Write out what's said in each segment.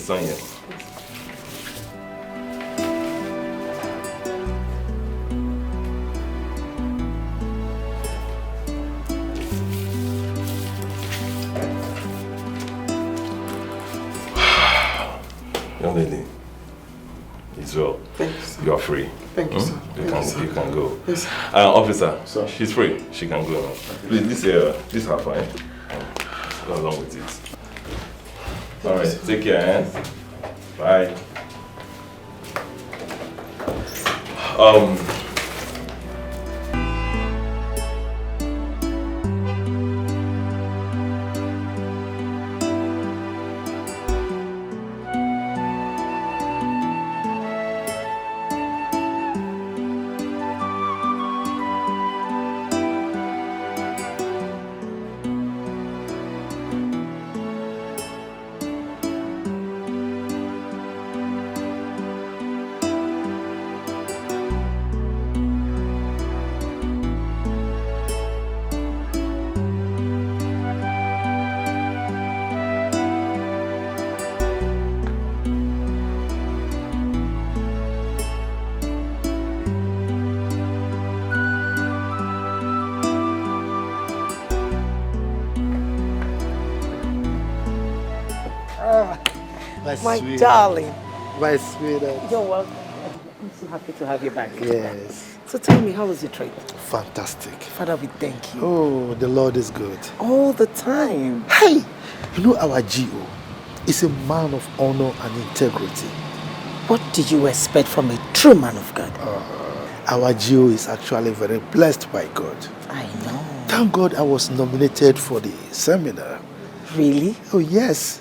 sign here. Young lady, Israel, you are free. Thank you, sir. You can go. Yes. Officer, sir. She's free. She can go now. Please, this her fine. Go along with it. All right, take care. Bye. My darling. My sweetheart. You're welcome. I'm so happy to have you back. Yes. So tell me, how was your trip? Fantastic. Father, we thank you. Oh, the Lord is good. All the time. Hey, you know our GO is a man of honor and integrity. What did you expect from a true man of God? Our GO is actually very blessed by God. I know. Thank God I was nominated for the seminar. Really? Oh, yes.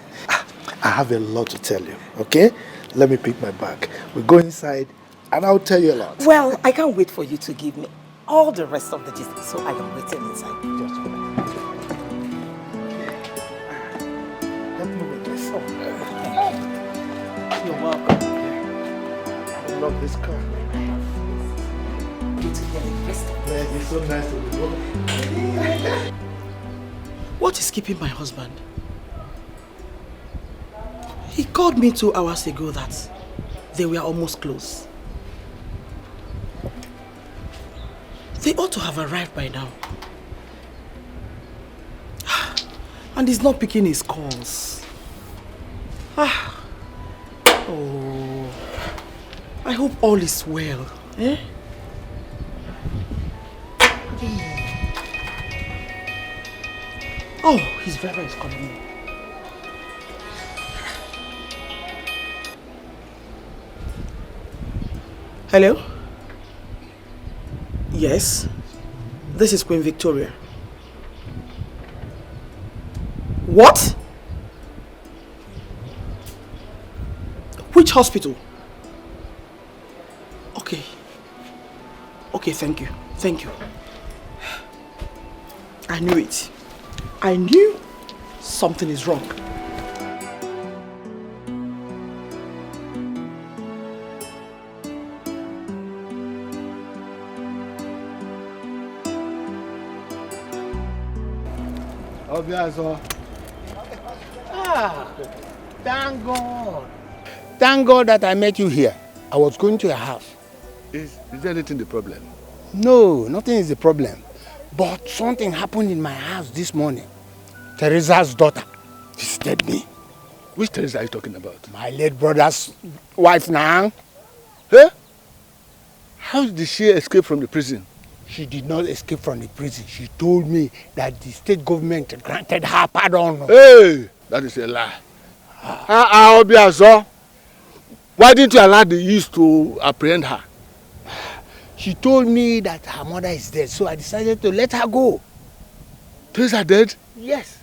I have a lot to tell you, okay? Let me pick my bag. We go inside and I'll tell you a lot. Well, I can't wait for you to give me all the rest of the gist, so I am waiting inside. Just a minute. Help me with this. You're welcome. I love this car. Good to hear the rest of it. Man, it's so nice to be home. What is keeping my husband? He called me 2 hours ago that they were almost close. They ought to have arrived by now. And he's not picking his calls. Oh, I hope all is well. Eh? Oh, his driver is calling me. Hello? Yes, this is Queen Victoria. What? Which hospital? Okay. Okay, thank you. Thank you. I knew it. I knew something is wrong. Thank God. Thank God that I met you here. I was going to your house. Is there anything the problem? No, nothing is the problem. But something happened in my house this morning. Teresa's daughter visited me. Which Teresa are you talking about? My late brother's wife now. Huh? How did she escape from the prison? She did not escape from the prison. She told me that the state government granted her pardon. Hey, that is a lie. Why didn't you allow the youth to apprehend her? She told me that her mother is dead, so I decided to let her go. Teresa dead? Yes.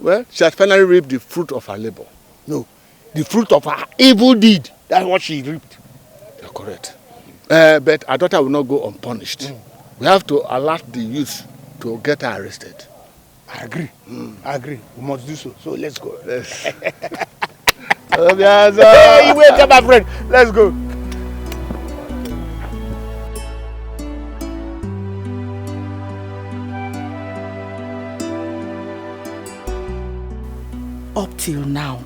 Well, she has finally reaped the fruit of her labor. No, the fruit of her evil deed. That's what she reaped. You're correct. But our daughter will not go unpunished. We have to alert the youth to get her arrested. I agree. I agree. We must do so. So let's go. Yes. Hey, wait up, my friend. Let's go. Up till now,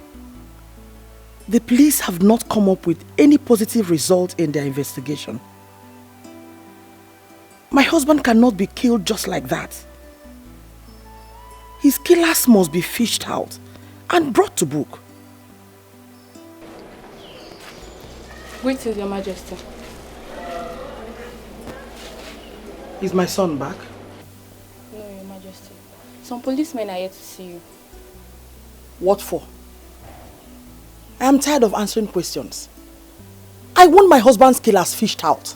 The police have not come up with any positive result in their investigation. My husband cannot be killed just like that. His killers must be fished out and brought to book. Greetings, Your Majesty. Is my son back? No, Your Majesty. Some policemen are here to see you. What for? I am tired of answering questions. I want my husband's killers fished out.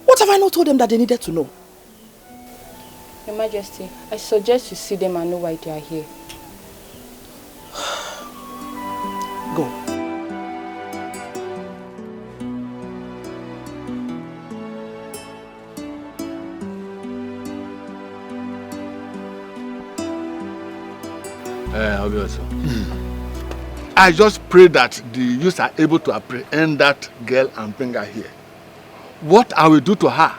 What have I not told them that they needed to know? Your Majesty, I suggest you see them and know why they are here. Go. I just pray that the youths are able to apprehend that girl and bring her here. What I will do to her,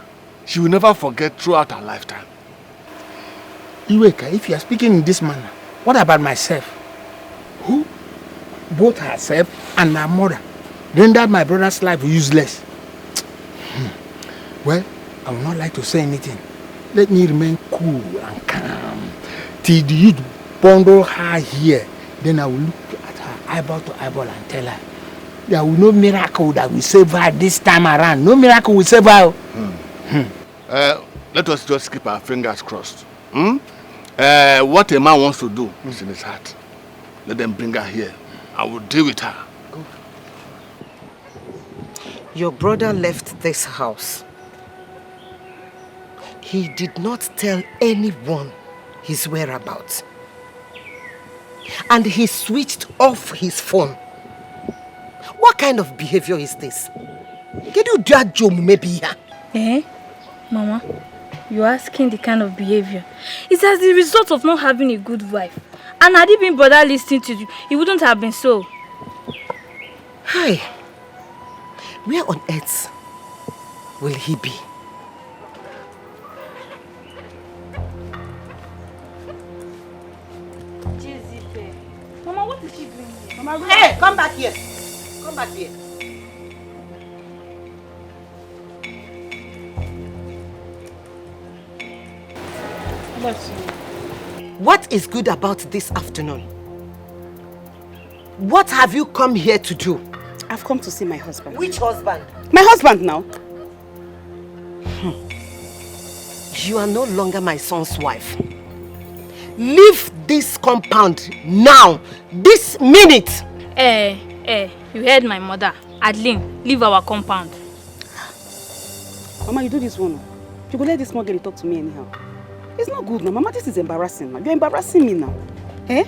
she will never forget throughout her lifetime. Iweka, if you are speaking in this manner, what about myself? Who, both herself and her mother, rendered my brother's life useless? Well, I would not like to say anything. Let me remain cool and calm till the youth bundle her here. Then I will look at her eyeball to eyeball and tell her there will no miracle that will save her this time around. No miracle will save her. Let us just keep our fingers crossed. What a man wants to do is in his heart. Let them bring her here. I will deal with her. Go. Your brother left this house. He did not tell anyone his whereabouts. And he switched off his phone. What kind of behavior is this? Can you judge maybe? Eh? Mama, you're asking the kind of behavior. It's as the result of not having a good wife. And had he been bothered listening to you, it wouldn't have been so. Hi. Where on earth will he be? Mama, what is she doing here? Mama, hey, come back here. Come back here. What is good about this afternoon? What have you come here to do? I've come to see my husband. Which husband? My husband now. You are no longer my son's wife. Leave this compound now, this minute. You heard my mother. Adeline, leave our compound. Mama, you do this one. You go let this small girl talk to me anyhow. It's not good now. Mama, this is embarrassing. You're embarrassing me now. Eh?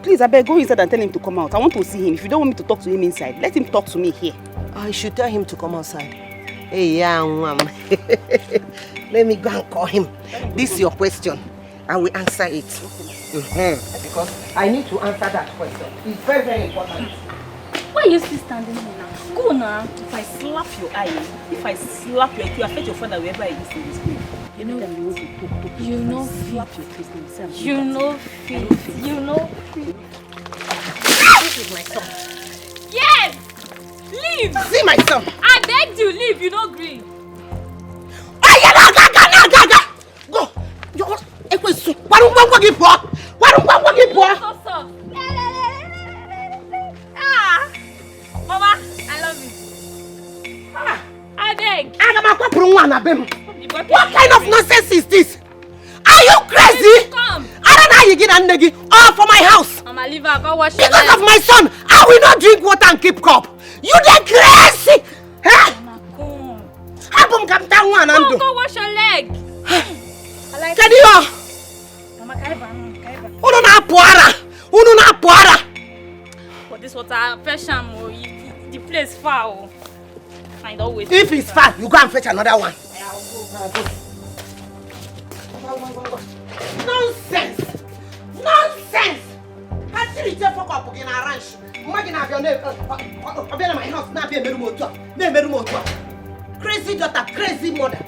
Please, I beg, go inside and tell him to come out. I want to see him. If you don't want me to talk to him inside, let him talk to me here. I should tell him to come outside. Hey, young woman. Let me go and call him. This is your question. I will answer it. Because I need to answer that question. It's very, very important. Why are you still standing here now? Go now. If I slap your eye, if I slap your eye, you affect your father wherever he is in this place. You know that you want to talk. You know slap your face now. You know fit. You know fit. This is my son. Yes! Leave! See my son! I begged you, leave. You don't agree. Go! Mama, I love you. I beg. What kind of nonsense is this? Are you crazy? Come. I don't know how you get a negi all for my house. Mama, leave her. Go wash your Because leg. of my son, I will not drink water and keep cup. You dey crazy! Mama, come. Go wash your leg. I like it. Mama, kaiba. Uno na puara. But this water, fresh the place far. Find always. If it's far, you go and fetch another one. I'll go. Nonsense! Nonsense! I see you fuck up again a ranch. Imagine have your name. I've been in my house now. Be a motor. Crazy daughter, crazy mother.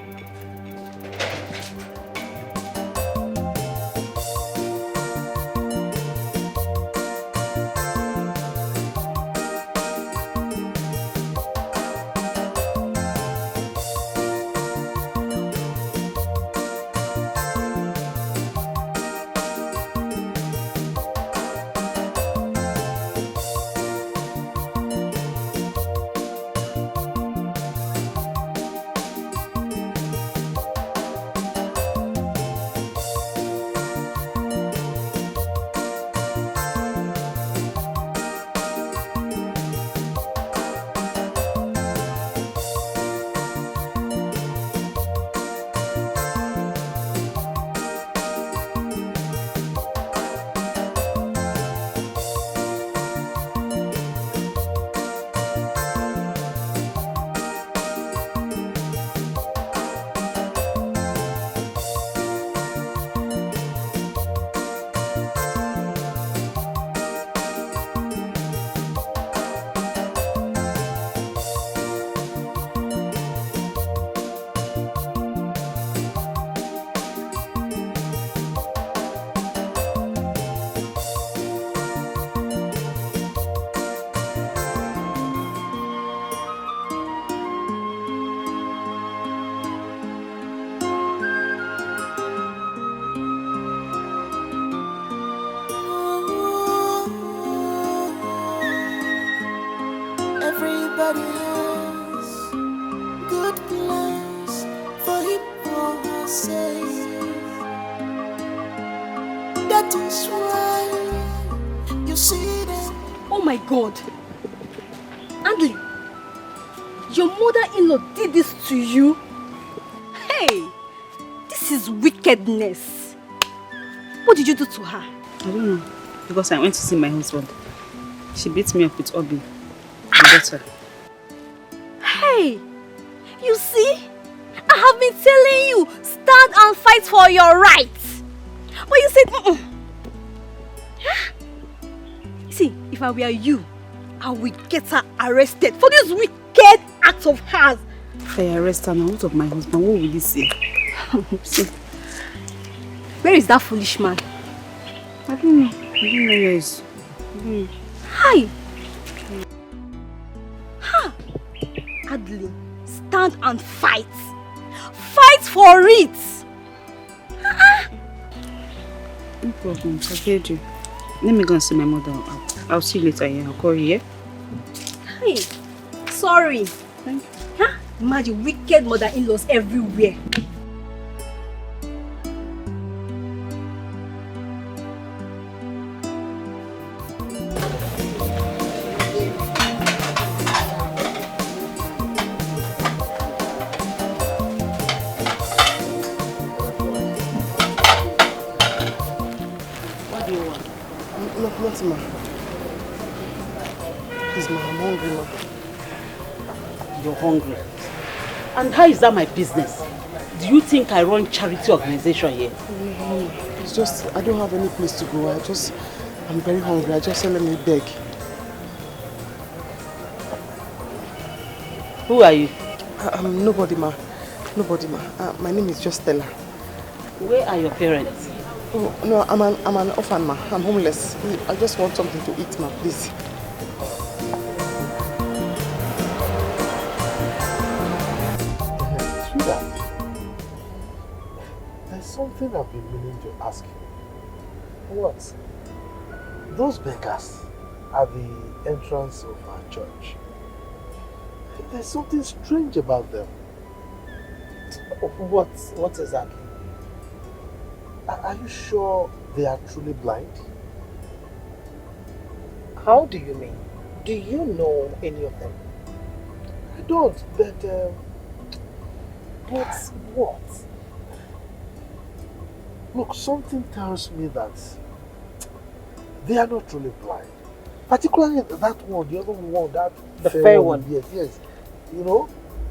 my God. Andy, your mother-in-law did this to you? Hey, this is wickedness. What did you do to her? I don't know. Because I went to see my husband. She beat me up with Obi. My daughter. Hey, you see? I have been telling you, stand and fight for your rights. But you said, See, if I were you, I will get her arrested for this wicked act of hers. If I arrest her now, what of my husband? What will he say? See. Where is that foolish man? I don't know. I don't know where he is. Hi. Ha! Adley, stand and fight. Fight for it. No problem. I heard you. Let me go and see my mother. I'll see you later. Yeah? I'll call you, yeah? Hey, sorry. Thank you. Huh? Imagine wicked mother-in-laws everywhere. Nothing, ma. Please, ma, I'm hungry, ma. You're hungry. And how is that my business? Do you think I run charity organization here? It's just, I don't have any place to go. I'm very hungry. I just said, let me beg. Who are you? I'm nobody, ma. Nobody, ma. My name is just Stella. Where are your parents? Oh, no, I'm an orphan, ma. I'm homeless. I just want something to eat, ma, please. There's something I've been meaning to ask you. What? Those beggars at the entrance of our church. There's something strange about them. What exactly? Are you sure they are truly blind? How do you mean? Do you know any of them? I don't, but what? Look, something tells me that they are not truly blind. Particularly that one, the other one, the fair one. Yes. You know,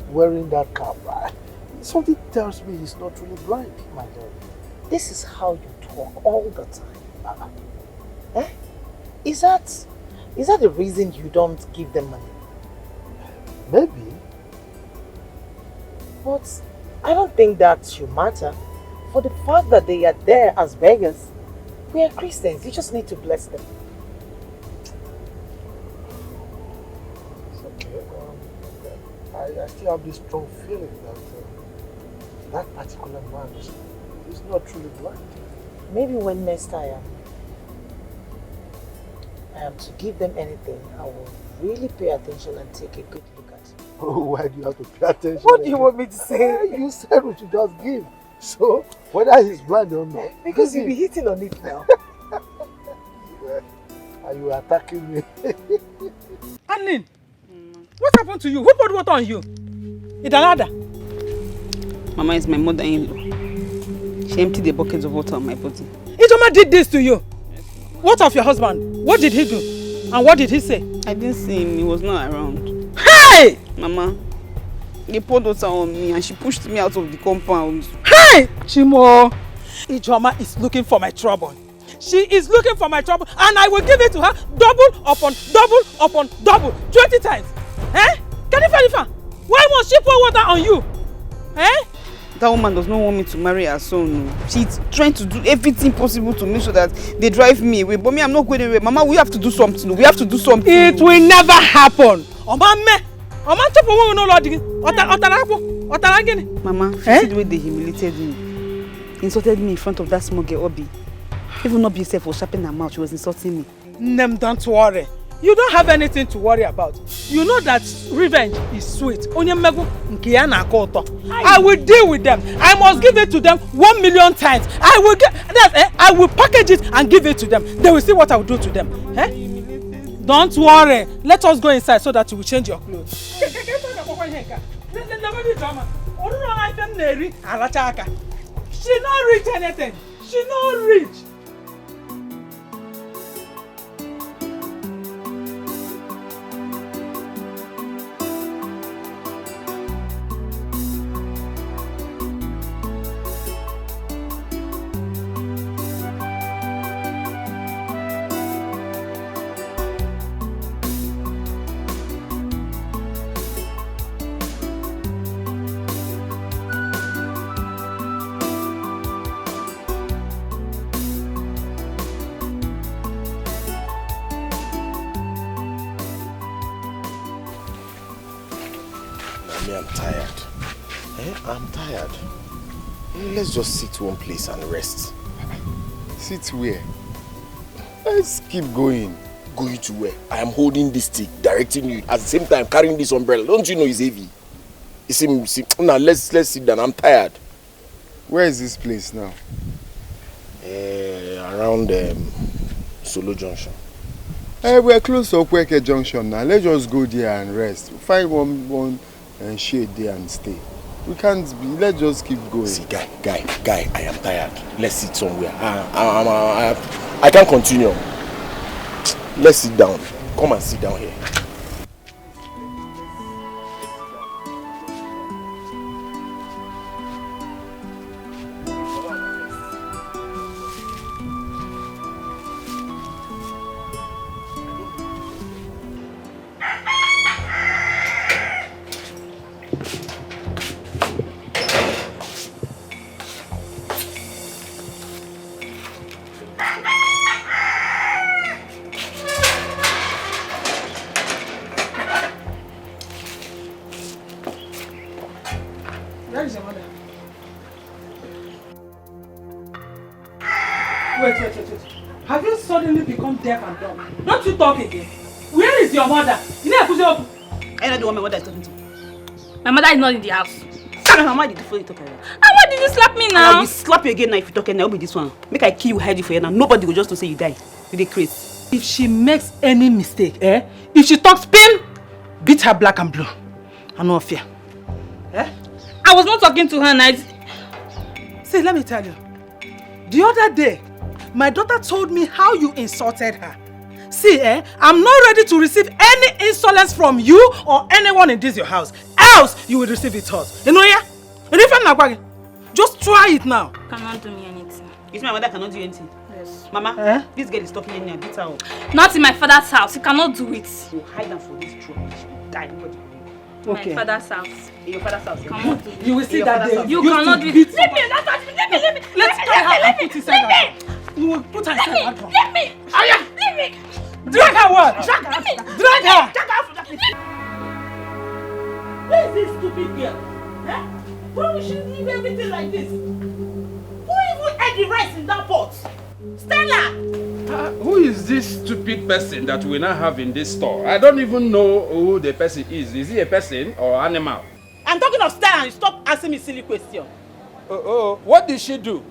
wearing that cap. Something tells me he's not truly blind, my God. This is how you talk all the time. Eh? Is that the reason you don't give them money? Maybe. But I don't think that should matter. For the fact that they are there as beggars, we are Christians. You just need to bless them. It's okay. I still have this strong feeling that that particular man is not truly blind. Maybe when next I am to give them anything, I will really pay attention and take a good look at it. Oh, why do you have to pay attention? What do you want me to say? You said we should just give. So, whether he's blind or not. Because you'll be hitting on it now. Are you attacking me? Anlin, what happened to you? Who poured water on you? Idanada? Mama is my mother-in-law. She emptied the bucket of water on my body. Ijoma did this to you. What of your husband? What did he do? And what did he say? I didn't see him. He was not around. Hey! Mama, he poured water on me and she pushed me out of the compound. Hey! Chimo! Ijoma is looking for my trouble. She is looking for my trouble and I will give it to her double upon double 20 times. Eh? Kanifa, why must she pour water on you? Eh? That woman does not want me to marry her son. She's trying to do everything possible to make sure that they drive me away. But me, I'm not going away. Mama, we have to do something. We have to do something. It will never happen. Mama, you see the way they humiliated me. Insulted me in front of that small girl, Obi. Even Obi herself was sharpening her mouth. She was insulting me. Nem, don't worry. You don't have anything to worry about. You know that revenge is sweet. I will deal with them. I must give it to them 1 million times. I will package it and give it to them. They will see what I will do to them. Eh? Don't worry. Let us go inside so that you will change your clothes. She not reach anything. She not reach. I'm tired. I'm tired. Let's just sit one place and rest. Sit where? Let's keep going. Going to where? I am holding this stick, directing you. At the same time, carrying this umbrella. Don't you know it's heavy? Now let's sit down. I'm tired. Where is this place now? Around Solo Junction. We're close to Okweke Junction now. Let's just go there and rest. Find one shade there and stay. We can't be. Let's just keep going. See, guy, I am tired. Let's sit somewhere. I can't continue. Let's sit down. Come and sit down here. Wait. Have you suddenly become deaf and dumb? Don't you talk again? Where is your mother? You know, I know the one my mother is talking to. My mother is not in the house. Why did you talk about? And why did you slap me now? I will slap you again now if you talk, and I'll be this one. Make I kill you, hide you for you now. Nobody will just to say you die. You dey crazy. If she makes any mistake, if she talks pain, beat her black and blue. I no fear. I was not talking to her night. See, let me tell you. The other day, my daughter told me how you insulted her. See, I'm not ready to receive any insolence from you or anyone in this your house. Else, you will receive it hurt. You know, yeah? Just try it now. Cannot do me anything. You see, my mother cannot do anything. Yes. Mama, this girl is talking in here. Beat her up. Not in my father's house. You cannot do it. You hide them for this trouble. She will die. Nobody will. Okay. My father's house. In your father's house. Cannot do it. You will see that day. You cannot do it. Leave me. Leave me. Let's try her and put inside her. You will put her inside her drum. Leave me. Leave me. Drag her what? Drag her. Drag her from that place. Where is this stupid girl? Why would she leave everything like this? Who even ate the rice in that pot? Stella! Who is this stupid person that we now have in this store? I don't even know who the person is. Is he a person or animal? I'm talking of Stella and stop asking me silly questions. What did she do?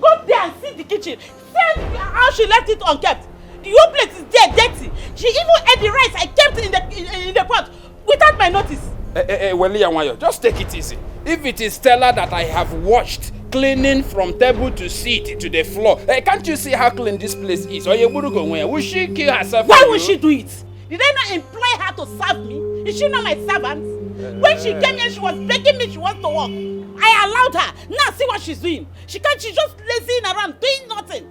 Go there and see the kitchen. See how she left it unkept. The whole plate is there, dirty. She even ate the rice I kept in the pot without my notice. Well, just take it easy. If it is Stella that I have watched cleaning from table to seat to the floor, can't you see how clean this place is? Or will she kill herself? Why would she do it? Did I not employ her to serve me? Is she not my servant? When she came here, she was begging me she wants to work. I allowed her. Now see what she's doing. She's just lazying around doing nothing.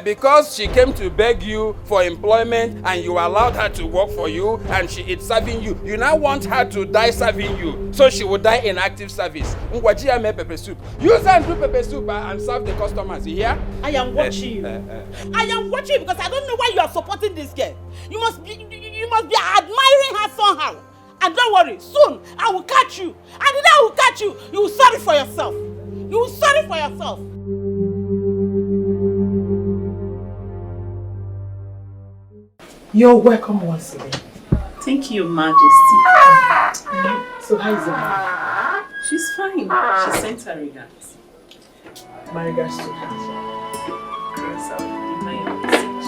Because she came to beg you for employment and you allowed her to work for you and she is serving you. You now want her to die serving you, so she will die in active service. Ngwajia made pepper soup. Use her and do pepper soup and serve the customers. You hear? I am watching you. I am watching you because I don't know why you are supporting this girl. You must be admiring her somehow. And don't worry, soon I will catch you. And then I will catch you. You will sorry for yourself. You will sorry for yourself. You're welcome once again. Thank you, Majesty. So how is it? She's fine. She sent her regards. My regards to her. Yes, I'll give my message.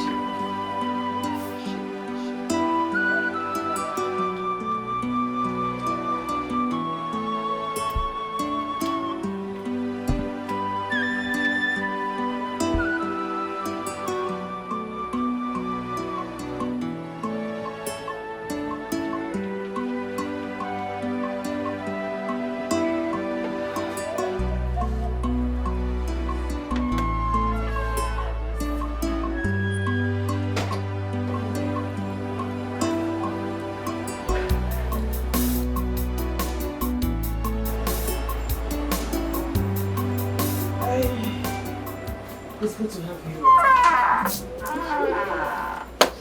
it's good to have you.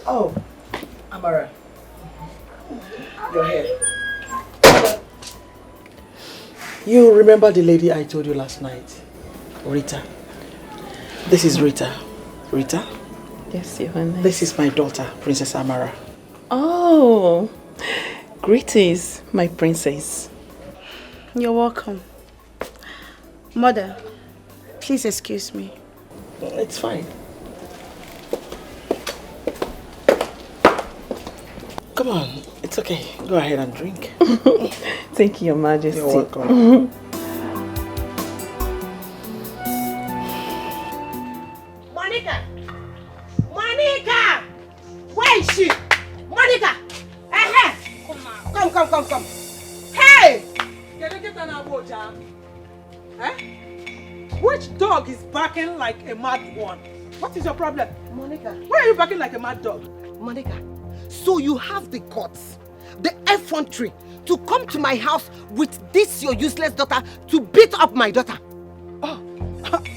Oh, Amara. You're here. You remember the lady I told you last night? Rita. This is Rita. Rita? Yes, Your Highness. This is my daughter, Princess Amara. Oh, greetings, my princess. You're welcome. Mother, please excuse me. It's fine. Come on, it's okay. Go ahead and drink. Thank you, Your Majesty. You're welcome. Monica! Monica! Where is she? Monica! Come. Hey! Can you get an apple, eh? Which dog is barking like a mad one? What is your problem? Monica. Why are you barking like a mad dog? Monica, so you have the guts, the effrontery to come to my house with this your useless daughter to beat up my daughter. Oh,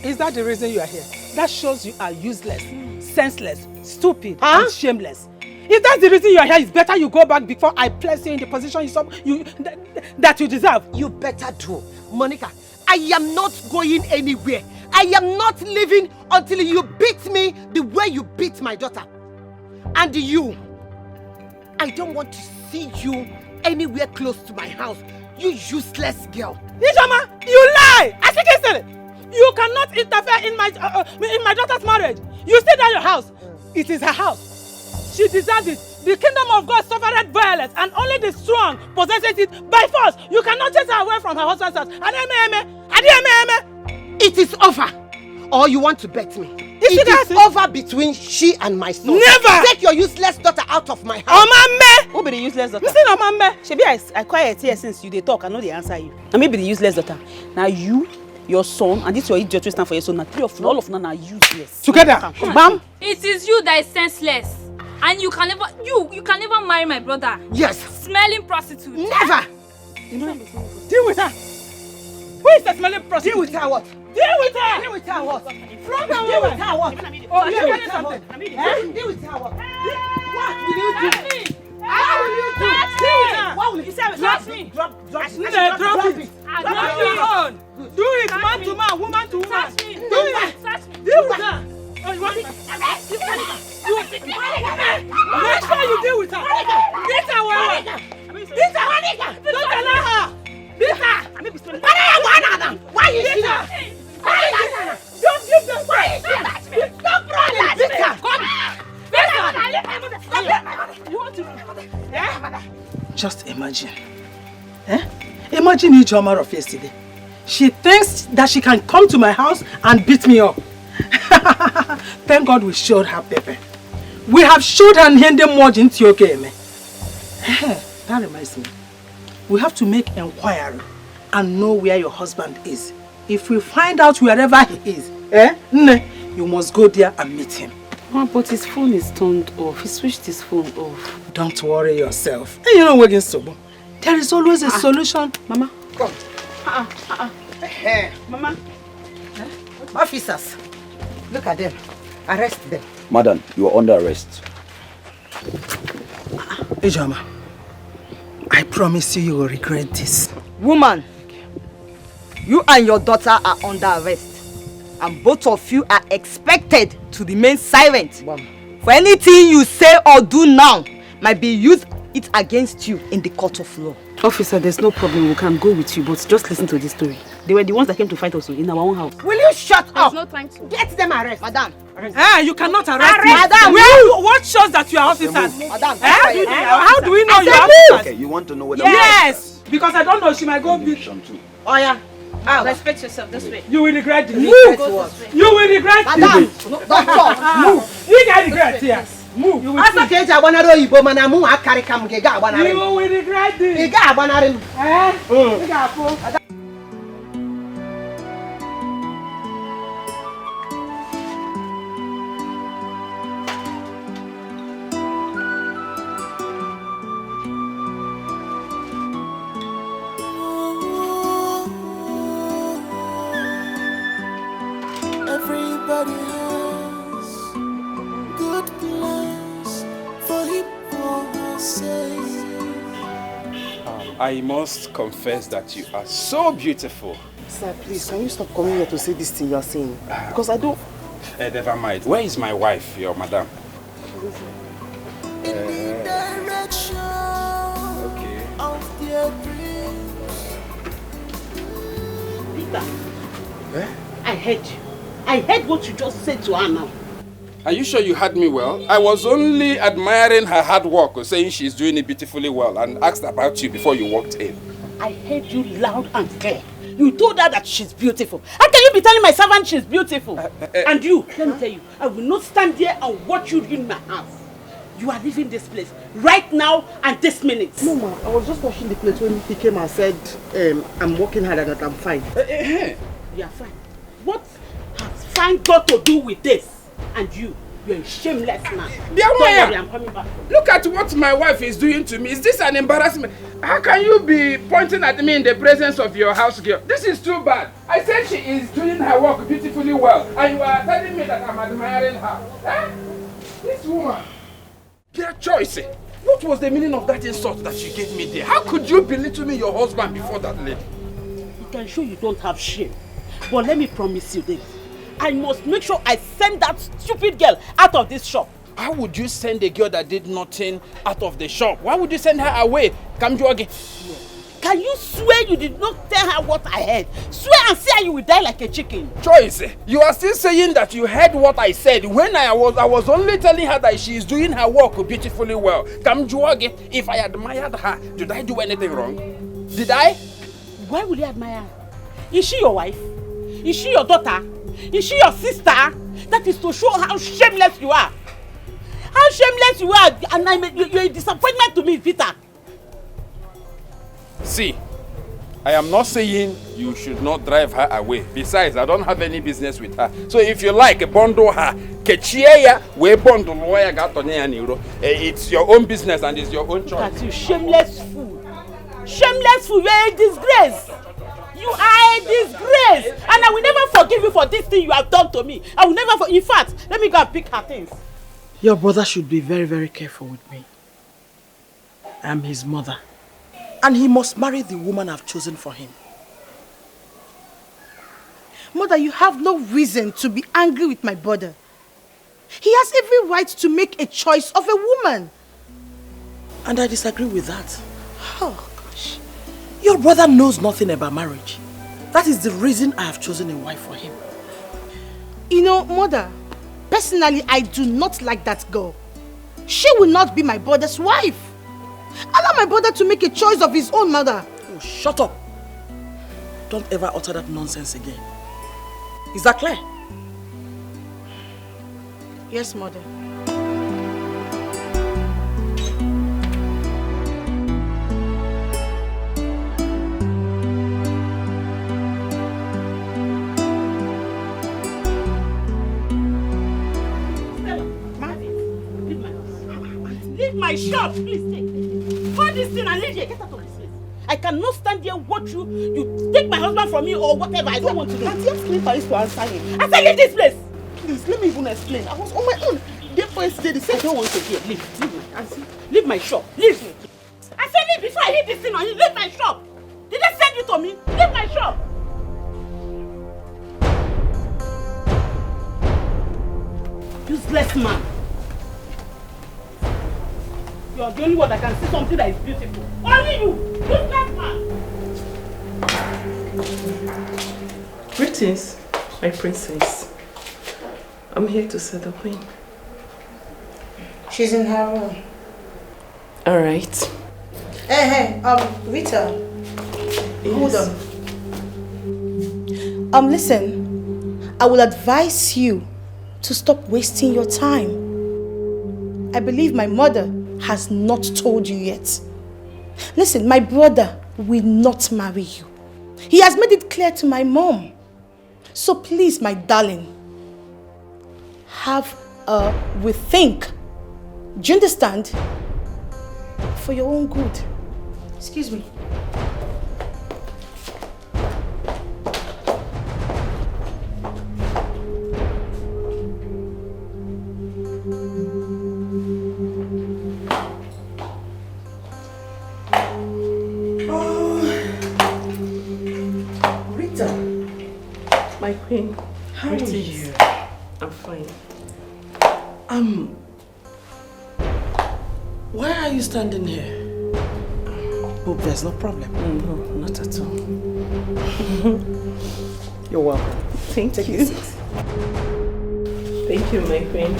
is that the reason you are here? That shows you are useless, senseless, stupid, and shameless. If that's the reason you are here, it's better you go back before I place you in the position that you deserve. You better do. Monica, I am not going anywhere. I am not leaving until you beat me the way you beat my daughter. And you, I don't want to see you anywhere close to my house. You useless girl. Ijoma, you lie! I think it's it. You cannot interfere in my daughter's marriage. You stay at your house. It is her house. She deserves it. The kingdom of God suffered violence, and only the strong possesses it by force. You cannot chase her away from her husband's house. It is over. Or you want to bet me? It is over between she and my son. Never! Take your useless daughter out of my house. Omame! Who be the useless daughter? Listen, Omame. Shebi I quiet here since you dey talk. I know they answer you. And maybe the useless daughter. Now you, your son, and this your idiot stand for your son. Now three of you, all of them are useless. Together. Bam! It is you that is senseless. And you can never marry my brother. Yes. Smelling prostitute. Never. Deal with her. Who is the smelling prostitute? Deal with her what? Deal with her. Deal with her what? From the Deal with her what? Oh, you're getting something. Deal with her what? What will you do? How will you do? Deal with her. What will you say? Trust me. Drop it. Drop it. Do it, man to man, woman to woman. Do it. Deal with her. Oh, you want it? Make sure you deal with her. Beat her, Wawa. Beat her. Don't allow her. Beat her. Why you beat her? Don't give them fight. Stop running. Beat her. Come. You want to? Just imagine. Imagine Ijoma of yesterday. She thinks that she can come to my house and beat me up. Thank God we showed her Pepe. We have showed her Nhende Moji into okay. That reminds me. We have to make inquiry and know where your husband is. If we find out wherever he is, you must go there and meet him. Mama, but his phone is turned off. He switched his phone off. Don't worry yourself. You know we're against Sobo. There is always a solution. Mama. Come. Mama. Officers, look at them. Arrest them. Madam, you are under arrest. Ijoma, I promise you will regret this. Woman, you and your daughter are under arrest. And both of you are expected to remain silent. For anything you say or do now might be used it against you in the court of law. Officer, there's no problem. We can go with you, but just listen to this story. They were the ones that came to fight us in our own house. Will you shut up? There's no time to. Get them arrested. Madam. You cannot arrest me. Madam. What shows that you are officers? Madam. How do we know you are officers? Okay, you want to know whether... Yes, because I don't know. She might go beat. Oh yeah. Respect yourself this way. You will regret this. Move. You will regret this. Madam. Don't talk. Move. You get regret here. Move. You will Asa keja abanaro ibo mana mu akari kam ge ga abanare. You will regret this. Ge ga abanare. You ga po. Everybody I must confess that you are so beautiful. Sir, please, can you stop coming here to say this thing you are saying? Because I don't... Never mind. Where is my wife, your madam? Peter, I heard you. I heard what you just said to her now. Are you sure you heard me well? I was only admiring her hard work, saying she's doing it beautifully well, and asked about you before you walked in. I heard you loud and clear. You told her that she's beautiful. How can you be telling my servant she's beautiful? And you, let me tell you, I will not stand there and watch you in my house. You are leaving this place right now and this minute. No, ma, I was just washing the plate when he came and said, I'm working hard and that I'm fine. You are fine. What has fine got to do with this? And you're a shameless man. Don't worry, I'm coming back. Look at what my wife is doing to me. Is this an embarrassment? How can you be pointing at me in the presence of your house girl? This is too bad. I said she is doing her work beautifully well, and you are telling me that I'm admiring her. Eh? This woman. Their choice. What was the meaning of that insult that you gave me there? How could you belittle me, your husband, before that lady? You can show you don't have shame. But let me promise you this. I must make sure I send that stupid girl out of this shop. How would you send a girl that did nothing out of the shop? Why would you send her away? Come to again. Can you swear you did not tell her what I heard? Swear and say you will die like a chicken. Joyce, you are still saying that you heard what I said when I was only telling her that she is doing her work beautifully well. Come to again. If I admired her, did I do anything wrong? Did I? Why would you admire her? Is she your wife? Is she your daughter? Is she your sister? That is to show how shameless you are. How shameless you are, and you're a disappointment to me, Peter. See, I am not saying you should not drive her away. Besides, I don't have any business with her. So if you like, bundle her. It's your own business and it's your own choice. Look at you, shameless fool. Shameless fool, you're a disgrace. You are a disgrace. And I will never forgive you for this thing you have done to me. I will never in fact, let me go and pick her things. Your brother should be very, very careful with me. I'm his mother. And he must marry the woman I've chosen for him. Mother, you have no reason to be angry with my brother. He has every right to make a choice of a woman. And I disagree with that. Oh, gosh. Your brother knows nothing about marriage. That is the reason I have chosen a wife for him. You know, Mother, personally, I do not like that girl. She will not be my brother's wife. Allow my brother to make a choice of his own, Mother. Oh, shut up. Don't ever utter that nonsense again. Is that clear? Yes, Mother. Leave my shop, please take. Hold this thing and leave here. Get out of this place. I cannot stand here and watch you take my husband from me or whatever. I don't want to do. Auntie, explain for us to answer him. I said leave this place. Please, let me even explain. I was on my own. Therefore, yesterday the same. I don't want to hear. Leave my shop. Leave me. I said leave before I hit this thing on you. Leave my shop. Did they send you to me? Leave my shop. Useless man. You are the only one that can see something that is beautiful. Only you! Useless man! Greetings, my princess. I'm here to see the queen. She's in her room. All right. Hey, Rita. Yes. Hold on. Listen. I will advise you to stop wasting your time. I believe my mother has not told you yet. Listen, my brother will not marry you. He has made it clear to my mom. So please, my darling, have a rethink. Do you understand? For your own good. Excuse me. My queen. How are you? I'm fine. Why are you standing here? Hope there's no problem. No, not at all. You're welcome. Thank you. Thank you, my queen.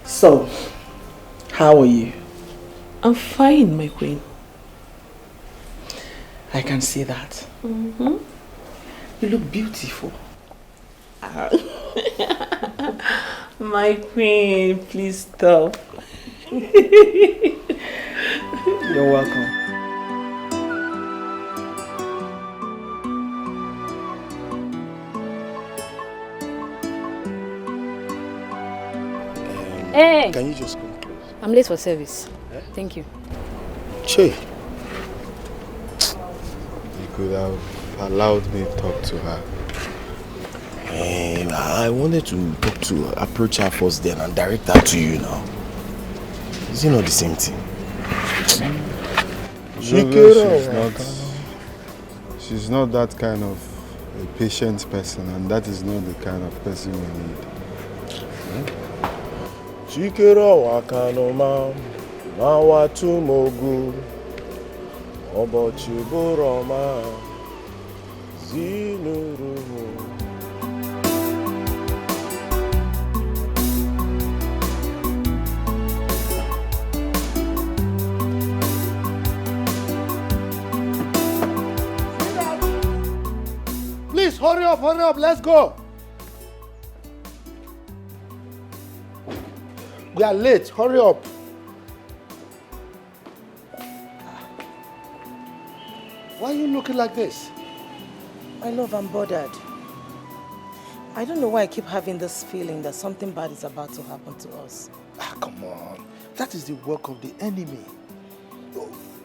So, how are you? I'm fine, my queen. I can see that. You look beautiful. My queen, please stop. You're welcome. Hey! Can you just come close? I'm late for service. Thank you. Che, you could have allowed me to talk to her. I wanted to approach her first then and direct her to you now. Is it not the same thing? She's not that kind of a patient person, and that is not the kind of person we need. Chikero wakanoma mawatu mogu obochiburoma zinuru. Please, hurry up, let's go. We are late, hurry up. Why are you looking like this? My love, I'm bothered. I don't know why I keep having this feeling that something bad is about to happen to us. Come on. That is the work of the enemy.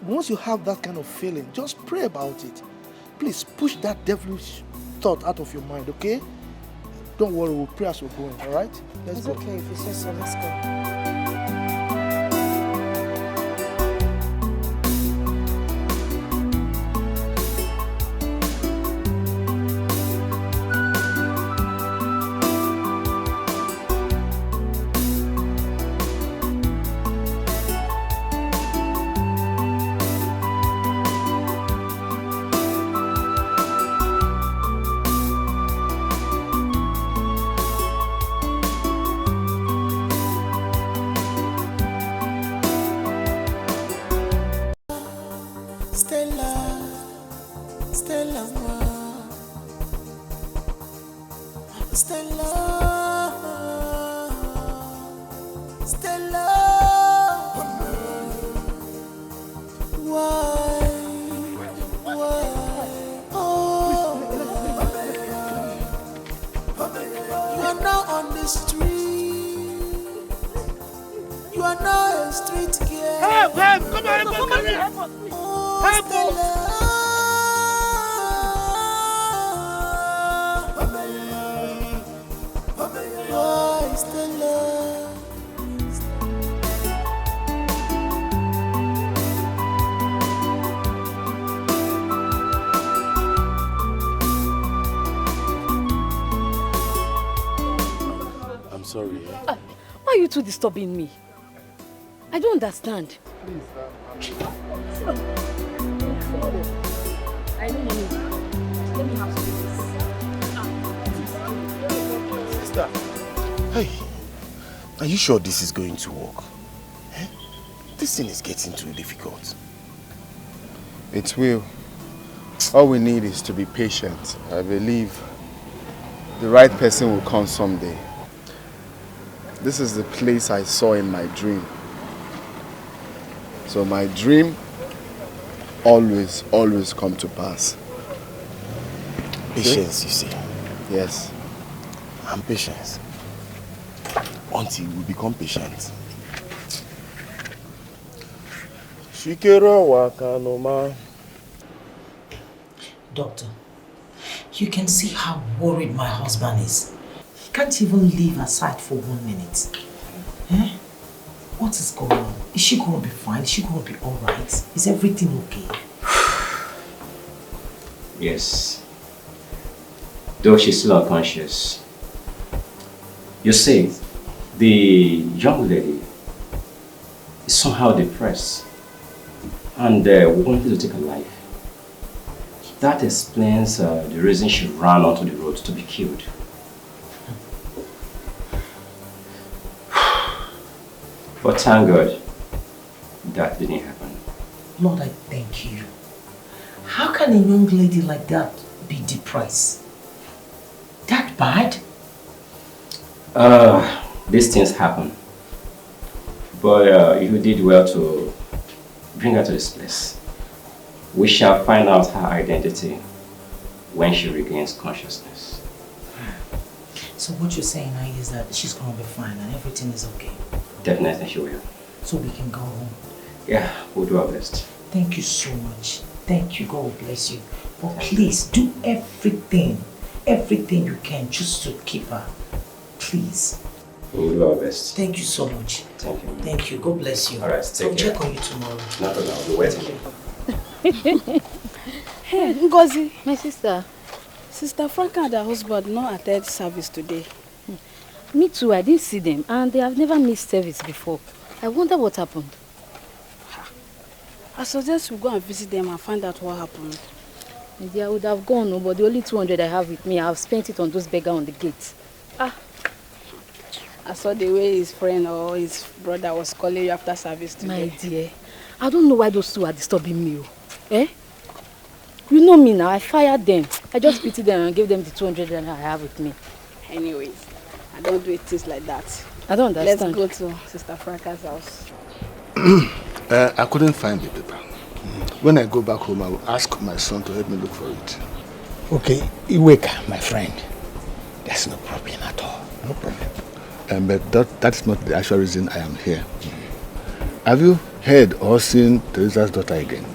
Once you have that kind of feeling, just pray about it. Please push that devilish thought out of your mind, okay? Don't worry, we'll pray as we're going, all right? Let's go. It's okay if you say so, let's go. Sorry. Why are you two disturbing me? I don't understand. I don't know. Let me have some. Sister, hey, are you sure this is going to work? Eh? This thing is getting too difficult. It will. All we need is to be patient. I believe the right person will come someday. This is the place I saw in my dream. So my dream always come to pass. Patience, you see? Yes. And patience. Until we become patient. Doctor, you can see how worried my husband is. He can't even leave aside for 1 minute. Eh? What is going on? Is she going to be fine? Is she going to be alright? Is everything okay? Yes. Though she's still unconscious. You see, the young lady is somehow depressed and wanted to take her life. That explains the reason she ran onto the road to be killed. But thank God, that didn't happen. Lord, I thank you. How can a young lady like that be depressed? That bad? These things happen. But you did well to bring her to this place. We shall find out her identity when she regains consciousness. So what you're saying now is that she's going to be fine and everything is okay? Definitely she will. So we can go home? Yeah, we'll do our best. Thank you so much. Thank you. God bless you. But please do everything you can just to keep her. Please. We'll do our best. Thank you so much. Thank you. Thank you. God bless you. Alright, take care. I'll check on you tomorrow. Not at all. I'll be waiting. Hey, Ngozi. My sister. Sister Franca and her husband not attend service today. Me too, I didn't see them and they have never missed service before. I wonder what happened. I suggest we go and visit them and find out what happened. Maybe I would have gone, but the only 200 I have with me, I have spent it on those beggars on the gate. I saw the way his friend or his brother was calling you after service today. My dear, I don't know why those two are disturbing me. Eh? You know me now, I fired them. I just pitied them and gave them the 200 that I have with me. Anyways, I don't do things like that. I don't understand. Let's go to Sister Franca's house. I couldn't find the paper. When I go back home, I will ask my son to help me look for it. Okay, Iweka, my friend. There's no problem at all. No problem. But that's not the actual reason I am here. Have you heard or seen Teresa's daughter again?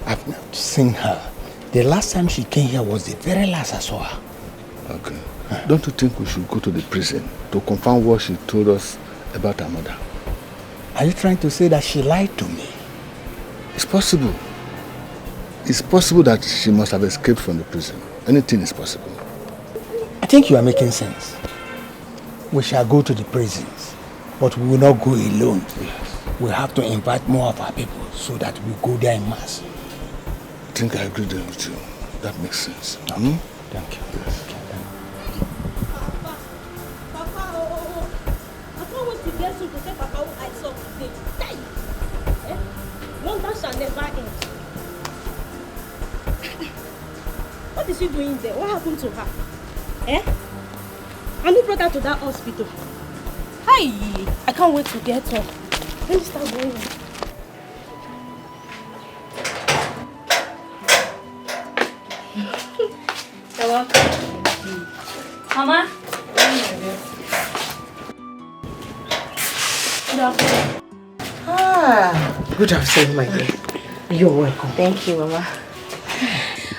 I've not seen her. The last time she came here was the very last I saw her. Okay. Don't you think we should go to the prison to confirm what she told us about her mother? Are you trying to say that she lied to me? It's possible. It's possible that she must have escaped from the prison. Anything is possible. I think you are making sense. We shall go to the prisons, but we will not go alone. Yes. We have to invite more of our people so that we go there in mass. I think I agree with you. That makes sense. Okay. Thank you. Yes. What is she doing there? What happened to her? Eh? And who brought her to that hospital? Hi! I can't wait to get her. Let me start going. You're welcome. Mama? Good afternoon. Good afternoon, my dear. You're welcome. Thank you, Mama.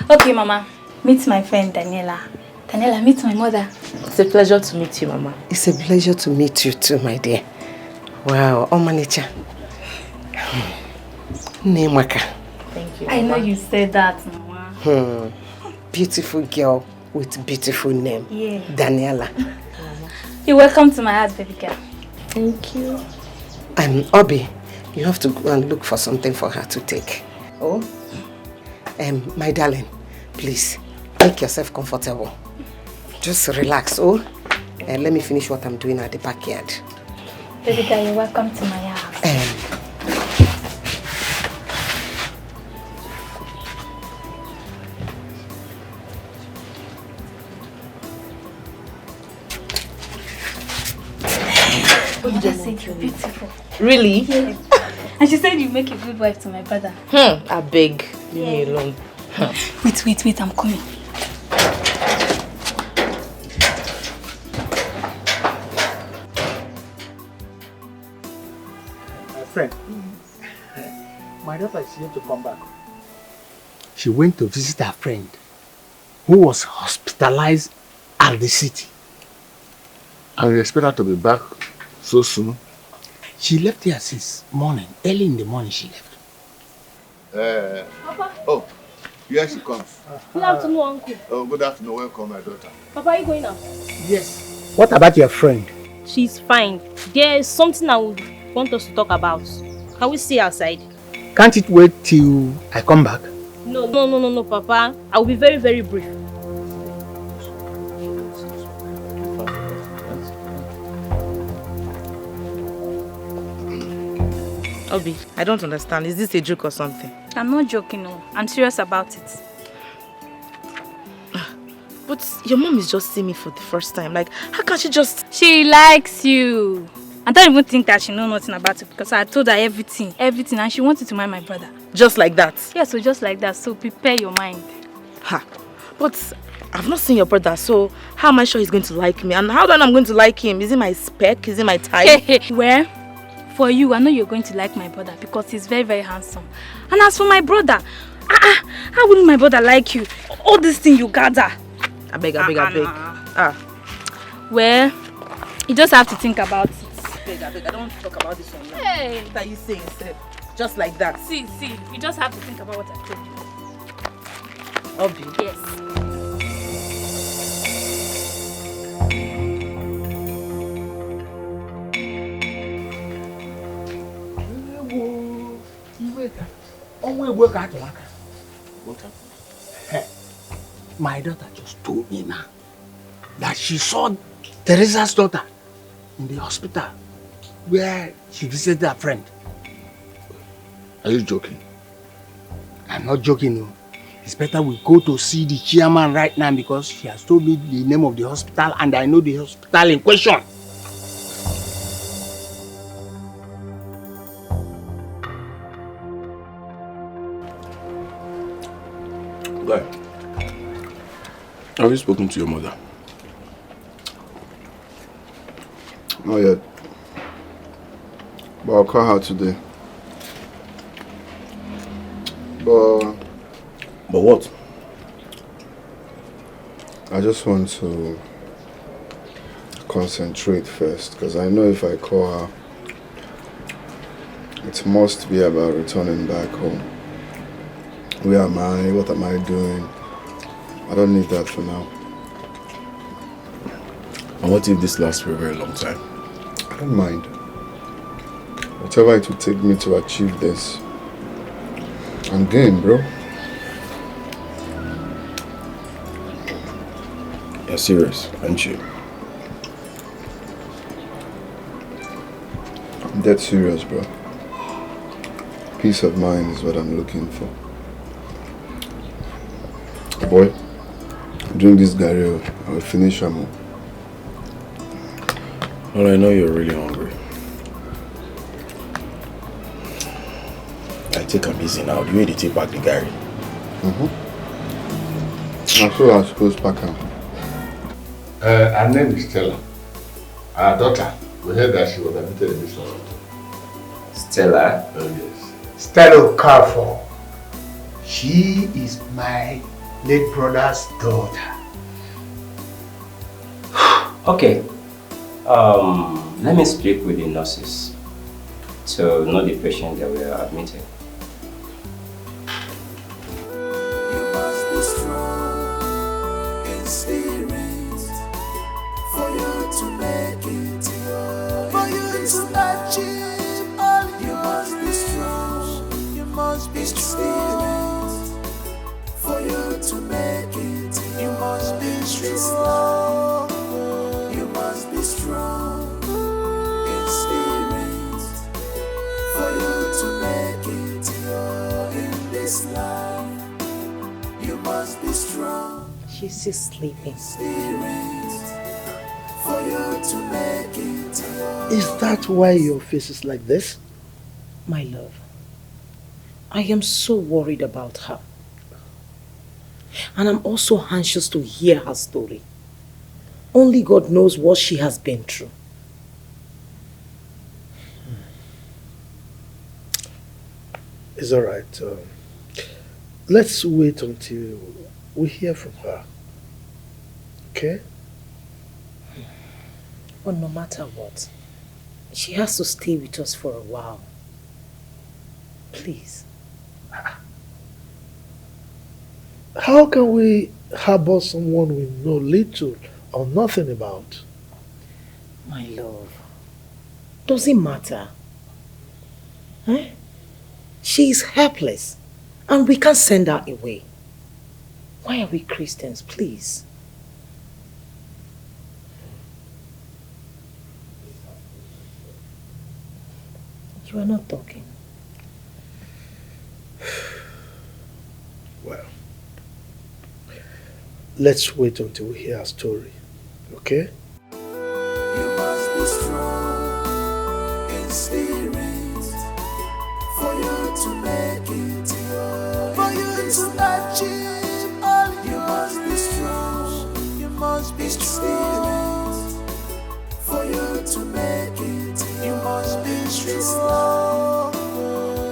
Okay, Mama. Meet my friend Daniela. Daniela, meet my mother. It's a pleasure to meet you, Mama. It's a pleasure to meet you too, my dear. Wow, Omanicha. Nemaka. Thank you, Mama. I know you said that, Mama. Beautiful girl with beautiful name. Yeah. Daniela. You're welcome to my house, baby girl. Thank you. Obi, you have to go and look for something for her to take. Oh? My darling, please, make yourself comfortable. Just relax, oh? And let me finish what I'm doing at the backyard. Baby girl, you're welcome to my house. Mother said you're beautiful. Really? Yes. And she said you make a good wife to my brother. I beg. Leave me alone. Wait, I'm coming. My friend, my daughter is here to come back. She went to visit her friend who was hospitalized at the city. And we expect her to be back so soon? She left here since morning. Early in the morning she left. Papa. Oh, here she comes. Good afternoon, Uncle. Oh, good afternoon. Welcome, my daughter. Papa, are you going now? Yes. What about your friend? She's fine. There's something I would want us to talk about. Can we see outside? Can't it wait till I come back? No, Papa. I will be very, very brief. Obi, I don't understand. Is this a joke or something? I'm not joking, no. I'm serious about it. But your mom is just seeing me for the first time. Like, how can she just... She likes you. I don't even think that she knows nothing about it because I told her everything, and she wanted to marry my brother. Just like that? Yeah, so just like that. So prepare your mind. Ha. But I've not seen your brother, so how am I sure he's going to like me? And how do I know I'm going to like him? Is he my spec? Is he my type? Well, for you, I know you're going to like my brother because he's very, very handsome. And as for my brother, how wouldn't my brother like you? All this thing you gather. I beg. Well, you just have to think about it. I beg. I don't want to talk about this one now. Hey. What are you saying, sir? Just like that. See, you just have to think about what I told you. Obi. Yes. My daughter just told me now that she saw Teresa's daughter in the hospital where she visited her friend. Are you joking? I'm not joking, no. It's better we go to see the chairman right now because she has told me the name of the hospital and I know the hospital in question. Guy, have you spoken to your mother? Not yet. But I'll call her today. But what? I just want to concentrate first, because I know if I call her, it must be about returning back home. Where am I? What am I doing? I don't need that for now. And what if this lasts for a very long time? I don't mind. Whatever it will take me to achieve this, I'm game, bro. You're serious, aren't you? I'm dead serious, bro. Peace of mind is what I'm looking for. Boy, drink this Gary, I will finish them. Well, I know you're really hungry. I take them easy now. The way they take back the Gary. I'm sure I'm supposed to pack him. Her name is Stella. Our daughter. We heard that she was admitted in this hospital. Stella? Oh, yes. Stella Carfor. She is my late brother's daughter. Okay. Let me speak with the nurses to know the patient that we are admitting. You must be strong in spirit for you to make it. For you to achieve all you must be strong. You must be strong for you to make it. You must be strong. You must be strong in spirit for you to make it in this life. You must be strong. She's still sleeping. Spirit for you to make it. Is that why your face is like this? My love, I am so worried about her. And I'm also anxious to hear her story. Only God knows what she has been through. It's all right. Let's wait until we hear from her. Okay? But no matter what, She has to stay with us for a while. Please. How can we harbor someone we know little or nothing about? My love, does it matter? Eh? She is helpless and we can't send her away. Why are we Christians, please? You are not talking. Well, let's wait until we hear her story, okay? You must be strong in spirit for you to make it for you to achieve all. You must be strong. You must be strong for you to make it. You must be strong.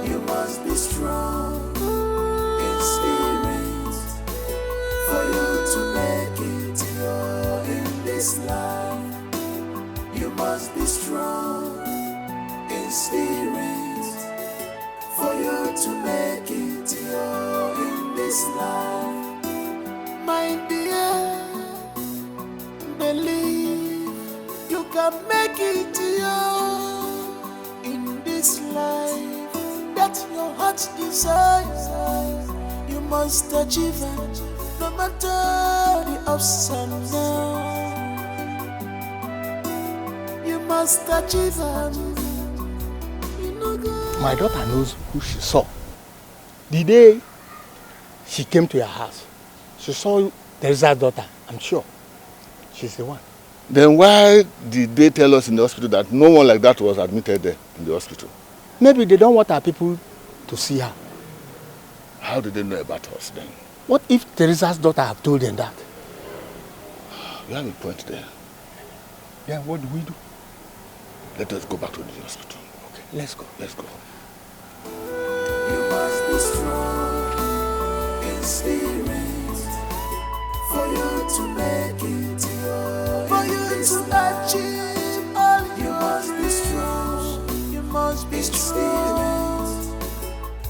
You must be strong in spirit for you to make it in this life. You must be strong in spirit for you to make it in this life. My dear, believe you can make it in this life that your heart desires. You must achieve it no matter the ups and downs. You must achieve it. My daughter knows who she saw. The day she came to your house, she saw Teresa's daughter, I'm sure. She's the one. Then why did they tell us in the hospital that no one like that was admitted there in the hospital? Maybe they don't want our people to see her. How did they know about us then? What if Teresa's daughter have told them that? You have a point there. Yeah, what do we do? Let us go back to the hospital. Okay, let's go. Let's go. You must be strong in spirit for you to make it, for you to achieve all. You must be strong. You must be strong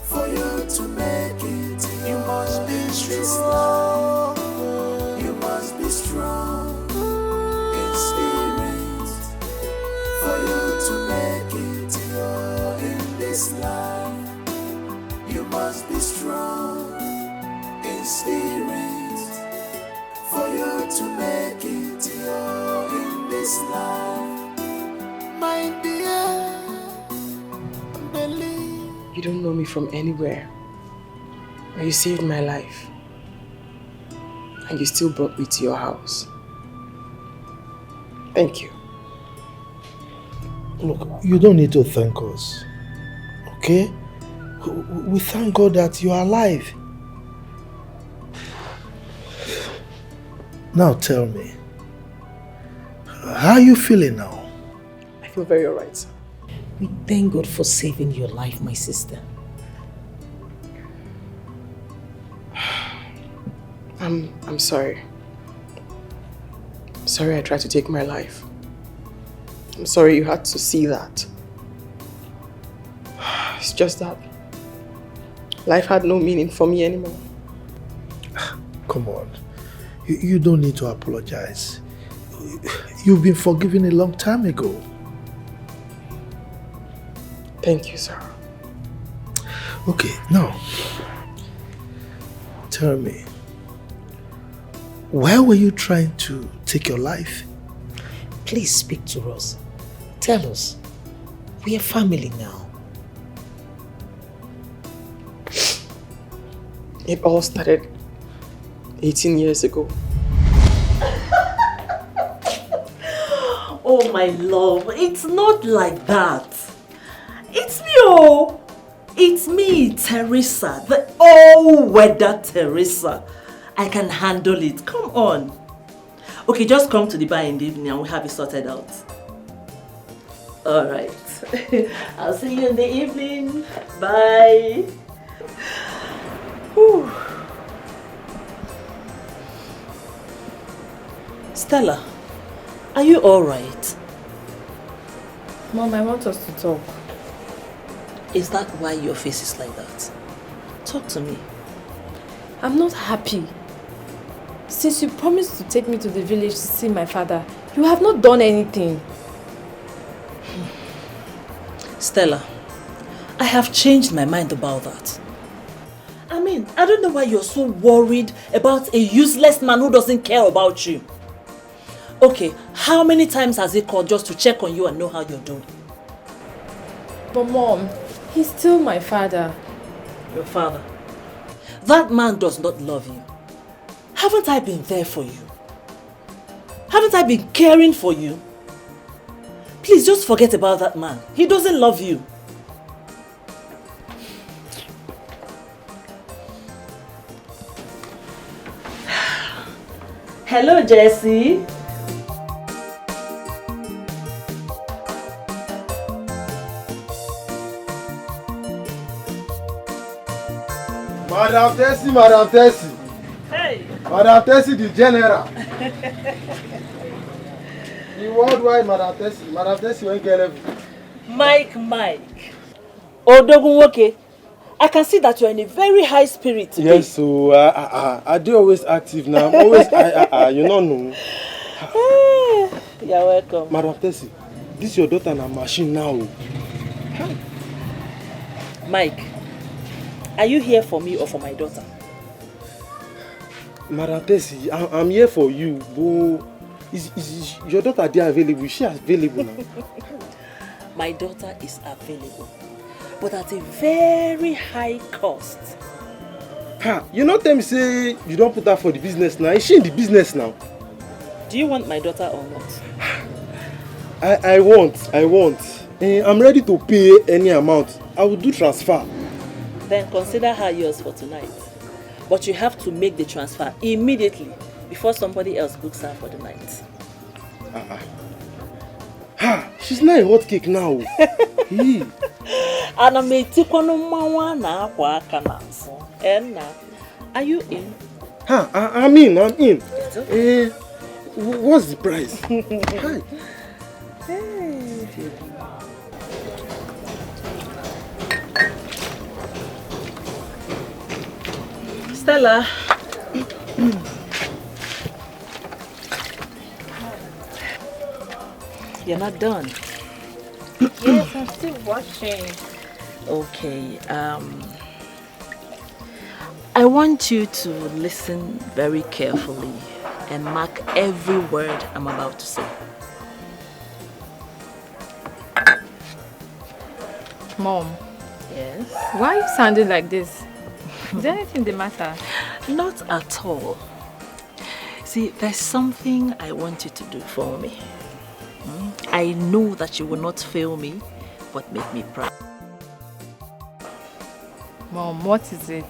for you to make it. You must be strong. You must be strong in spirit for you to make it in this life. You must be strong in spirit for you to make it in this life. My dear, believe. You don't know me from anywhere, but you saved my life. And you still brought me to your house. Thank you. Look, you don't need to thank us, okay? We thank God that you are alive. Now tell me, how are you feeling now? I feel very alright, sir. We thank God for saving your life, my sister. I'm sorry. I'm sorry I tried to take my life. I'm sorry you had to see that. It's just that life had no meaning for me anymore. Come on. You don't need to apologize. You've been forgiven a long time ago. Thank you, sir. Okay, now, tell me, why were you trying to take your life? Please speak to us. Tell us. We are family now. It all started 18 years ago. Oh my love, it's not like that. It's me, oh. It's me, Teresa, the all-weather Teresa. I can handle it. Come on. Okay, just come to the bar in the evening and we'll have it sorted out. Alright. I'll see you in the evening. Bye. Whew. Stella, are you alright? Mom, I want us to talk. Is that why your face is like that? Talk to me. I'm not happy. Since you promised to take me to the village to see my father, you have not done anything. Stella, I have changed my mind about that. I mean, I don't know why you're so worried about a useless man who doesn't care about you. Okay, how many times has he called just to check on you and know how you're doing? But Mom, he's still my father. Your father? That man does not love you. Haven't I been there for you? Haven't I been caring for you? Please just forget about that man. He doesn't love you. Hello, Jessie. Madam Tessie, Madam Tessie. Hey. Madam Tessie, the general. The worldwide Madam Tessie. Madam Tessie won't get everything. Mike. Odogunwoke, I can see that you are in a very high spirit today. Yes, so I do always active now. I'm always, you know. You're welcome. Madam Tessie, this is your daughter and a machine now. Mike, are you here for me or for my daughter? Madam Tessie, I'm here for you, but is your daughter there available? Is she available now? My daughter is available, but at a very high cost. Ha! You not tell me say you don't put her for the business now. Is she in the business now? Do you want my daughter or not? I want. I'm ready to pay any amount. I will do transfer. Then consider her yours for tonight. But you have to make the transfer immediately before somebody else books her for the night. Ha! She's not a hot cake now. Are you in? Ha! I'm in. What's the price? Hi. Stella. You're not done. Yes, I'm still watching. Okay, I want you to listen very carefully and mark every word I'm about to say. Mom. Yes? Why are you sounding like this? Is there anything the matter? Not at all. See, there's something I want you to do for me. I know that you will not fail me, but make me proud. Mom, what is it?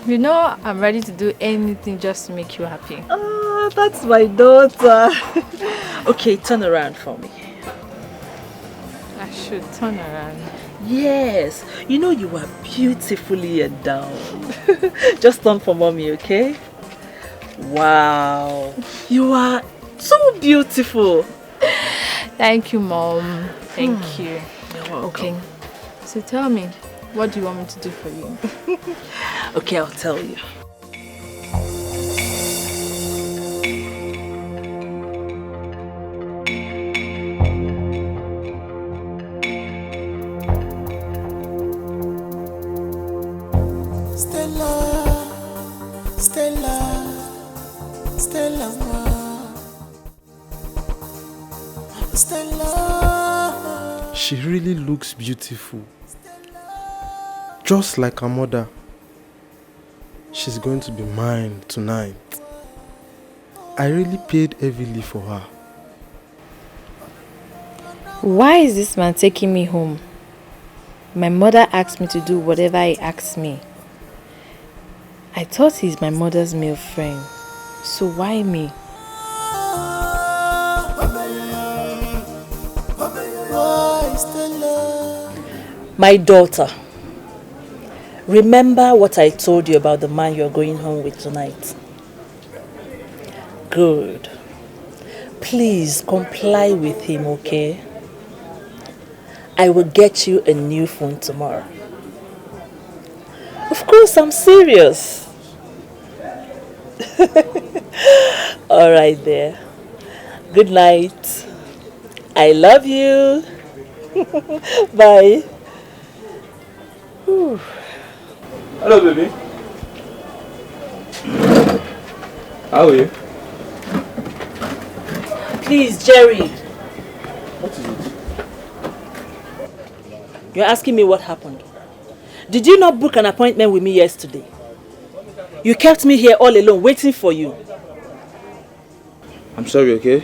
You know, I'm ready to do anything just to make you happy. Oh, that's my daughter. Okay, turn around for me. I should turn around. Yes, you know you are beautifully endowed. Just turn for mommy, okay? Wow, you are so beautiful. Thank you, Mom. Thank you. You're welcome. Okay, so tell me, what do you want me to do for you? Okay, I'll tell you. She really looks beautiful. Just like her mother. She's going to be mine tonight. I really paid heavily for her. Why is this man taking me home? My mother asked me to do whatever he asked me. I thought he's my mother's male friend. So why me? My daughter, remember what I told you about the man you're going home with tonight? Good. Please comply with him, okay? I will get you a new phone tomorrow. Of course, I'm serious. All right there. Good night. I love you. Bye. Whew. Hello, baby. How are you? Please, Jerry. What is it? You're asking me what happened. Did you not book an appointment with me yesterday? You kept me here all alone waiting for you. I'm sorry, okay?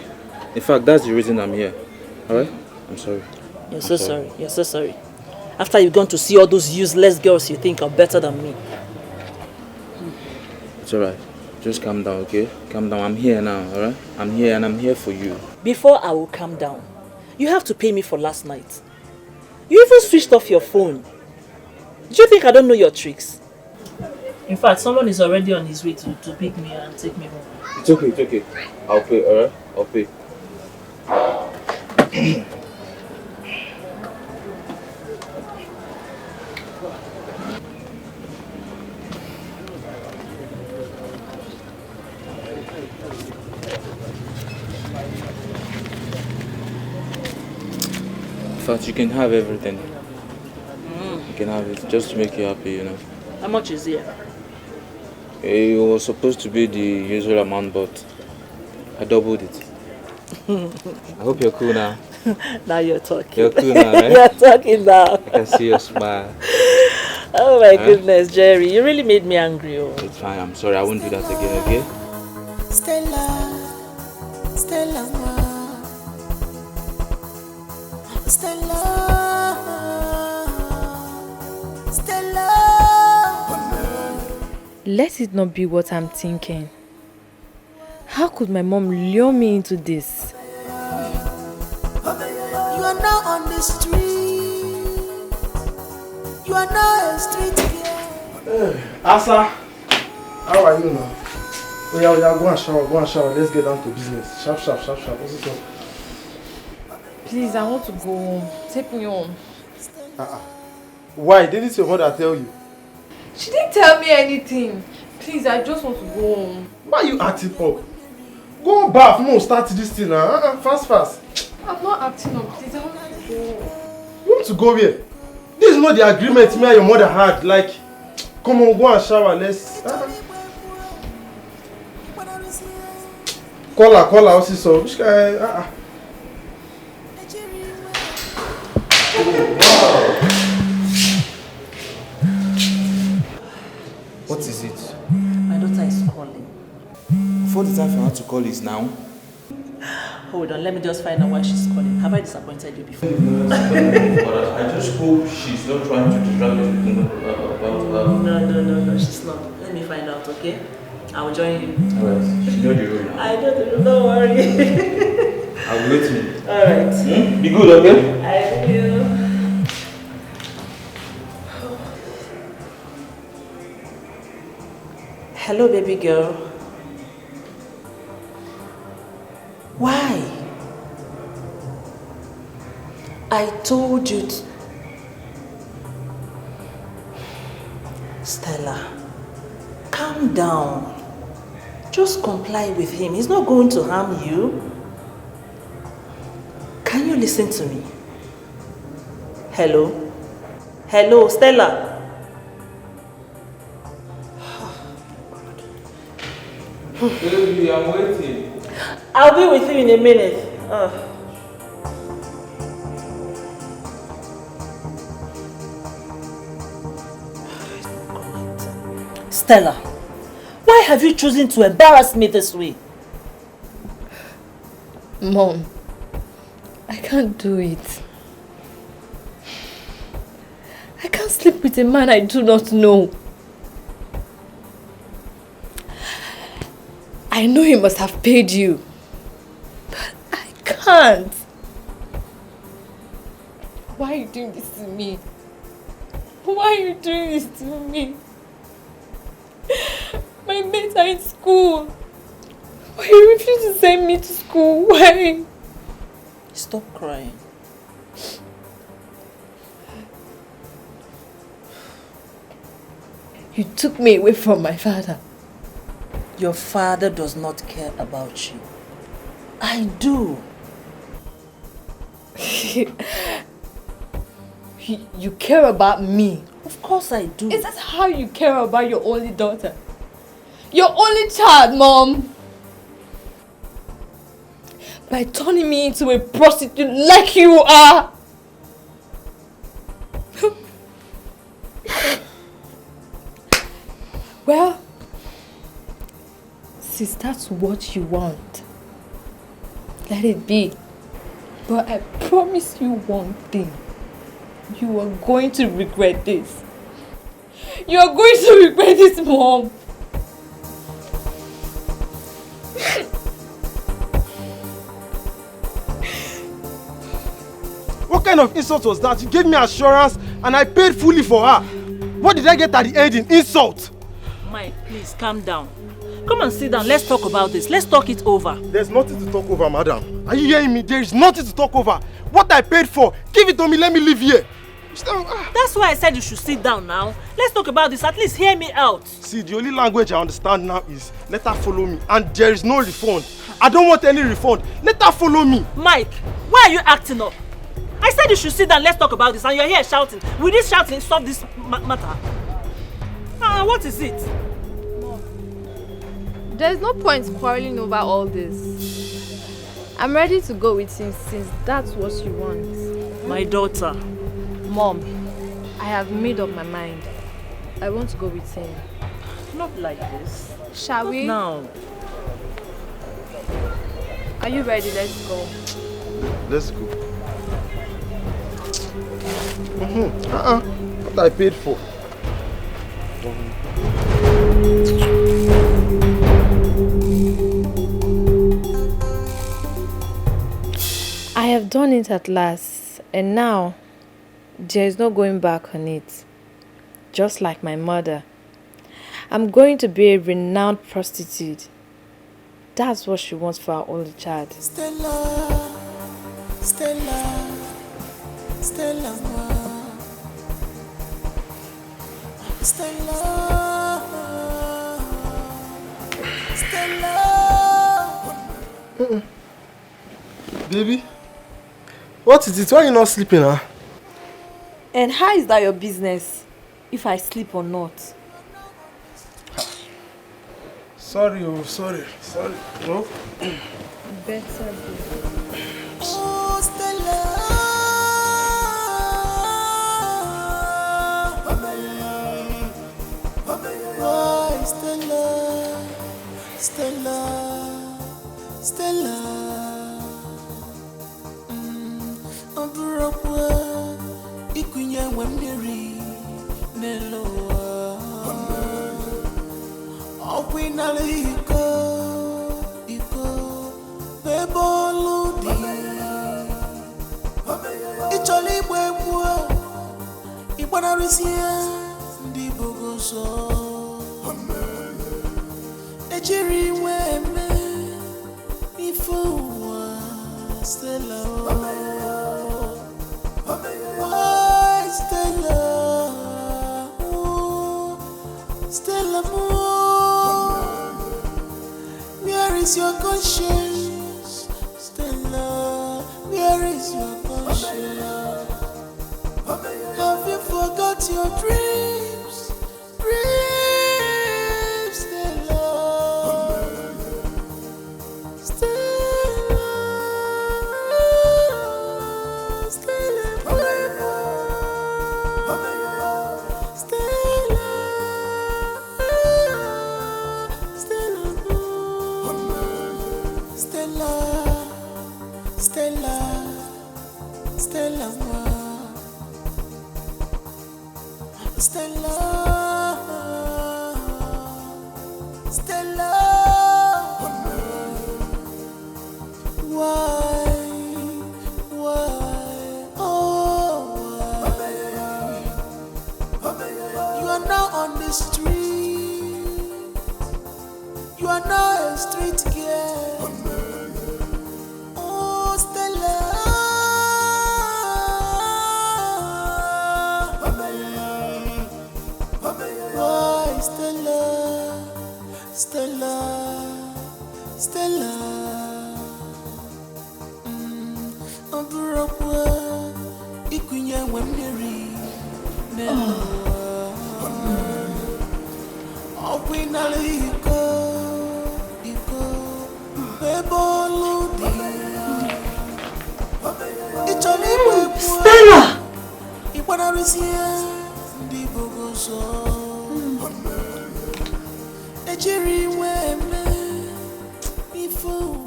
In fact, that's the reason I'm here. Alright? I'm sorry. You're so sorry. You're so sorry. After you've gone to see all those useless girls you think are better than me. It's alright. Just calm down, okay? Calm down. I'm here now, alright? I'm here and I'm here for you. Before I will calm down, you have to pay me for last night. You even switched off your phone. Do you think I don't know your tricks? In fact, someone is already on his way to pick me and take me home. It's okay, it's okay. I'll pay, alright? I'll pay. In fact, you can have everything. You can have it just to make you happy, you know. How much is it? It was supposed to be the usual amount, but I doubled it. I hope you're cool now. Now you're talking. You're cool now, right? You're talking now. I can see your smile. Oh my goodness, Jerry. You really made me angry. Oh. It's fine, I'm sorry. I won't do that again, okay? Stella, Stella, Stella, Stella. Let it not be what I'm thinking. How could my mom lure me into this? You are now on the street. You are now a street girl. Hey, Asa, how are you now? Oh yeah, go and shower, let's get down to business. Sharp. What's it up? Please, I want to go home. Take me home. Why? Didn't your mother tell you? She didn't tell me anything. Please, I just want to go home. Why are you acting up? Go bath, no, start this thing now. Fast. I'm not acting up, please. I want to go. You want to go where? This is not the agreement me and your mother had. Like, come on, go and shower, let's... Call her, what's this up? Which guy? Wow. What is it? My daughter is calling. Before the time for her to call is now. Hold on, let me just find out why she's calling. Have I disappointed you before? I just hope she's not trying to distract you about No, she's not. Let me find out, okay? I'll join you. Alright, she know the room now. I know the room, don't worry. I'll be waiting. Alright. Be good, okay? I will. Hello, baby girl. Why? I told you to... Stella, calm down. Just comply with him. He's not going to harm you. Can you listen to me? Hello? Hello, Stella? Baby, I'm waiting. I'll be with you in a minute. Stella, why have you chosen to embarrass me this way? Mom, I can't do it. I can't sleep with a man I do not know. I know he must have paid you, but I can't. Why are you doing this to me? Why are you doing this to me? My mates are in school. Why you refuse to send me to school? Why? Stop crying. You took me away from my father. Your father does not care about you. I do. You care about me. Of course I do. Is that how you care about your only daughter? Your only child, Mom? By turning me into a prostitute like you are. Well, since that's what you want, let it be. But I promise you one thing. You are going to regret this. You are going to regret this, Mom. What kind of insult was that? You gave me assurance and I paid fully for her. What did I get at the end in insult? Mike, please calm down. Come and sit down. Let's talk about this. Let's talk it over. There's nothing to talk over, madam. Are you hearing me? There is nothing to talk over. What I paid for, give it to me, let me live here. That's why I said you should sit down now. Let's talk about this. At least hear me out. See, the only language I understand now is let her follow me. And there is no refund. I don't want any refund. Let her follow me. Mike, why are you acting up? I said you should sit down. Let's talk about this. And you're here shouting. Will this shouting solve this matter? What is it? There's no point quarreling over all this. I'm ready to go with him since that's what you want. My daughter. Mom, I have made up my mind. I want to go with him. Not like this. Shall we? Now. Are you ready? Let's go. Let's go. What I paid for. I have done it at last, and now there is no going back on it. Just like my mother, I'm going to be a renowned prostitute. That's what she wants for our only child. Stella, Stella, Stella, Stella, Stella. Baby, what is it? Why are you not sleeping, huh? And how is that your business? If I sleep or not? Sorry, sorry. No? Better be. Oh, Stella. Oh, Stella. Stella. Stella. Ikunye wemiri neloa Opinali iko beboludi Icholi bwebwa Ibana rusia ndi bogoso Ejiri weme Ifuwa Stella Why Stella? Stella where is your conscience? Stella, where is your conscience? Have you forgot your dreams? Dreams, Stella. Stella. Stella, why, oh, why? You are now on the street. You are now a street girl. Stella!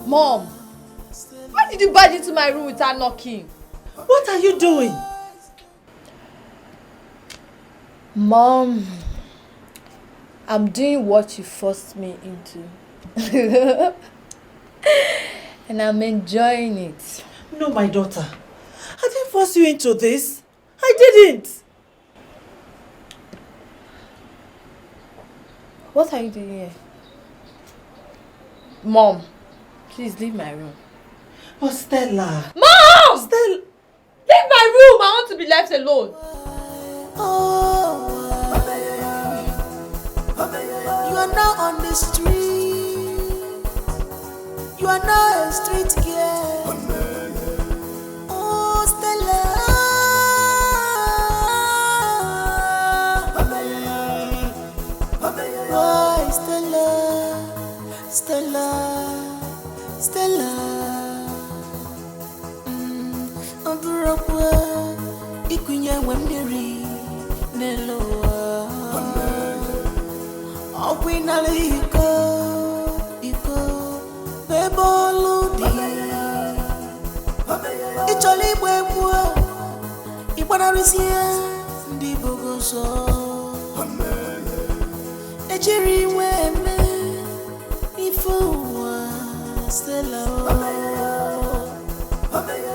Mom, why did you barge into my room without knocking? What are you doing? Mom, I'm doing what you forced me into. And I'm enjoying it. No, my daughter. I didn't force you into this. I didn't. What are you doing here? Mom, please leave my room. Oh, Stella. Mom! Stella. Leave my room! I want to be left alone. You are now on the street. You are now a street girl. Oh, Stella. Why, Stella? Stella. Stella. Amburapwa. Ikunya wemdiri. Neloa. Awinale iko beboludi icholi bwebwa ibwana risia ndi bogoso ejiri weme ifuwa Stella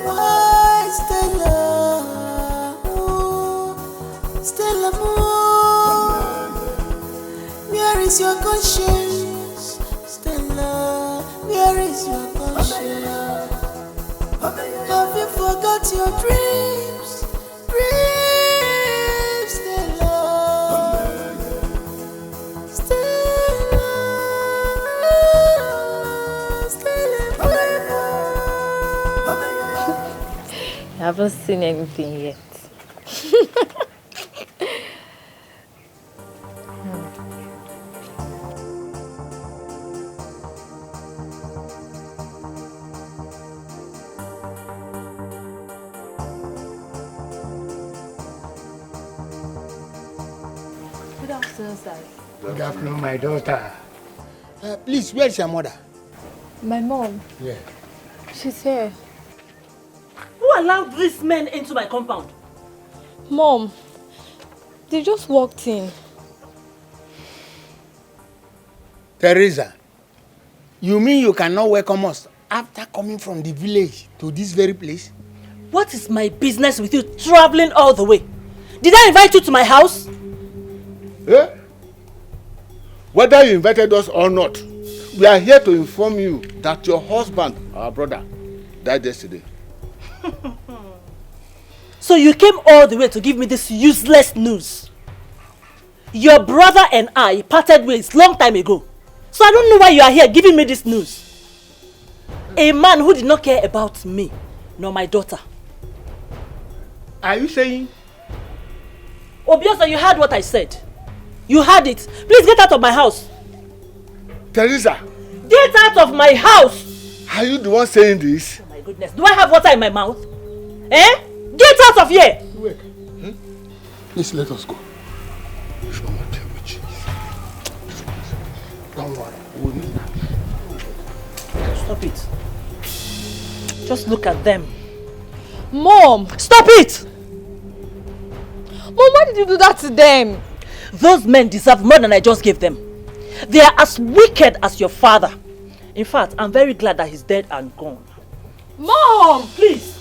why Stella Stella where is your conscience, Stella? Where is your conscience? Have you forgot your dreams? Dreams, Stella. Stella. Stella. I haven't seen anything yet. Good afternoon, my daughter. Please, where is your mother? My mom. Yeah. She's here. Who allowed these men into my compound? Mom, they just walked in. Teresa, you mean you cannot welcome us after coming from the village to this very place? What is my business with you traveling all the way? Did I invite you to my house? Eh? Whether you invited us or not, we are here to inform you that your husband, our brother, died yesterday. So you came all the way to give me this useless news. Your brother and I parted ways long time ago. So I don't know why you are here giving me this news. A man who did not care about me, nor my daughter. Are you saying? Obviously, you heard what I said. You heard it. Please get out of my house. Teresa. Get out of my house. Are you the one saying this? Oh my goodness. Do I have water in my mouth? Eh? Get out of here. Wait. Please let us go. Don't worry. Stop it. Just look at them. Mom! Stop it! Mom, why did you do that to them? Those men deserve more than I just gave them. They are as wicked as your father. In fact, I'm very glad that he's dead and gone. Mom! Please.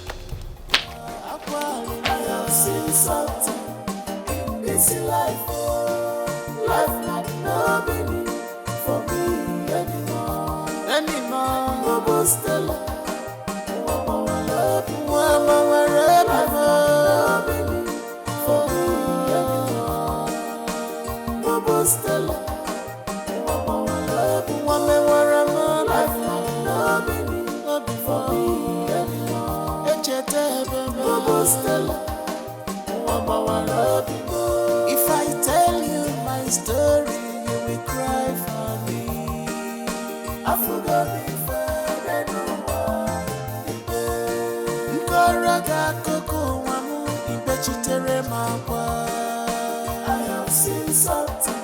I have seen something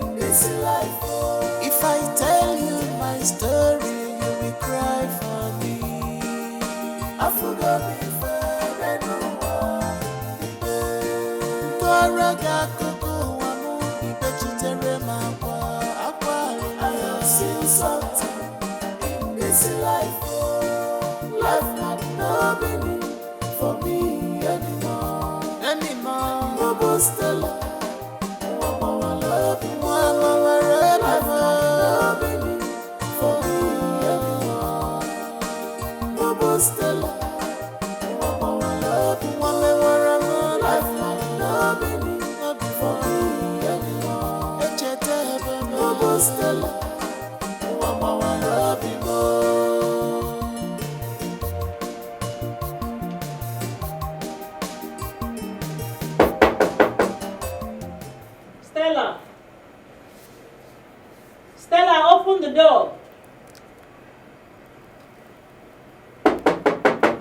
in this life. If I tell you my story, you will cry for me. I forgot before I know I have seen something in this life. Life had no meaning for me anymore. Bobo Stella, Mama love you, Mama life had no meaning for me anymore. Bobo Stella, Mama love you, Mama life had no meaning for me anymore. Bobo Stella, Mama love you more. Stella, open the door.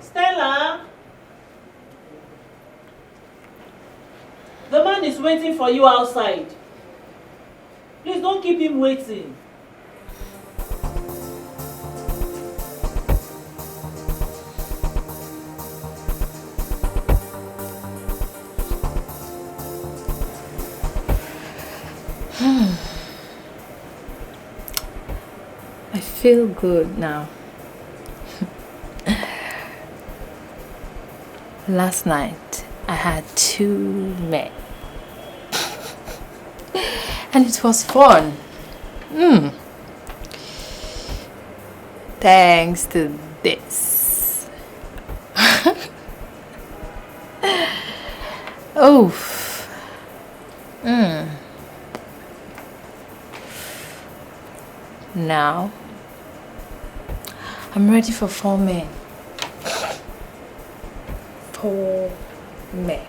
Stella? The man is waiting for you outside. Please don't keep him waiting. I feel good now. Last night I had 2 men and it was fun. Thanks to this. Oof. Now I'm ready for 4 men. 4 men.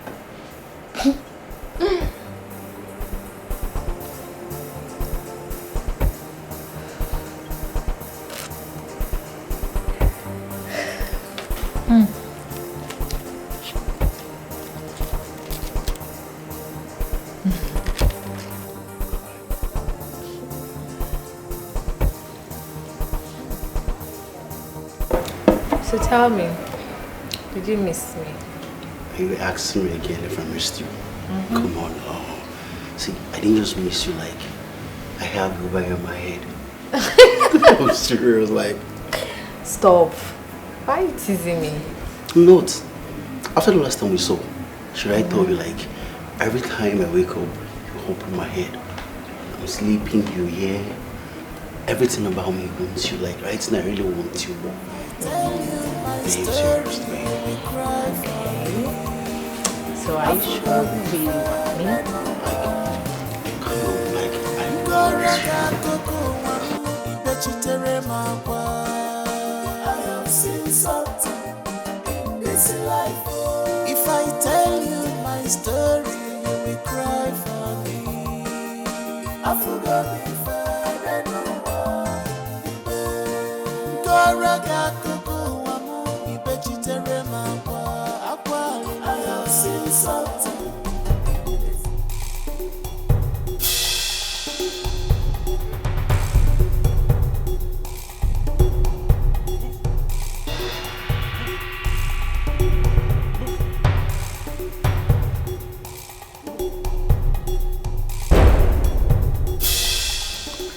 So tell me, did you miss me? You asking me again if I missed you. Come on. See, I didn't just miss you, like, I have you over in my head. I'm serious, like. Stop. Why are you teasing me? Not. After the last time we saw, should I tell you, like, every time I wake up, you open my head. I'm sleeping, you hear. Everything about me wants you, like, right now I really want you. Seriously. So are you sure you really want me? Come on, like, I have seen something in this life. If I tell you my story, you will cry for me. I forgot before I know I have seen something.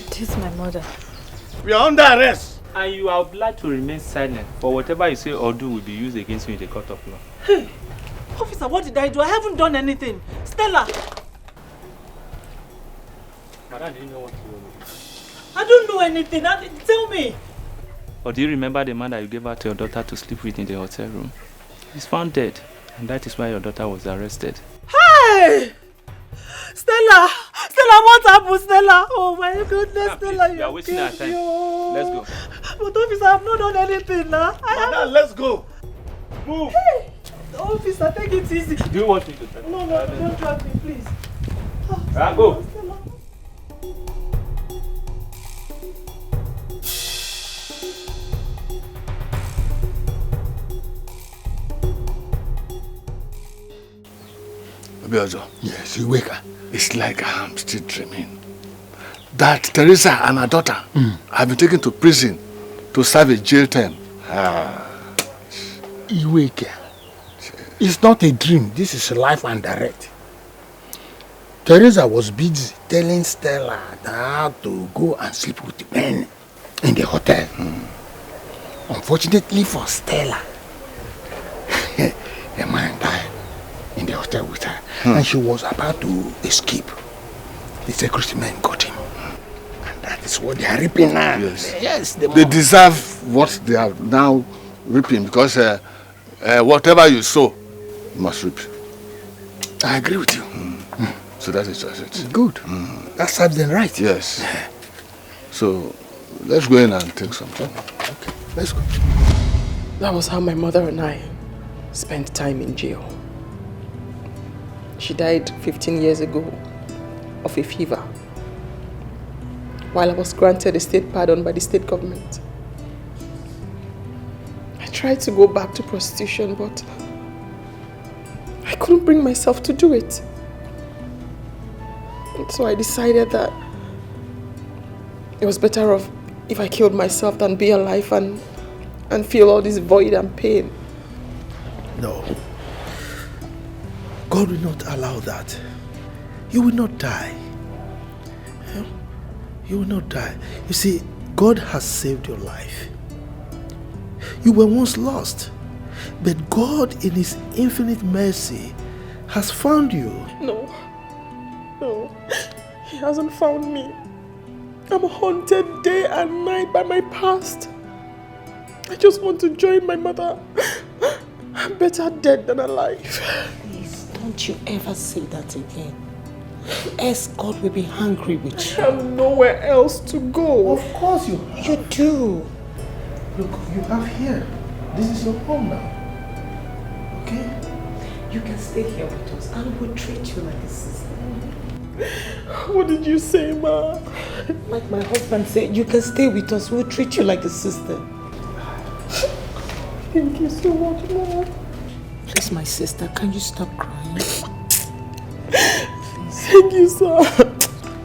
This is my mother. We are under arrest. And you are obliged to remain silent, for whatever you say or do will be used against you in the court of law. Hey, officer, what did I do? I haven't done anything. Stella! Madam, do you know what you owe me? I don't know anything. Tell me. Or do you remember the man that you gave out to your daughter to sleep with in the hotel room? He's found dead, and that is why your daughter was arrested. Hey! Stella! Stella, what happened, Stella? Oh my goodness, Stella, we are wasting our time. Let's go. But officer, I have not done anything now. Madam, let's go. Move. Hey! Officer, take it easy. Do you want me to tell you? No, don't drag me, please. Go. Obiozo. Yes, you wake her. It's like I'm still dreaming. That Teresa and her daughter have been taken to prison to serve a jail term. You wake her. It's not a dream. This is life and direct. Teresa was busy telling Stella how to go and sleep with the men in the hotel. Unfortunately for Stella, a man died in the hotel with her, and she was about to escape. The security men got him, and that is what they are reaping now. Yes, they deserve what they are now reaping, because whatever you sow, you must reap. I agree with you. So that is just it. Good. That serves them right. Yes. So let's go in and take some time. Okay, let's go. That was how my mother and I spent time in jail. She died 15 years ago of a fever, while I was granted a state pardon by the state government. I tried to go back to prostitution, but I couldn't bring myself to do it. And so I decided that it was better off if I killed myself than be alive and feel all this void and pain. No. God will not allow that. You will not die. You will not die. You see, God has saved your life. You were once lost, but God in His infinite mercy has found you. No, He hasn't found me. I'm haunted day and night by my past. I just want to join my mother. I'm better dead than alive. Please, don't you ever say that again. Else God will be angry with you. I have nowhere else to go. Of course you have. You do. Look, you have here. This is your home now. Okay? You can stay here with us and we'll treat you like a sister. What did you say, Ma? Like my husband said, you can stay with us. We'll treat you like a sister. Thank you so much, Ma. Please, my sister, can you stop crying? Thank you, sir.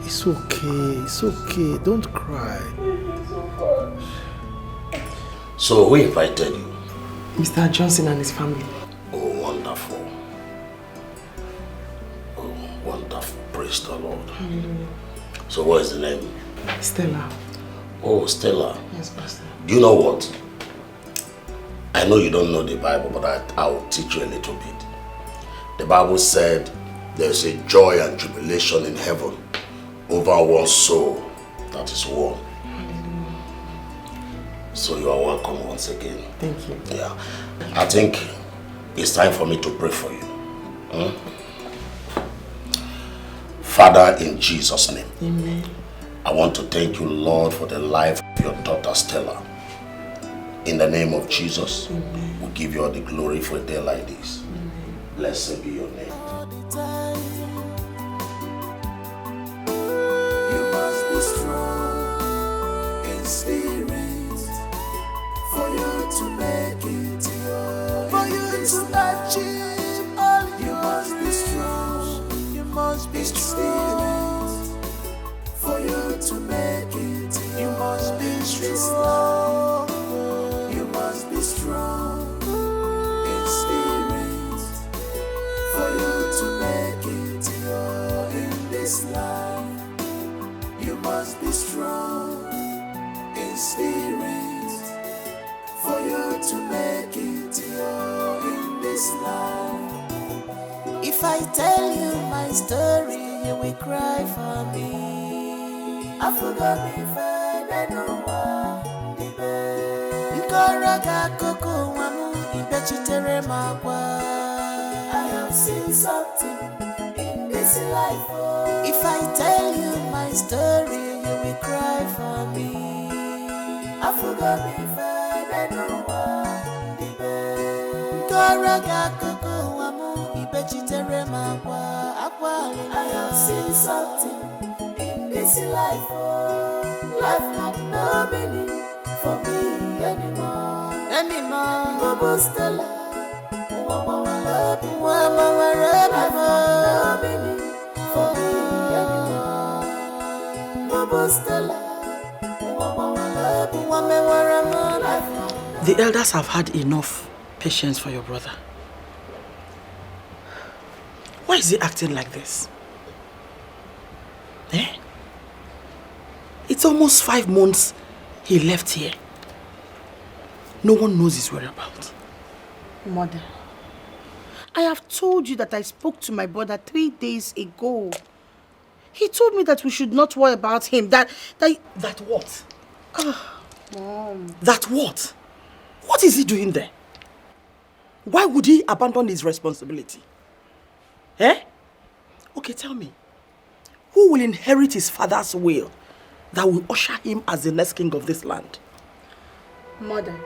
It's okay. It's okay. Don't cry. Thank you so much. So who invited you? Mr. Johnson and his family. Oh, wonderful. Oh, wonderful. Praise the Lord. So what is the name? Stella. Oh, Stella. Yes, Pastor. Do you know what? I know you don't know the Bible, but I will teach you a little bit. The Bible said there's a joy and tribulation in heaven over one soul that is won. So you are welcome once again. Thank you. Yeah. I think it's time for me to pray for you. Father, in Jesus' name. Amen. I want to thank you, Lord, for the life of your daughter Stella. In the name of Jesus, we give you all the glory for a day like this. Blessed be your name. You must be strong in spirit for you to make it here. For you to achieve all you must be strong. You must be strong for you to make it here. You must be strong. You must be strong in spirit for you to make it here in this life. You must be strong in spirit for you to make it here in this life. If I tell you my story, you will cry for me. I forgot me if I know why. I have seen something in this life. If I tell you my story, you will cry for me. I forgot me if I know why. I have seen something in this life. Life had no meaning for me anymore. Stella, The elders have had enough patience for your brother. Why is he acting like this? Eh? It's almost 5 months he left here. No one knows his whereabouts. Mother, I have told you that I spoke to my brother 3 days ago. He told me that we should not worry about him. That what? Mom. That what? What is he doing there? Why would he abandon his responsibility? Eh? Okay, tell me. Who will inherit his father's will that will usher him as the next king of this land? Mother,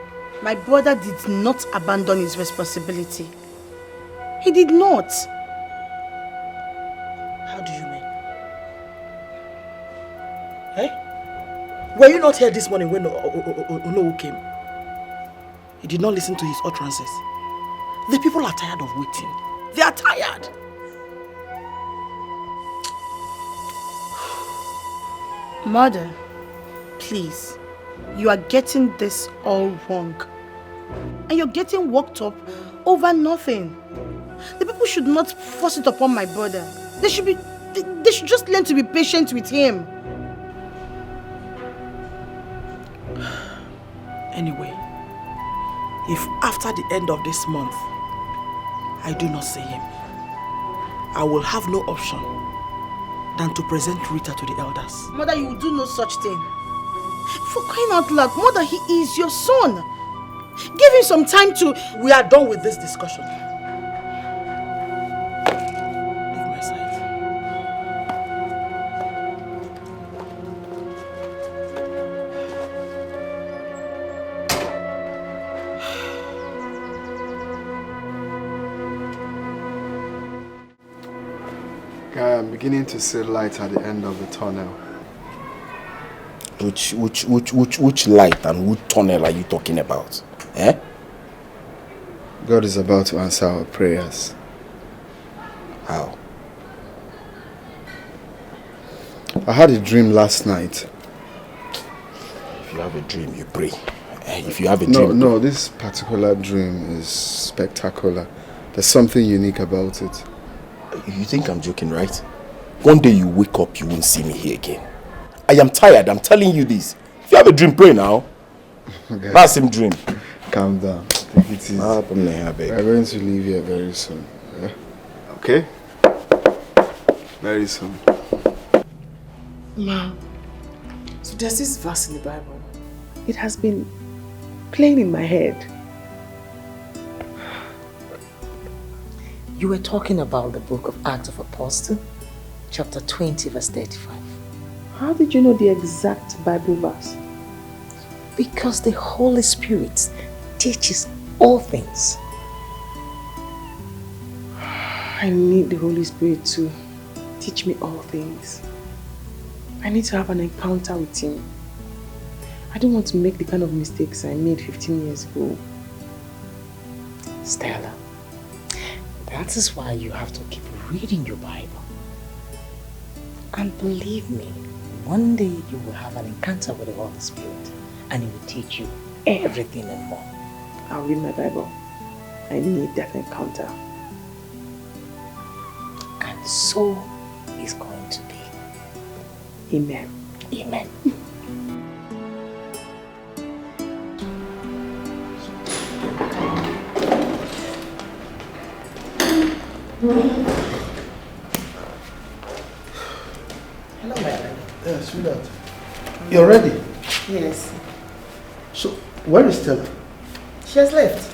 my brother did not abandon his responsibility. He did not. How do you mean? Eh? Were you not here this morning when Onowu came? He did not listen to his utterances. The people are tired of waiting. They are tired. Mother, please, you are getting this all wrong. And you're getting worked up over nothing. The people should not force it upon my brother. They should just learn to be patient with him. Anyway, if after the end of this month, I do not see him, I will have no option than to present Rita to the elders. Mother, you will do no such thing. For crying out loud, Mother, he is your son. Give him some time to... We are done with this discussion. Leave my side. Guy, I'm beginning to see light at the end of the tunnel. Which light and which tunnel are you talking about? Eh? God is about to answer our prayers. How? I had a dream last night. If you have a dream, you pray. If you have a dream... No, this particular dream is spectacular. There's something unique about it. You think I'm joking, right? One day you wake up, you won't see me here again. I am tired, I'm telling you this. If you have a dream, pray now. Okay. That's him dream. Calm down. Take it easy. We're going to leave here very soon. Yeah? Okay? Very soon. Ma, so there's this verse in the Bible. It has been playing in my head. You were talking about the book of Acts of Apostles, chapter 20, verse 35. How did you know the exact Bible verse? Because the Holy Spirit teaches all things. I need the Holy Spirit to teach me all things. I need to have an encounter with Him. I don't want to make the kind of mistakes I made 15 years ago. Stella, that is why you have to keep reading your Bible. And believe me, one day you will have an encounter with the Holy Spirit and He will teach you everything and more. I'll read my Bible. I need that encounter. And so it's going to be. Amen. Amen. Hello, madam. Yeah, sweetheart. You're ready? Yes. So, where is Stella? She has left.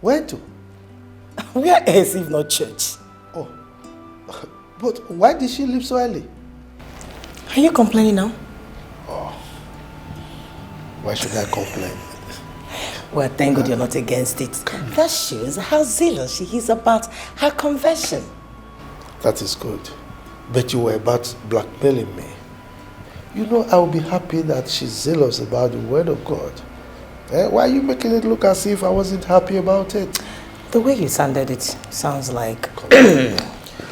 Where to? Where else if not church? Oh. But why did she leave so early? Are you complaining now? Oh. Why should I complain? Well, thank God you're not against it. That shows how zealous she is about her conversion. That is good. But you were about blackmailing me. You know, I will be happy that she's zealous about the word of God. Why are you making it look as if I wasn't happy about it? The way you sounded it sounds like...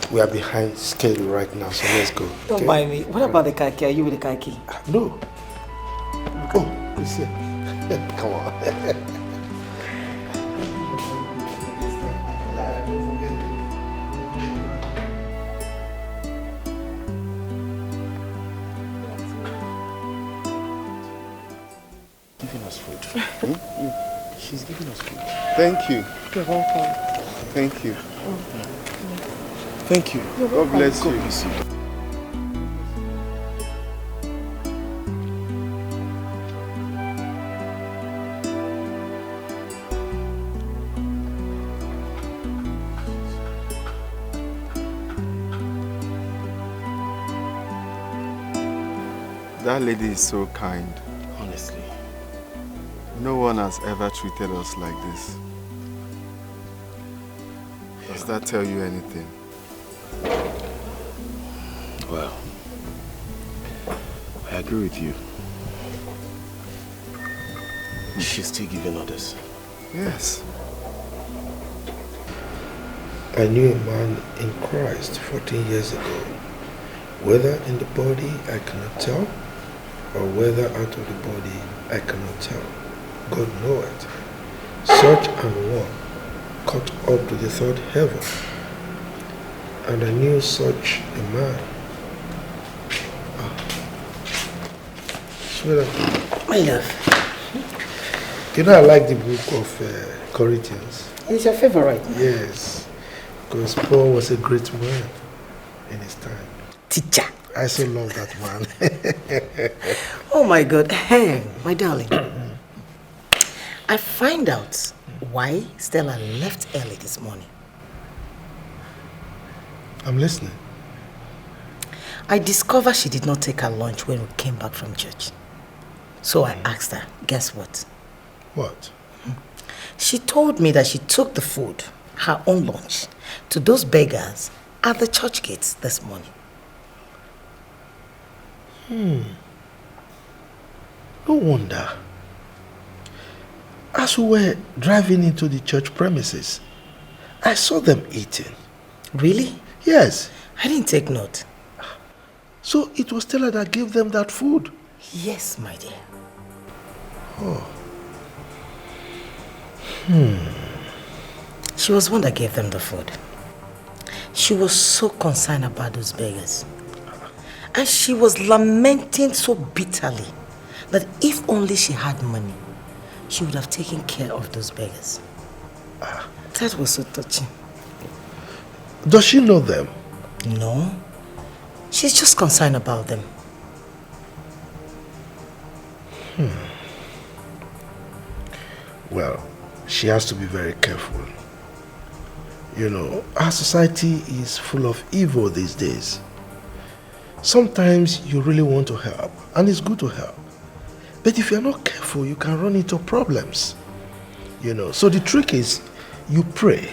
We are behind schedule right now, so let's go. Don't mind me. What about the car key? Are you with the car key? No. Oh, please here. Come on. Giving us food. She's giving us food. Thank you. You're welcome. Thank you. Thank you. God bless you. That lady is so kind. Honestly. No one has ever treated us like this. Does that tell you anything? Well, I agree with you. She's still giving orders. Yes. I knew a man in Christ 14 years ago. Whether in the body, I cannot tell, or whether out of the body, I cannot tell. God knoweth. Such an one caught up to the third heaven. And I knew such a man. Sweetheart. My love. You know I like the book of Corinthians. It's your favorite? Yes. Because Paul was a great man in his time. Teacher. I so love that man. Oh my God. Hey, my darling. I find out why Stella left early this morning. I'm listening. I discovered she did not take her lunch when we came back from church. So I asked her, guess what? What? She told me that she took the food, her own lunch, to those beggars at the church gates this morning. No wonder. As we were driving into the church premises, I saw them eating. Really? Yes. I didn't take note. So it was Stella that gave them that food? Yes, my dear. Oh. She was one that gave them the food. She was so concerned about those beggars. And she was lamenting so bitterly that if only she had money, she would have taken care of those beggars. That was so touching. Does she know them? No. She's just concerned about them. Well, she has to be very careful. You know, our society is full of evil these days. Sometimes you really want to help, and it's good to help. But if you're not careful, you can run into problems. You know, so the trick is you pray.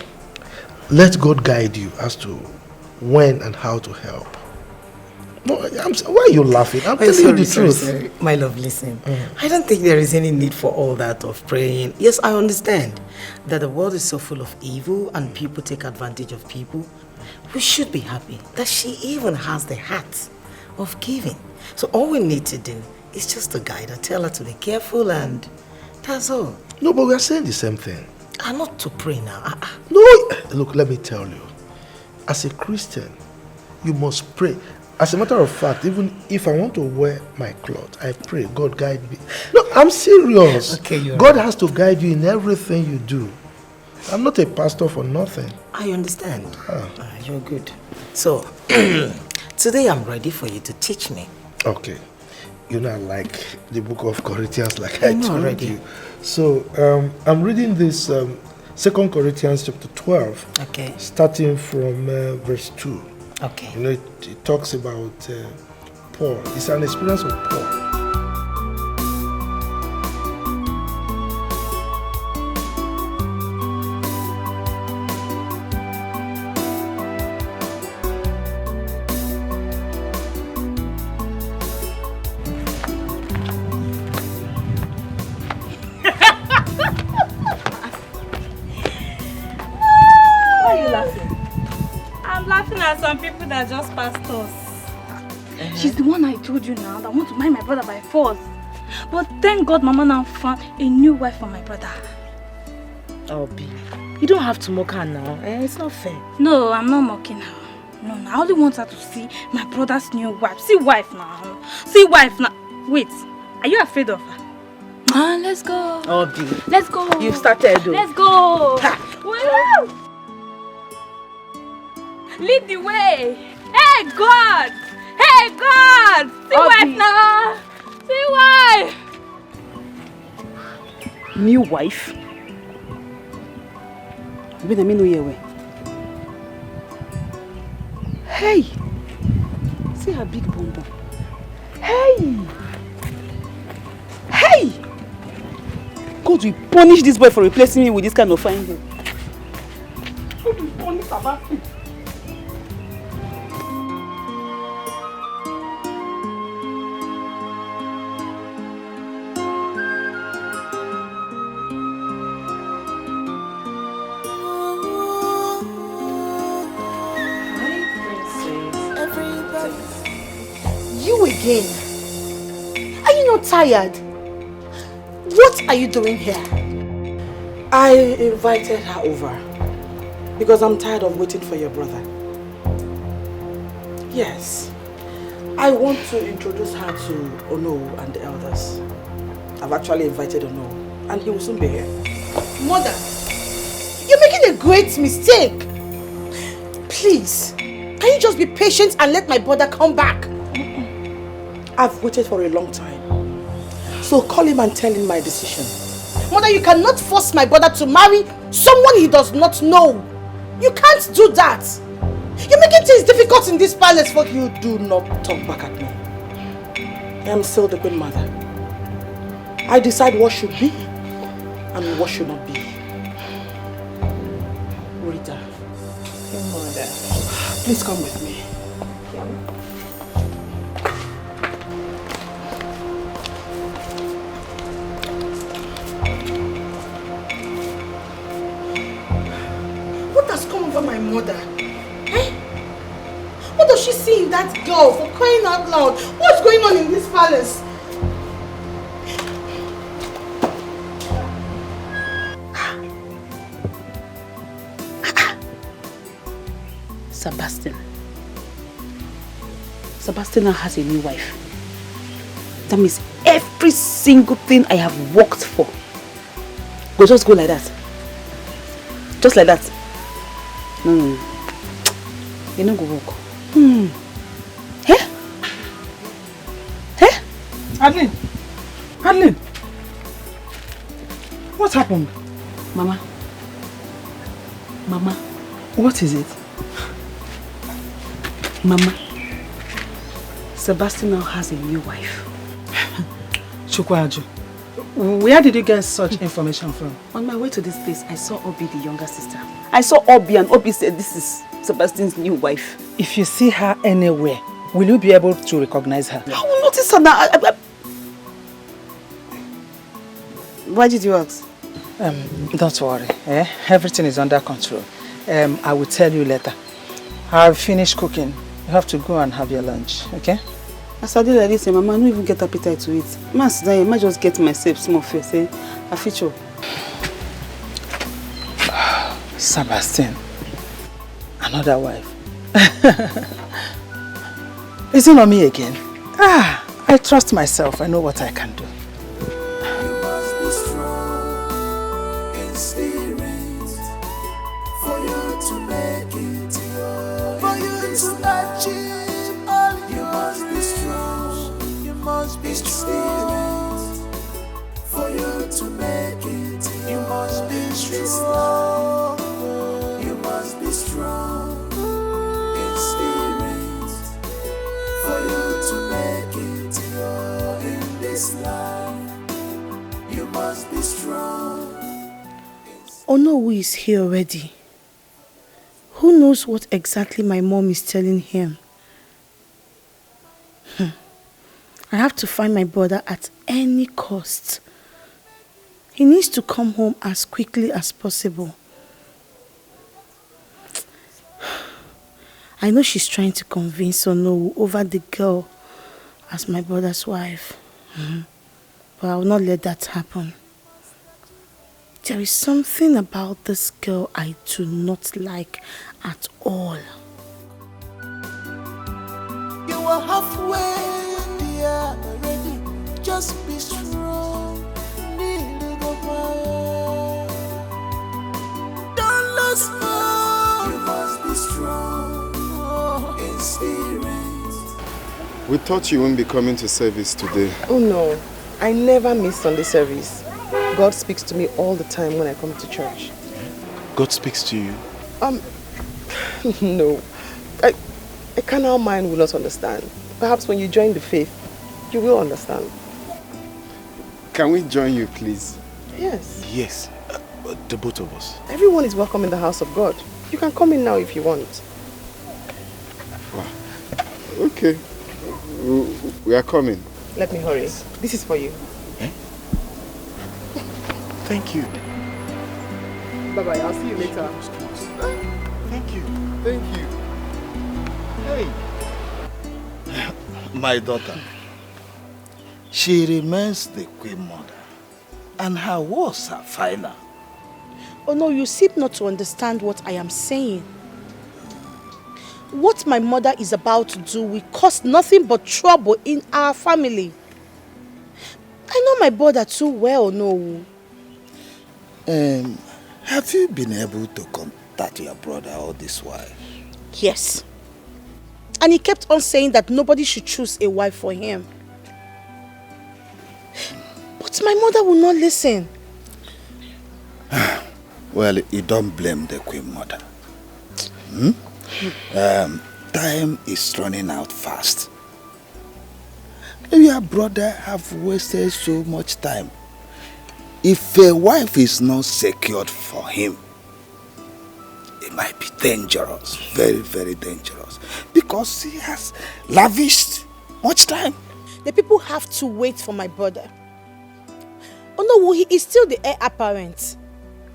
Let God guide you as to when and how to help. No, why are you laughing? I'm telling you the truth. Sorry. My love, listen. I don't think there is any need for all that of praying. Yes, I understand that the world is so full of evil and people take advantage of people. We should be happy that she even has the heart of giving. So all we need to do is just to guide her, tell her to be careful, and that's all. No, but we are saying the same thing. I'm not to pray now. No, look, let me tell you. As a Christian, you must pray. As a matter of fact, even if I want to wear my clothes, I pray, God guide me. No, I'm serious. Okay, God has to guide you in everything you do. I'm not a pastor for nothing. I understand. You're good. So, today I'm ready for you to teach me. Okay. You know, I like the book of Corinthians like I told already. you. So, I'm reading this 2 Corinthians chapter 12. Okay. Starting from verse 2. Okay. You know, it talks about Paul. It's an experience of Paul. are some people that just passed us. She's the one I told you now that want to marry my brother by force. But thank God Mama now found a new wife for my brother. Oh, B, you don't have to mock her now. It's not fair. No, I'm not mocking her. No, I only want her to see my brother's new wife. See wife now. See wife now. Wait, are you afraid of her? Man, let's go. Oh, B. Let's go. You've started though. Let's go. Woo! Lead the way. Hey, God. Hey, God. See wife now. See wife. New wife? Wait a minute. Hey! See her big bum bum. Hey! Hey! God will punish this boy for replacing me with this kind of fine girl. God will punish Sebastian. You again? Are you not tired? What are you doing here? I invited her over because I'm tired of waiting for your brother. Yes, I want to introduce her to Ono and the elders. I've actually invited Ono and he will soon be here. Mother, you're making a great mistake. Please, can you just be patient and let my brother come back? I've waited for a long time. So call him and tell him my decision. Mother, you cannot force my brother to marry someone he does not know. You can't do that. You're making things difficult in this palace for you. Do not talk back at me. I am still the queen mother. I decide what should be and what should not be. Rita. Your mother. Please come with me. What has come over my mother? Eh? What does she see in that girl, for crying out loud? What's going on in this palace? Sebastian. Sebastian now has a new wife. That means every single thing I have worked for will just go like that. Just like that. No. You don't go walk. Eh? Eh? Adeline! Adeline! What happened? Mama. Mama. What is it? Mama. Sebastian now has a new wife. Chukwaju, where did you get such information from? On my way to this place, I saw Obi, the younger sister. I saw Obi and Obi said this is Sebastian's new wife. If you see her anywhere, will you be able to recognize her? I will notice her now. Why did you ask? Don't worry. Everything is under control. I will tell you later. I've finished cooking. You have to go and have your lunch, okay? As I did like this, Mama, I don't even get appetite to eat. I might just get myself small first. I feature. Sebastian, another wife. Is it not me again? I trust myself. I know what I can do. You must be strong in spirit for you to make it yours. For you to achieve all you must be strong. You must be strong for you to make it yours. You must be strong. You must be strong in spirit for you to make it yours in this life. You must be strong. Ono is here already. Who knows what exactly my mom is telling him? I have to find my brother at any cost. He needs to come home as quickly as possible. I know she's trying to convince Ono over the girl as my brother's wife. But I will not let that happen. There is something about this girl I do not like at all. You are halfway there already. Just be strong. Don't lose hope. You must be strong in spirit. We thought you wouldn't be coming to service today. Oh no, I never miss Sunday service. God speaks to me all the time when I come to church. God speaks to you? No. A carnal mind will not understand. Perhaps when you join the faith, you will understand. Can we join you, please? Yes. Yes, the both of us. Everyone is welcome in the house of God. You can come in now if you want. Okay. We are coming. Let me hurry. This is for you. Thank you. Bye-bye. I'll see you later. Thank you. Thank you. Hey. My daughter. She remains the queen mother. And her words are final. Oh no, you seem not to understand what I am saying. What my mother is about to do will cause nothing but trouble in our family. I know my brother too well, no. Have you been able to contact your brother all this while? Yes. And he kept on saying that nobody should choose a wife for him. But my mother will not listen. Well, you don't blame the queen mother. Time is running out fast. Your brother have wasted so much time. If a wife is not secured for him, it might be dangerous, very, very dangerous, because he has lavished much time. The people have to wait for my brother. Oh no, he is still the heir apparent.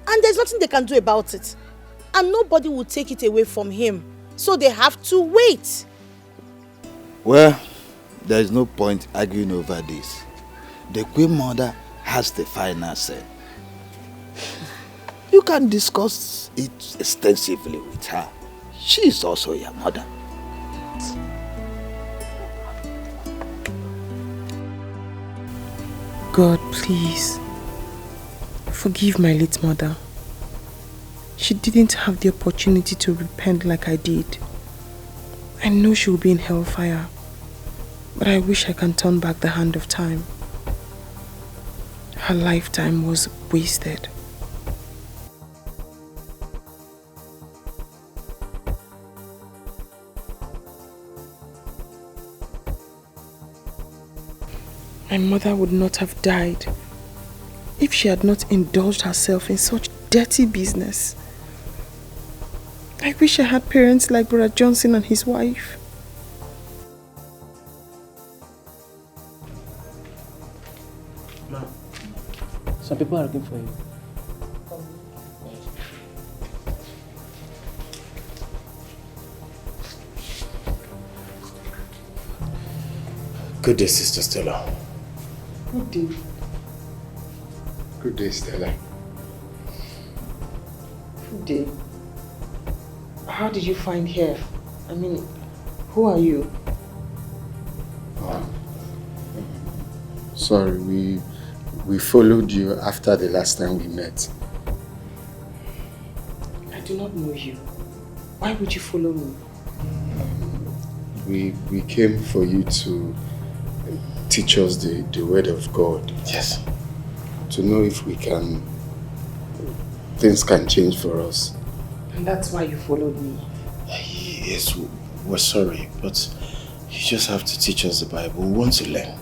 And there's nothing they can do about it. And nobody will take it away from him. So they have to wait. Well, there is no point arguing over this. The queen mother has the final say. You can discuss it extensively with her. She is also your mother. God, please, forgive my late mother. She didn't have the opportunity to repent like I did. I know she will be in hellfire, but I wish I can turn back the hand of time. Her lifetime was wasted. My mother would not have died if she had not indulged herself in such dirty business. I wish I had parents like Brother Johnson and his wife. Ma'am, some people are looking for you. Good day, Sister Stella. Good day. Good day, Stella. Good day. How did you find here? I mean, who are you? Sorry, we followed you after the last time we met. I do not know you. Why would you follow me? We came for you to teach us the word of God. Yes. To know if things can change for us. And that's why you followed me. Yes, we're sorry, but you just have to teach us the Bible. We want to learn.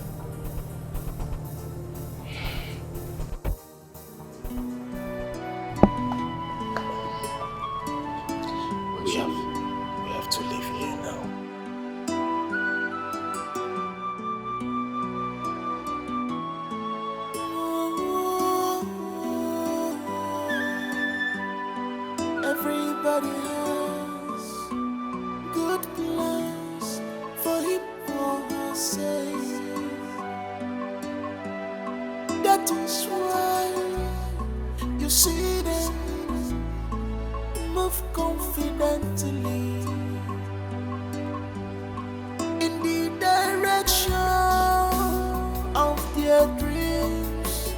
We have to leave here now. Everybody has good move confidently in the direction of their dreams.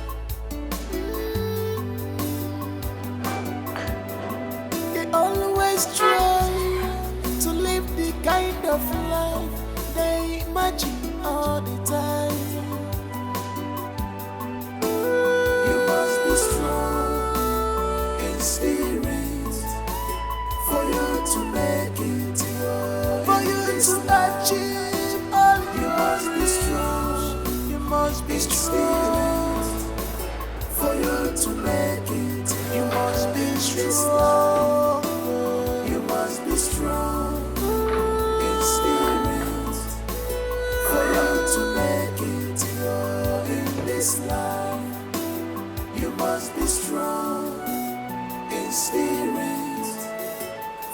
They always try to live the kind of life they imagine all the time. You must be strong in spirit for you to make it your, for you to achieve all you must be strong. You must be strong for you to make it. You must be strong. You must be strong in spirit for you to make it your in this life. You must be strong in spirit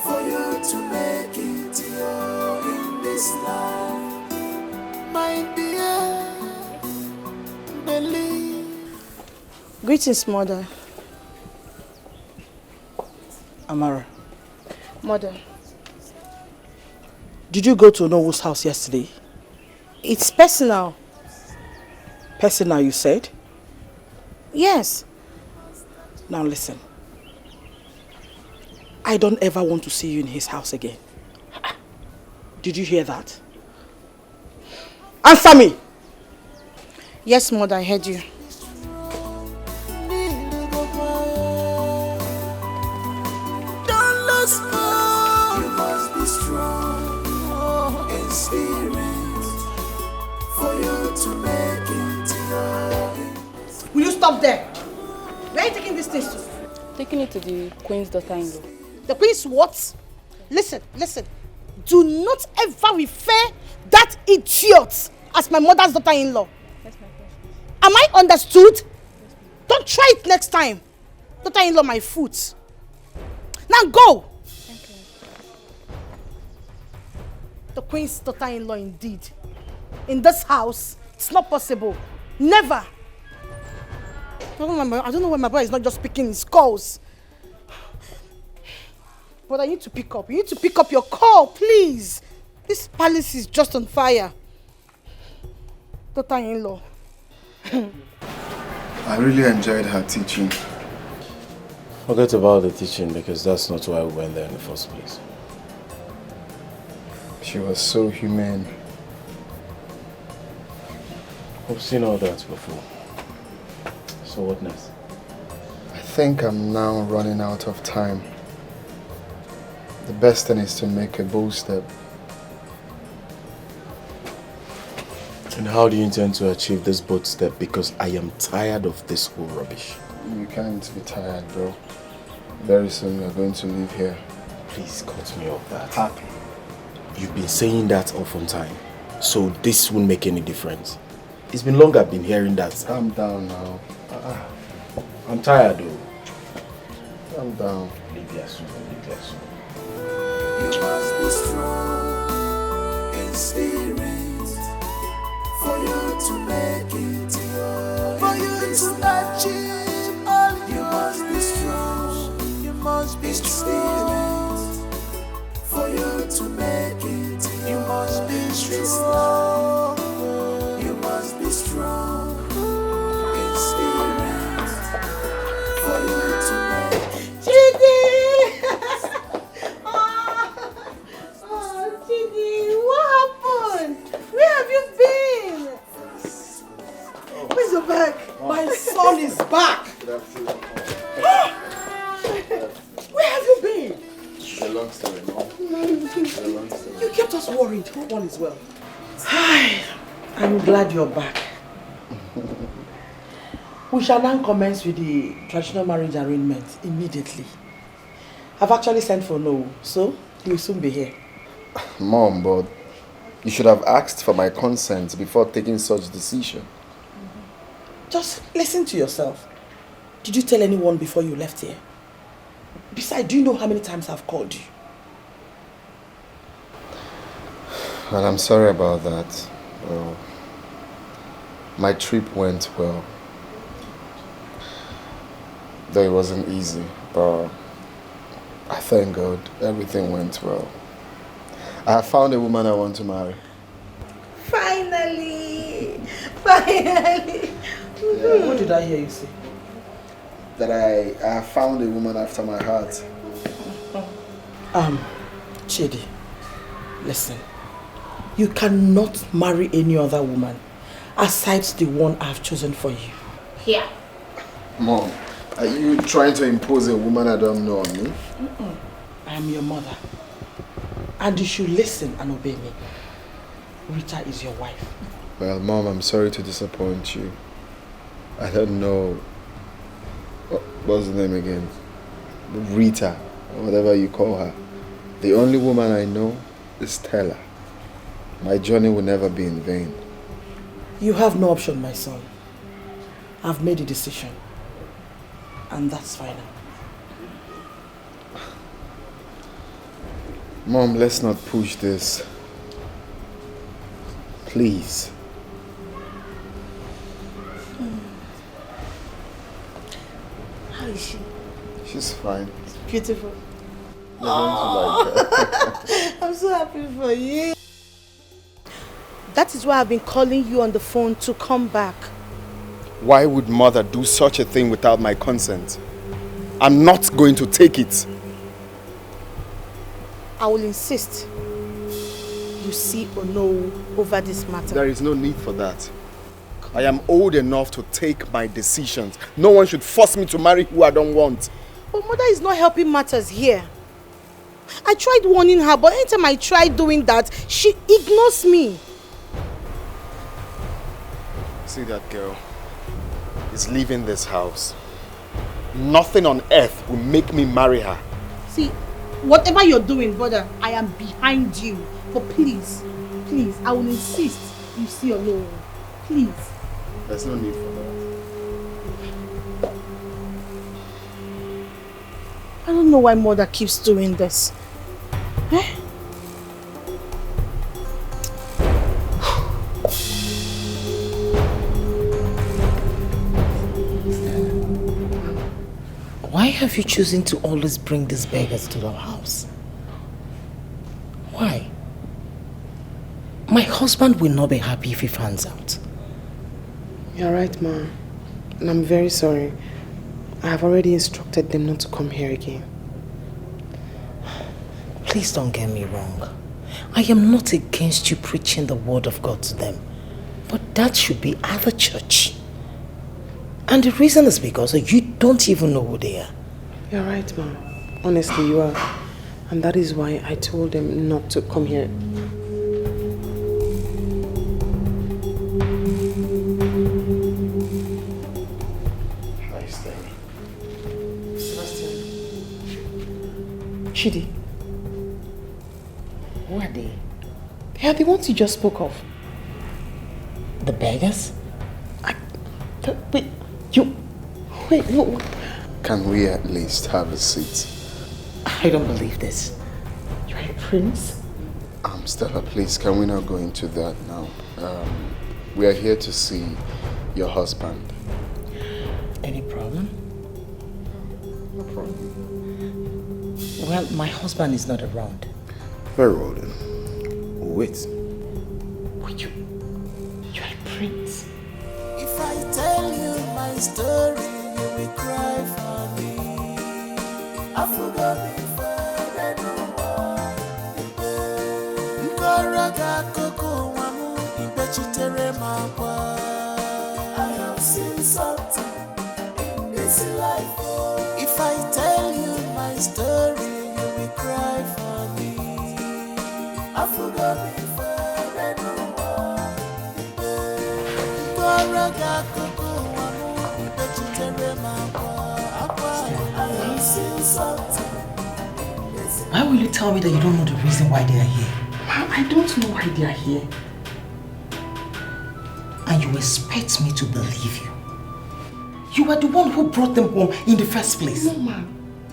for you to make it your in this life. My dear, believe. Greetings, mother. Amara, Mother, did you go to Nowo's house yesterday? it's personal. Personal, you said? Yes. Now listen. I don't ever want to see you in his house again. Did you hear that? Answer me! Yes, mother, I heard you. Don't lose hope. You must be strong in spirit for you to make it your. Will you stop there? Where are you taking these things to? Taking it to the queen's daughter-in-law. The queen's what? Listen. Do not ever refer that idiot as my mother's daughter-in-law. Am I understood? Don't try it next time. Daughter-in-law, my foot. Now go. The queen's daughter-in-law indeed. In this house, it's not possible. Never. I don't know why my boy is not just picking his calls. But I need to pick up. You need to pick up your call, please. This palace is just on fire. Daughter-in-law. I really enjoyed her teaching. Forget about the teaching because that's not why we went there in the first place. She was so humane. I've seen all that before. So what next? I think I'm now running out of time. The best thing is to make a bold step. And how do you intend to achieve this bold step? Because I am tired of this whole rubbish. You can't be tired, bro. Very soon you're going to leave here. Please cut me off that. Happy. You've been saying that often time. So this won't make any difference. It's been long I've been hearing that. Calm down now. I'm tired though. Calm down. Leave here soon. You must be strong in spirit for you to make it your. For you to achieve all you must be strong. You must be strong for you to make it. You must be strong. You must be strong in spirit for you to make it. Chidi! Chidi, what happened? Where have you been? Where's your bag? My son is back. Where have you been? It's a long story, Mom. You kept us worried. Hope all is well. I'm glad you're back. We shall now commence with the traditional marriage arrangement immediately. I've actually sent for No, so he will soon be here. Mom, but you should have asked for my consent before taking such decision. Just listen to yourself. Did you tell anyone before you left here? Besides, do you know how many times I've called you? Well, I'm sorry about that. Well, my trip went well. Though it wasn't easy, but I Thank God, everything went well. I have found a woman I want to marry. Finally! Finally! Yeah. What did I hear you say? That I have found a woman after my heart. Chidi, listen. You cannot marry any other woman aside the one I've chosen for you. Here. Mom, are you trying to impose a woman I don't know on me? I am your mother. And you should listen and obey me. Rita is your wife. Well, Mom, I'm sorry to disappoint you. I don't know. What's the name again? Rita, or whatever you call her. The only woman I know is Stella. My journey will never be in vain. You have no option, my son. I've made a decision. And that's final. Mom, let's not push this. Please. How is she? She's fine. Beautiful. You're going to like her. I'm so happy for you. That is why I've been calling you on the phone to come back. Why would mother do such a thing without my consent? I'm not going to take it. I will insist you see or know over this matter. There is no need for that. I am old enough to take my decisions. No one should force me to marry who I don't want. But mother is not helping matters here. I tried warning her, but anytime I try doing that, she ignores me. See that girl is leaving this house. Nothing on earth will make me marry her. See, whatever you're doing, brother, I am behind you. But please, please, I will insist you see alone. Please. There's no need for that. I don't know why mother keeps doing this. Eh? Why have you chosen to always bring these beggars to our house? Why? My husband will not be happy if he finds out. You're right, Ma. And I'm very sorry. I have already instructed them not to come here again. Please don't get me wrong. I am not against you preaching the word of God to them. But that should be at the church. And the reason is because you don't even know who they are. You're right, Ma. Honestly, you are. And that is why I told them not to come here. Chidi. Who are they? They are the ones you just spoke of. The beggars? Wait, no. Can we at least have a seat? I don't believe this. You're a prince? Stella, please, can we not go into that now? We are here to see your husband. Any problem? No problem. Well, my husband is not around. Very well then. Wait. You're a prince. If I tell you my story, you will cry for me. I forgot before I have seen something in this life. If I tell you my story, you will cry for me. I forgot before Why will you tell me that you don't know the reason why they are here? I don't know why they are here. And you expect me to believe you? You are the one who brought them home in the first place. No, ma'am.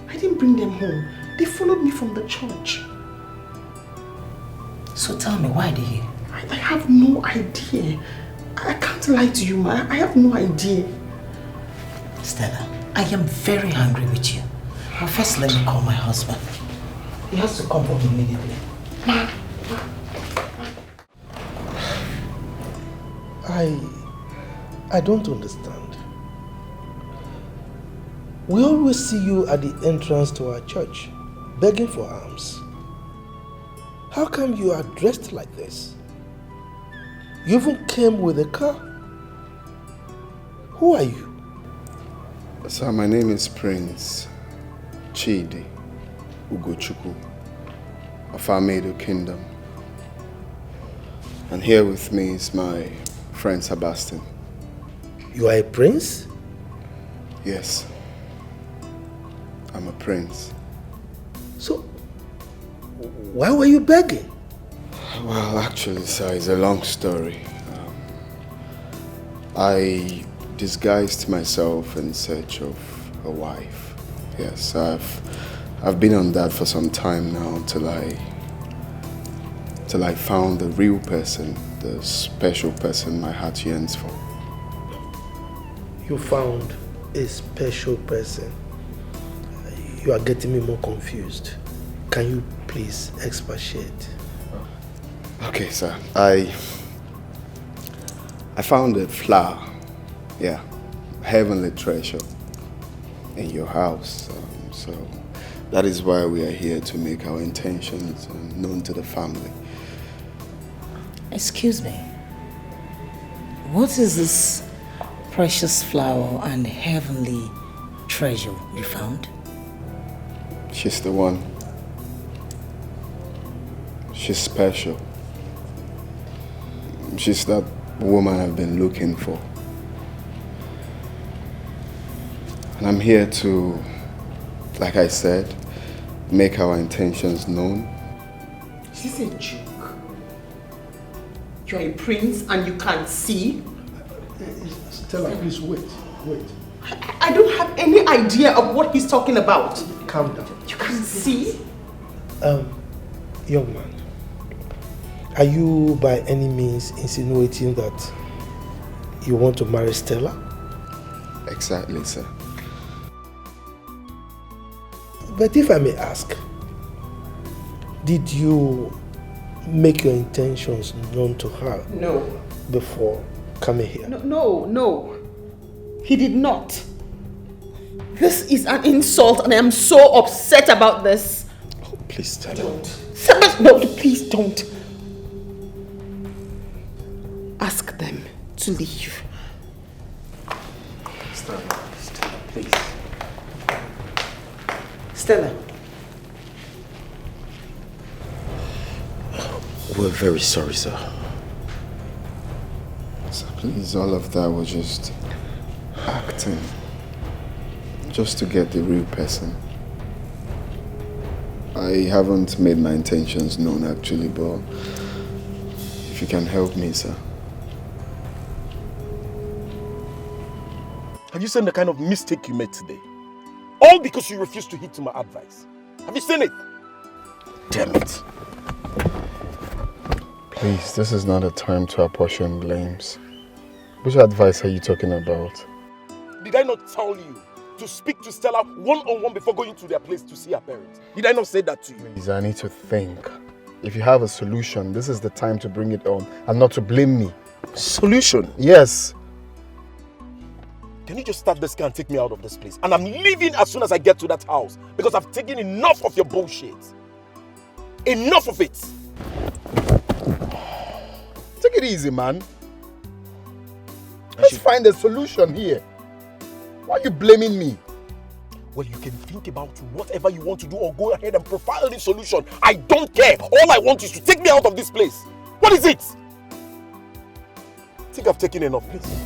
I didn't bring them home. They followed me from the church. So tell me, why are they here? I have no idea. I can't lie to you, ma. I have no idea. Stella, I am very angry with you. First, let me call my husband. He has to come home immediately. I don't understand. We always see you at the entrance to our church, begging for alms. How come you are dressed like this? You even came with a car. Who are you? Sir, my name is Prince Chidi Ugochukwu of Amedo Kingdom. And here with me is my friend Sebastian. You are a prince? Yes. I'm a prince. So, why were you begging? Well, actually, sir, it's a long story. I disguised myself in search of a wife. Yes, I've been on that for some time now till I found the real person, the special person my heart yearns for. You found a special person. You are getting me more confused. Can you please expatiate? Okay, sir. I found a flower, yeah, heavenly treasure in your house. So that is why we are here, to make our intentions known to the family. Excuse me. What is this precious flower and heavenly treasure you found? She's the one. She's special. She's that woman I've been looking for. And I'm here to, like I said, make our intentions known. This is a joke. You're a prince and you can't see? Stella, please wait. I don't have any idea of what he's talking about. Calm down. You can't see? Young man, are you by any means insinuating that you want to marry Stella? Exactly, sir. But if I may ask, did you make your intentions known to her? No. Before coming here? No. He did not. This is an insult and I am so upset about this. Oh, please, Stella. Don't. No, please don't. Ask them to leave. Stella, please. Stella. We're very sorry, sir. So please, all of that was just acting. Just to get the real person. I haven't made my intentions known actually, but if you can help me, sir. Have you seen the kind of mistake you made today? All because you refused to heed to my advice. Have you seen it? Damn it. Please, this is not a time to apportion blames. Which advice are you talking about? Did I not tell you to speak to Stella one-on-one before going to their place to see her parents? Did I not say that to you? Please, I need to think. If you have a solution, this is the time to bring it on and not to blame me. Solution? Yes. Can you just start this car and take me out of this place? And I'm leaving as soon as I get to that house because I've taken enough of your bullshit. Enough of it. Take it easy, man. Let's find a solution here. Why are you blaming me? Well, you can think about whatever you want to do or go ahead and profile the solution. I don't care. All I want is to take me out of this place. What is it? I think I've taken enough, please.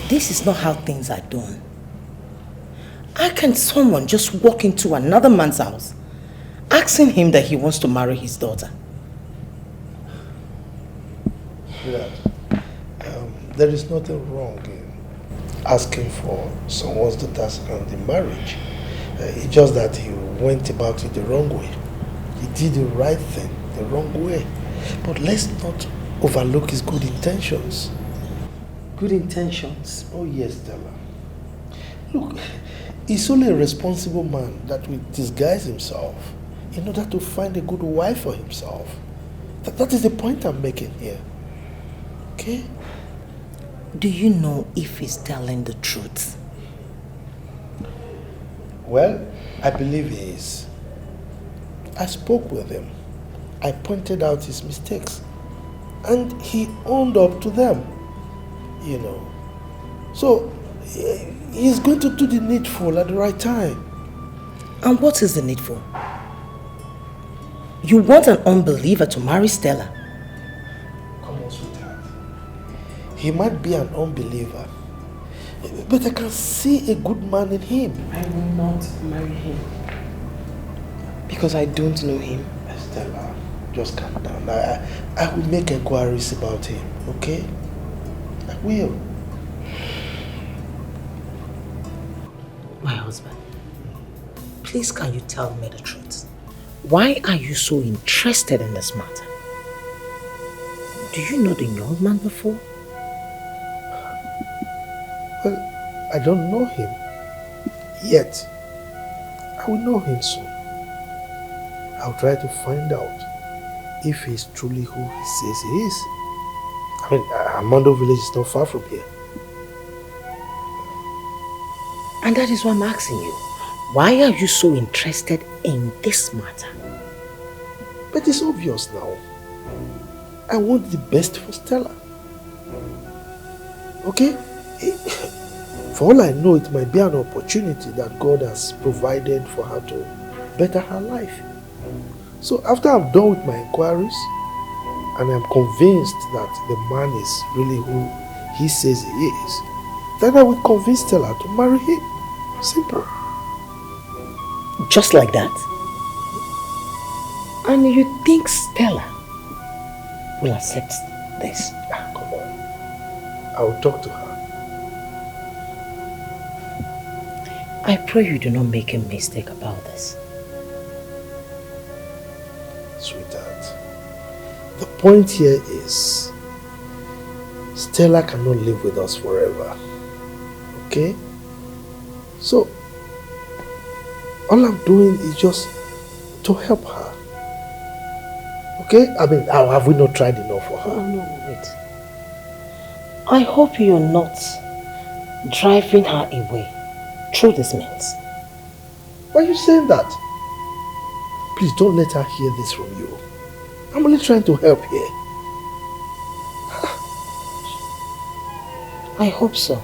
This is not how things are done. How can someone just walk into another man's house, asking him that he wants to marry his daughter? Dad, there is nothing wrong in asking for someone's daughter's hand in marriage. It's just that he went about it the wrong way. He did the right thing the wrong way. But let's not overlook his good intentions. Good intentions? Oh yes, Stella. Look, he's only a responsible man that will disguise himself in order to find a good wife for himself. That is the point I'm making here. Okay? Do you know if he's telling the truth? Well, I believe he is. I spoke with him. I pointed out his mistakes. And he owned up to them. You know. So, he's going to do the needful at the right time. And what is the needful? You want an unbeliever to marry Stella? Come on, sweetheart. He might be an unbeliever, but I can see a good man in him. I will not marry him. Because I don't know him. Stella, just calm down. I will make inquiries about him, okay? I will. My husband, please can you tell me the truth? Why are you so interested in this matter? Do you know the young man before? Well, I don't know him yet. I will know him soon. I'll try to find out if he's truly who he says he is. I mean, Armando village is not far from here. And that is why I'm asking you. Why are you so interested in this matter? But it's obvious now. I want the best for Stella. Okay? For all I know, it might be an opportunity that God has provided for her to better her life. So after I'm done with my inquiries, and I'm convinced that the man is really who he says he is, then I will convince Stella to marry him. Simple. Just like that? And you think Stella will accept this? Come on. I will talk to her. I pray you do not make a mistake about this. Sweetheart, the point here is Stella cannot live with us forever. Okay? So, all I'm doing is just to help her. Okay? I mean, have we not tried enough for her? Oh, no, wait. I hope you're not driving her away through this means. Why are you saying that? Please don't let her hear this from you. I'm only trying to help here. I hope so.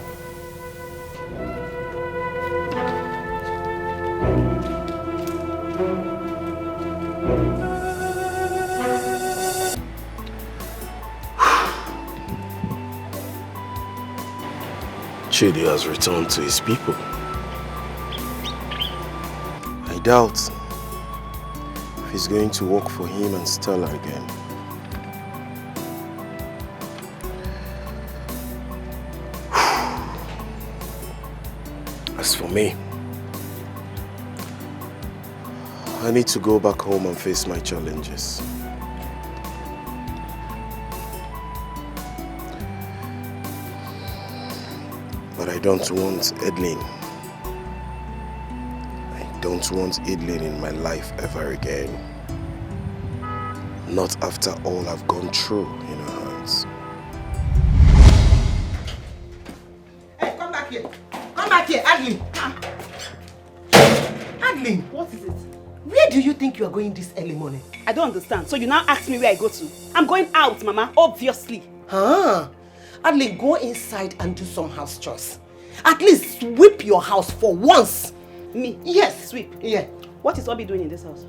Chidi has returned to his people. I doubt if he's going to work for him and Stella again. As for me, I need to go back home and face my challenges. But I don't want Edlin. I don't want Edlin in my life ever again. Not after all I've gone through in her hands. Hey, come back here. Come back here, Adlin. Adlin, what is it? Where do you think you are going this early morning? I don't understand. So you now ask me where I go to? I'm going out, Mama, obviously. Huh? Adlin, go inside and do some house chores. At least sweep your house for once. Me? Yes. Sweep? Yeah. What is Obi doing in this house?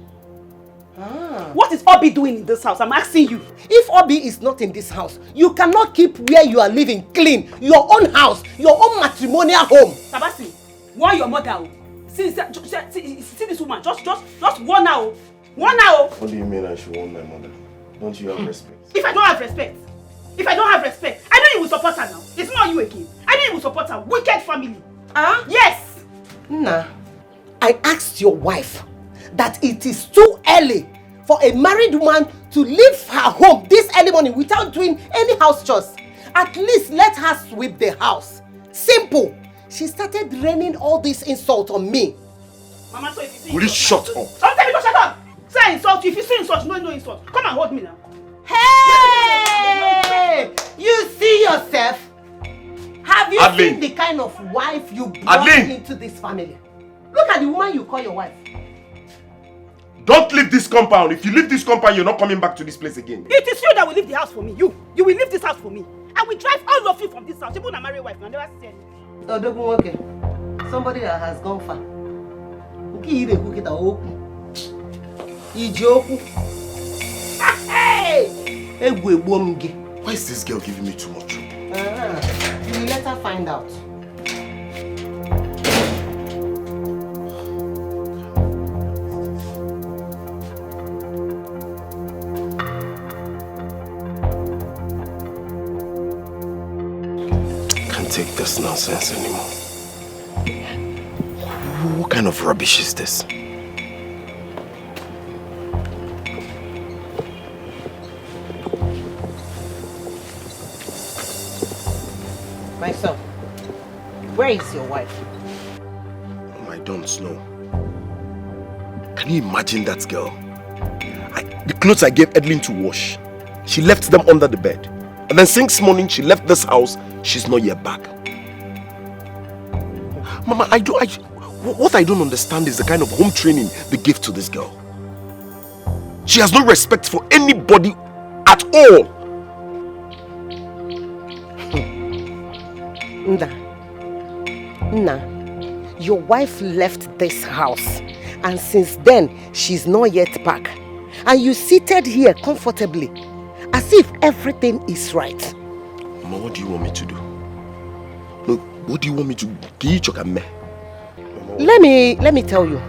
Ah. What is Obi doing in this house? I'm asking you. If Obi is not in this house, you cannot keep where you are living clean. Your own house, your own matrimonial home. Tabasi, warn your mother. See this woman. Just warn her. Warn her. What do you mean I should warn my mother? Don't you have respect? If I don't have respect, I know you will support her now. It's not you again. I know you will support her. Wicked family. Huh? Yes. Nah. I asked your wife that it is too early for a married woman to leave her home this early morning without doing any house chores. At least let her sweep the house. Simple. She started raining all this insult on me. Mama, so if you see... Will you shut up? Don't tell me to shut up! Say insult. If you see insult, no insult. Come and hold me now. Hey! You see yourself? Have you Adeline. seen the kind of wife you brought into this family? Look at the woman you call your wife. Don't leave this compound. If you leave this compound, you're not coming back to this place again. It is you that will leave the house for me. You will leave this house for me. I will drive all of you from this house. Even a married wife, I never see anything. Okay. Somebody that has gone far. Why is this girl giving me too much trouble? You will let her find out. Can't take this nonsense anymore. What kind of rubbish is this? My son, where is your wife? I don't know. Can you imagine that girl? The clothes I gave Edlin to wash, she left them under the bed. And then since morning she left this house, she's not yet back. Mama, what I don't understand is the kind of home training they give to this girl. She has no respect for anybody at all. Nna, your wife left this house and since then she's not yet back. And you seated here comfortably as if everything is right. Mama, what do you want me to do? Look, what do you want me to do? Let me tell you.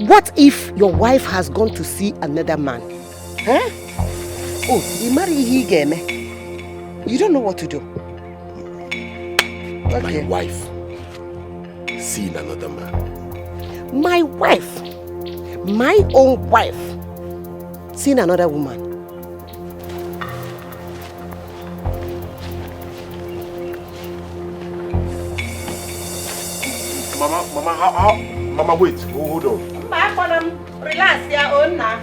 What if your wife has gone to see another man? Huh? Oh, you marry him. You don't know what to do. Okay. My wife seeing another man. My wife, my own wife, seeing another woman. Mama, wait, hold on. Relax, your own now.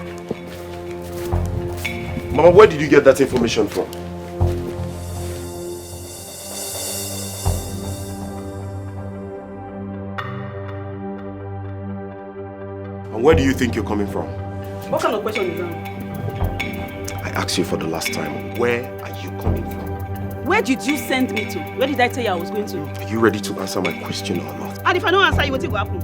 Mama, where did you get that information from? And where do you think you're coming from? What kind of question is that? I asked you for the last time, where are you coming from? Where did you send me to? Where did I tell you I was going to? Are you ready to answer my question or not? And if I don't answer you, what will happen?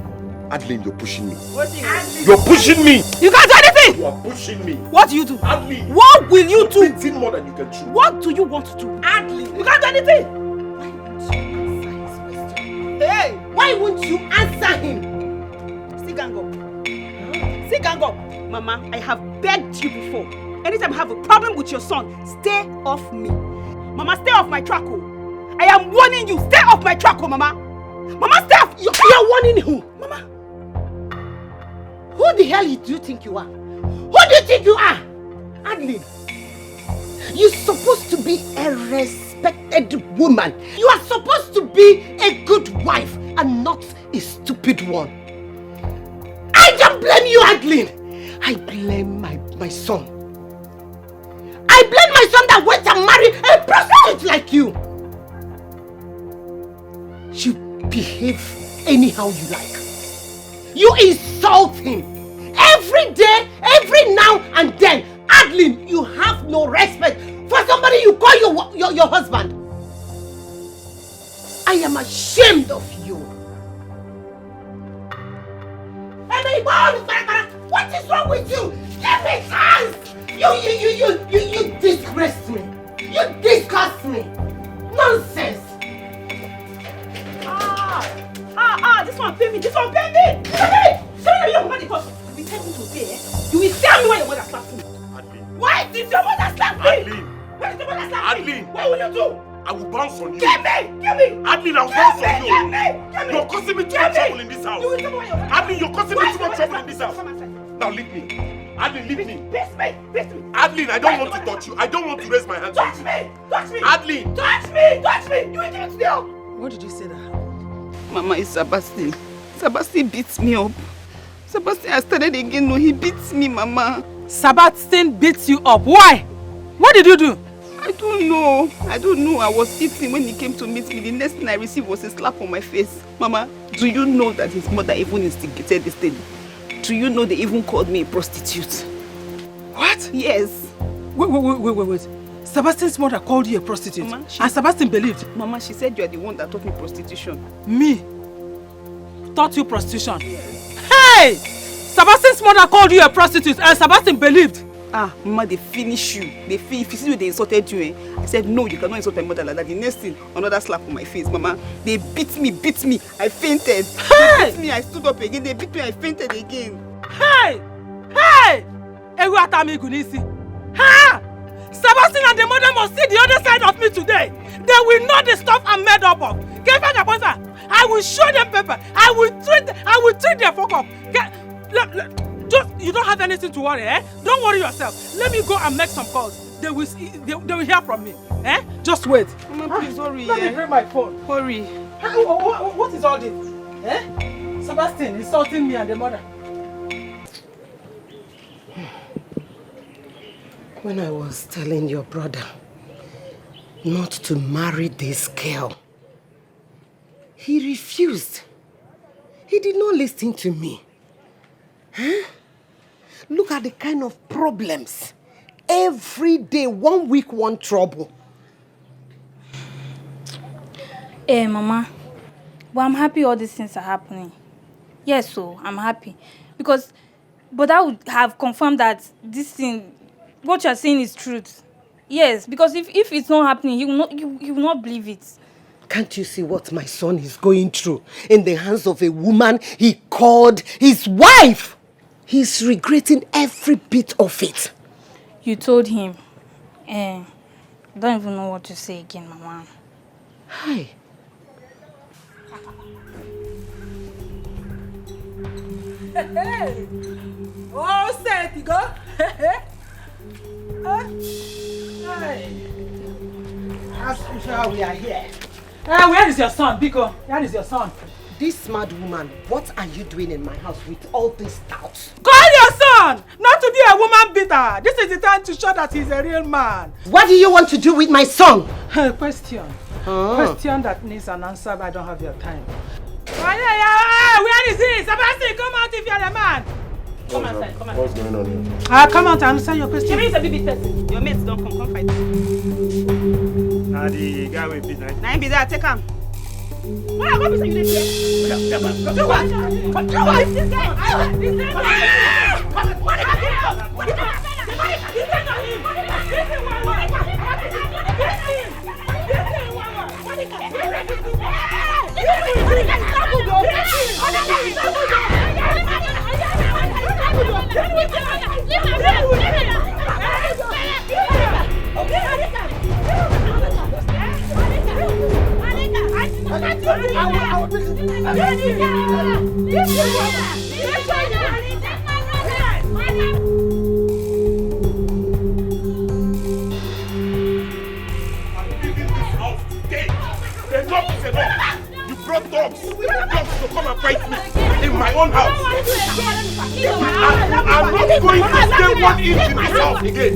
Adeline, you're pushing me. Adeline. You're pushing me! You can't do anything! You are pushing me. What do you do? Adeline! What will you do? You're more than you can chew. What do you want to do? Adeline! You can't do anything! Hey! Why won't you answer him? See, gang up. See, gang up. Mama, I have begged you before. Anytime I have a problem with your son, stay off me. Mama, stay off my track, oh. I am warning you, stay off my track, oh, Mama. Mama, stay off. You're warning who? Mama. Who the hell do you think you are? Who do you think you are? Adeline. You're supposed to be a respected woman. You are supposed to be a good wife and not a stupid one. I don't blame you, Adeline. I blame my son. I blame my son that went and married a prostitute like you. You behave anyhow you like. You insult him. Every day, every now and then. Adeline, you have no respect for somebody you call your husband. I am ashamed of you. What is wrong with you? Give me chance! You disgrace me. You disgust me. Nonsense. This one pay me. This one pay me. Tell me your mother because you will tell me today. You will tell me why your mother slapped me. Why did your mother slap me? Adeline. Why did your mother slap me? Adeline. What will you do? I will bounce on you. Give me! Adeline, I will bounce on you. Give me! You're causing me too much trouble in this house. You will tell me why your mother. Adeline, you're causing me too much trouble in this house. Now leave me. Adeline, leave me. Beat me! Beat me! Adeline, I don't want to touch you. I don't want to raise my hands on you. Touch me! Touch me! Adeline! Touch me! Touch me! You idiot still! What did you say that? Mama, it's Sebastian. Sebastian beats me up. Sebastian has started again. No, he beats me, Mama. Sebastian beats you up. Why? What did you do? I don't know. I was eating when he came to meet me. The next thing I received was a slap on my face. Mama, do you know that his mother even instigated this thing? Do you know they even called me a prostitute? What? Yes. Wait. Sebastian's mother called you a prostitute. Mama, and Sebastian believed? Mama, she said you are the one that taught me prostitution. Me? Taught you prostitution? Hey! Sebastian's mother called you a prostitute and Sebastian believed. Mama, they finish you. If you see you, they insulted you. I said, no, you cannot insult my mother like that. The next thing, another slap on my face. Mama, they beat me. I fainted. Hey! They beat me, I stood up again. They beat me, I fainted again. Hey! Ewu atami gunisi. Ha! Sebastian and the mother must see the other side of me today. They will know the stuff I'm made up of. Get back, Aponza. I will show them paper. I will treat their fuck up. You don't have anything to worry, eh? Don't worry yourself. Let me go and make some calls. They will hear from me, eh? Just wait. Mama, please hurry. Let me bring my phone. Hurry. What is all this? Eh? Sebastian insulting me and the mother. When I was telling your brother not to marry this girl, he refused. He did not listen to me. Huh? Look at the kind of problems. Every day, 1 week, one trouble. Mama, but I'm happy all these things are happening. Yes, so I'm happy. But I would have confirmed that this thing, what you're saying is truth. Yes, because if it's not happening, he will not believe it. Can't you see what my son is going through in the hands of a woman he called his wife? He's regretting every bit of it. You told him. I don't even know what to say again, Mama. Hi. Hey. Oh, set you go. Hey. As usual, we are here. Where is your son, Biko? Where is your son? This mad woman, what are you doing in my house with all these doubts? Call your son! Not to be a woman beater. This is the time to show that he's a real man. What do you want to do with my son? Question. Question that needs an answer, but I don't have your time. Where is he? Sebastian, come out if you're a man. Come outside, come outside. What's going on here? Come out and answer your question. He's a baby person. Your mates don't come fight. Nah, the guy will be nice. Nah, him be there, take him. Why are you saying this here? Do what? This guy! This guy! You brought dogs to come and fight me in my own house. I'm not going to stay 1 inch in this house again.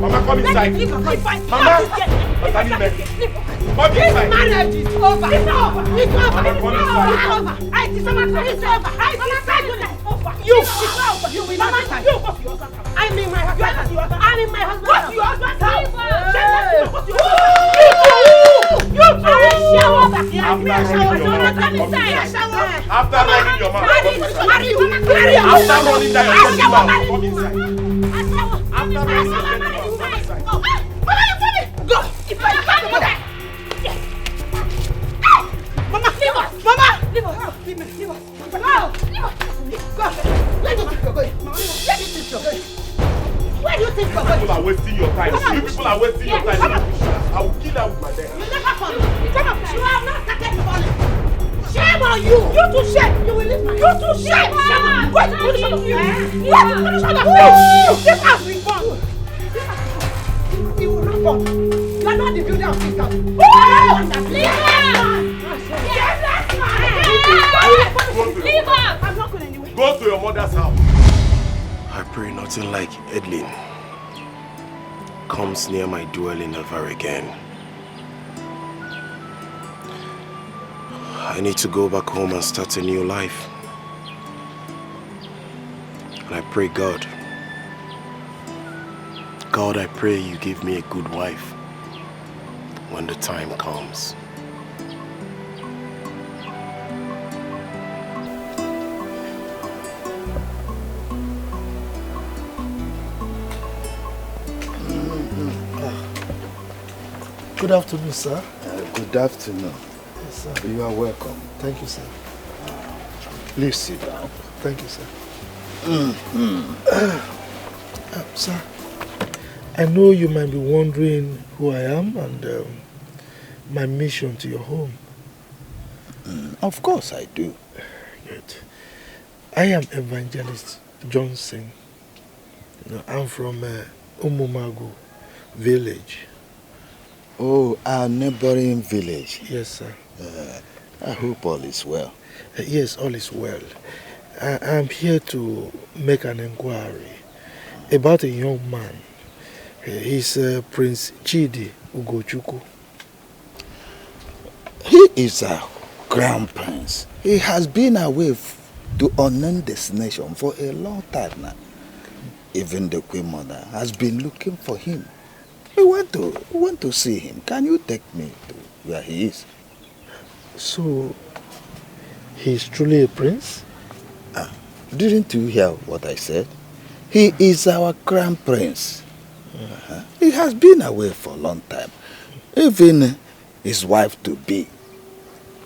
Mama, come inside. Mama, come inside. Marriage is over. It's over. It's over. Mama, come inside. It's over. You will not decide. I'm in my husband. I'm in my husband. What's your husband's house? You shower back here. After running your mouth, come inside. After running down your mouth, come inside. After running your mouth, come inside. Go. If I can't go there. Mama, leave us. Mama, leave us. Leave us. No. Go. Where do you think you're going? Where do you think you're going? Where do you think you're going? People are wasting your time. You people are wasting your time. I will kill her with my dad. You never follow. You have not started to follow. Shame on you! You too shame! You will leave my house! You too shame! Shame on you! Where's the condition of you? Where's the condition of you? This house will burn! You will not burn! You are not the builder of this house! Leave her! Leave her! I'm not going anywhere. Go to your mother's house. I pray nothing like Edlin comes near my dwelling ever again. I need to go back home and start a new life. And I pray God, I pray you give me a good wife when the time comes. Good afternoon, sir. Good afternoon. Yes, sir. You are welcome. Thank you, sir. Please sit down. Thank you, sir. Sir, I know you might be wondering who I am and my mission to your home. Of course I do. Good. I am Evangelist Johnson. I'm from Umumago village. Oh, our neighboring village. Yes, sir. I hope all is well. Yes, all is well. I'm here to make an inquiry about a young man. He's Prince Chidi Ugochukwu. He is a crown prince. He has been away to unknown destination for a long time now. Even the Queen Mother has been looking for him. We want to see him. Can you take me to where he is? So, he's truly a prince? Didn't you hear what I said? He is our crown prince. He has been away for a long time. Even his wife-to-be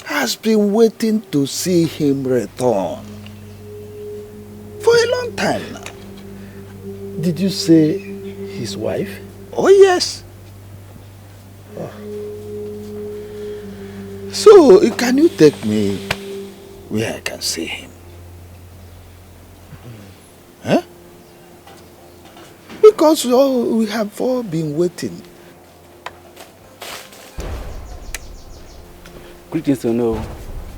has been waiting to see him return for a long time now. Did you say his wife? Oh, yes. So, can you take me where I can see him? Huh? Because we have all been waiting. Greetings to know.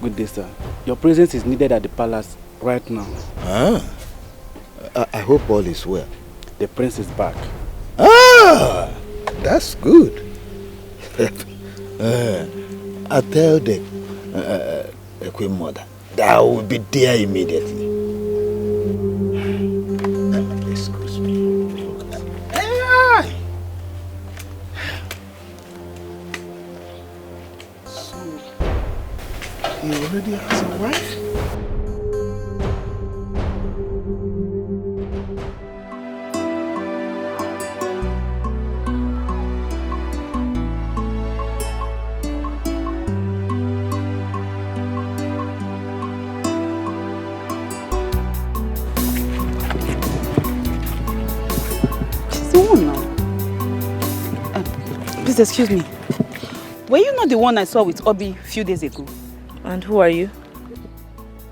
Good day, sir. Your presence is needed at the palace right now. I hope all is well. The prince is back. That's good. I tell the Queen Mother that I will be there immediately. Excuse me. So, he already has a wife? Please excuse me. Were you not the one I saw with Obi a few days ago? And who are you?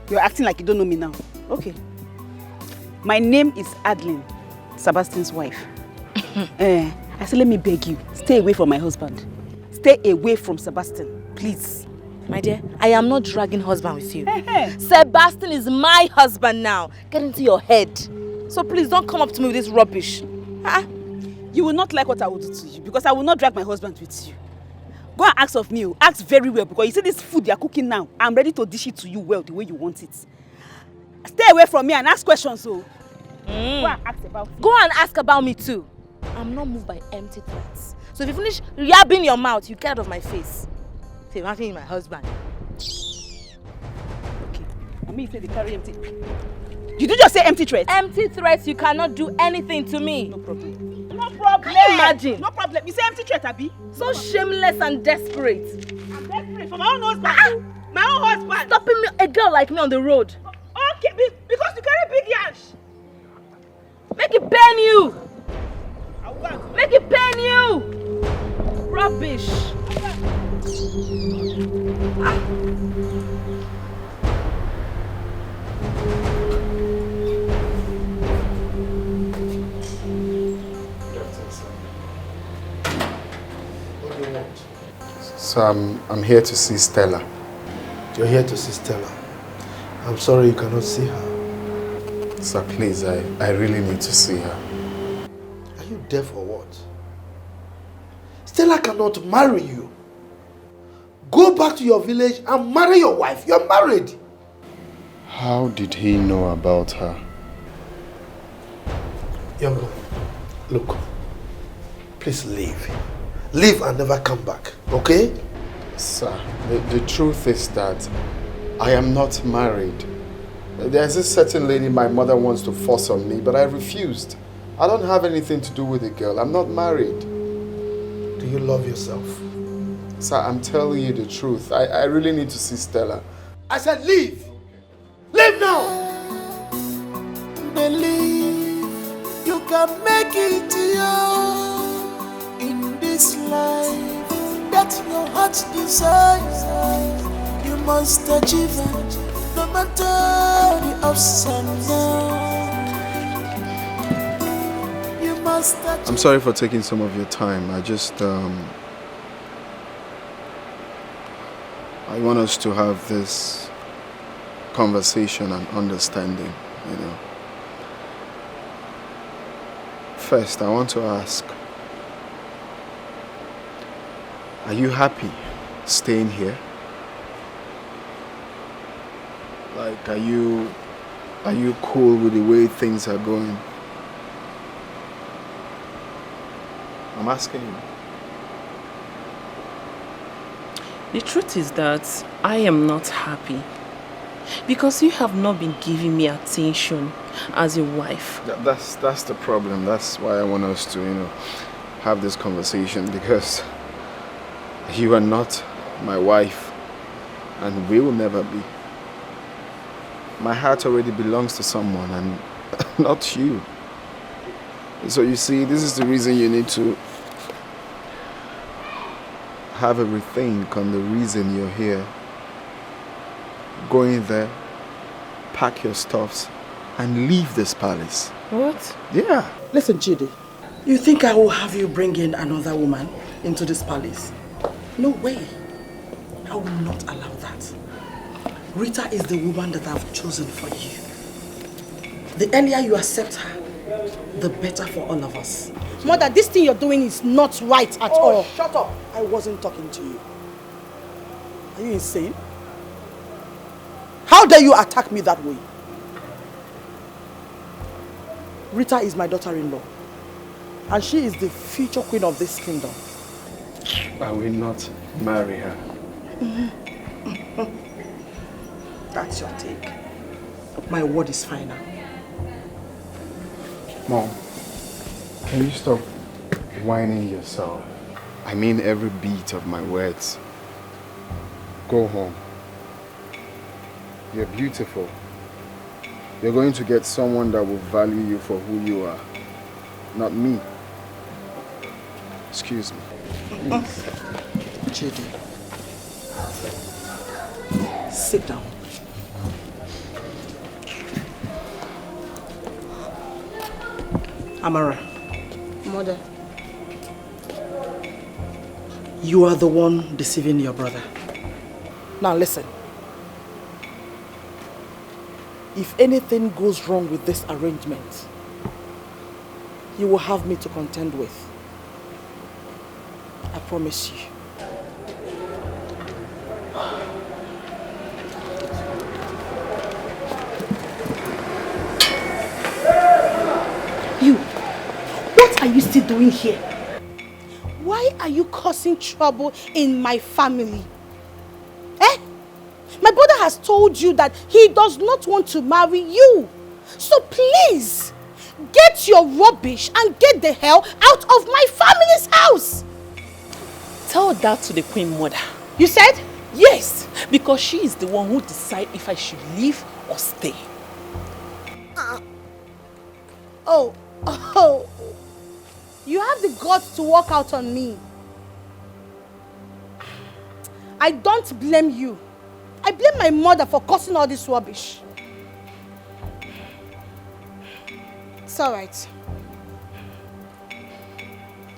You're acting like you don't know me now. Okay. My name is Adeline, Sebastian's wife. I said, let me beg you, stay away from my husband. Stay away from Sebastian, please. My dear, I am not dragging husband with you. Sebastian is my husband now. Get into your head. So please don't come up to me with this rubbish. You will not like what I will do to you because I will not drag my husband with you. Go and ask of me. Ask very well because you see this food they are cooking now. I'm ready to dish it to you well the way you want it. Stay away from me and ask questions. So. Go and ask about me. Go and ask about me too. I'm not moved by empty threats. So if you finish yabbing your mouth, you get out of my face. Say, I'm having my husband. Okay. I mean, you say they carry empty. Did you just say empty threats? Empty threats, you cannot do anything to me. No problem. No problem. Can you imagine? No problem. You say empty threat, Abi? So shameless and desperate. I'm desperate for my own husband. My own husband. Stopping me, a girl like me on the road. Okay, because you carry big yash. Make it pain you. Make it pain you. Rubbish. What do you want? So I'm here to see Stella. You're here to see Stella. I'm sorry you cannot see her. Sir, please, I really need to see her. Are you deaf or what? Stella cannot marry you. Go back to your village and marry your wife. You're married. How did he know about her? Young man, look. Please leave. Leave and never come back, okay? Sir, the truth is that I am not married. There's a certain lady my mother wants to force on me, but I refused. I don't have anything to do with the girl. I'm not married. Do you love yourself? Sir, I'm telling you the truth. I really need to see Stella. I said leave! Leave now! Believe you can make it in this life that your heart desires. You must achieve it, no matter the ups and downs. You must achieve. I'm sorry for taking some of your time. I just I want us to have this conversation and understanding, you know. First, I want to ask, are you happy staying here? Like, are you cool with the way things are going? I'm asking you. The truth is that I am not happy because you have not been giving me attention as a wife. That's the problem. That's why I want us to, you know, have this conversation, because you are not my wife and we will never be. My heart already belongs to someone and not you. So you see, this is the reason you need to have a rethink on the reason you're here. Go in there, pack your stuffs, and leave this palace. What? Yeah. Listen, Chidi, you think I will have you bring in another woman into this palace? No way. I will not allow that. Rita is the woman that I've chosen for you. The earlier you accept her, the better for all of us. Mother, this thing you're doing is not right at all. Shut up. I wasn't talking to you. Are you insane? How dare you attack me that way? Rita is my daughter-in-law, and she is the future queen of this kingdom. I will not marry her. That's your take. My word is final. Mom, can you stop whining yourself? I mean every beat of my words. Go home. You're beautiful. You're going to get someone that will value you for who you are, not me. Excuse me. JD, sit down. Amara. Mother. You are the one deceiving your brother. Now listen. If anything goes wrong with this arrangement, you will have me to contend with. I promise you. You, what are you still doing here? Why are you causing trouble in my family? Eh? My brother has told you that he does not want to marry you. So please, get your rubbish and get the hell out of my family's house. Tell that to the Queen Mother. You said? Yes, because she is the one who decides if I should leave or stay. Oh, you have the guts to walk out on me. I don't blame you. I blame my mother for causing all this rubbish. It's all right.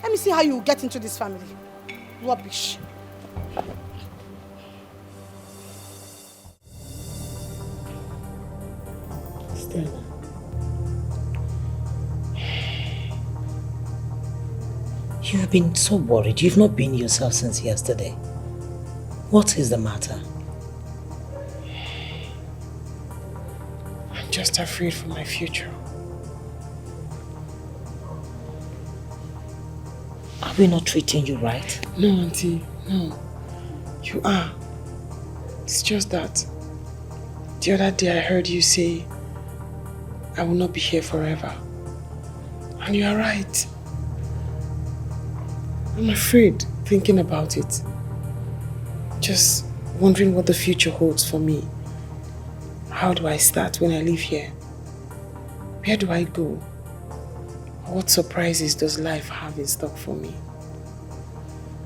Let me see how you get into this family. Rubbish. Stella. You've been so worried. You've not been yourself since yesterday. What is the matter? I'm just afraid for my future. Are we not treating you right? No, Auntie, no. You are. It's just that the other day I heard you say I will not be here forever. And you are right. I'm afraid thinking about it. Just wondering what the future holds for me. How do I start when I leave here? Where do I go? What surprises does life have in stock for me?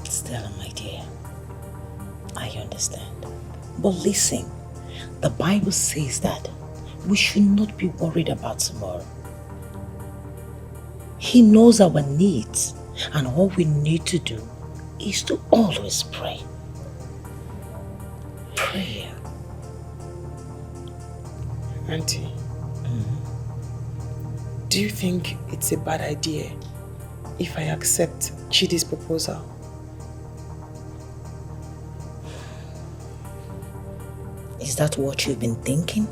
Stella, my dear, I understand. But listen, the Bible says that we should not be worried about tomorrow. He knows our needs, and all we need to do is to always pray. Prayer. Auntie, do you think it's a bad idea if I accept Chidi's proposal? Is that what you've been thinking?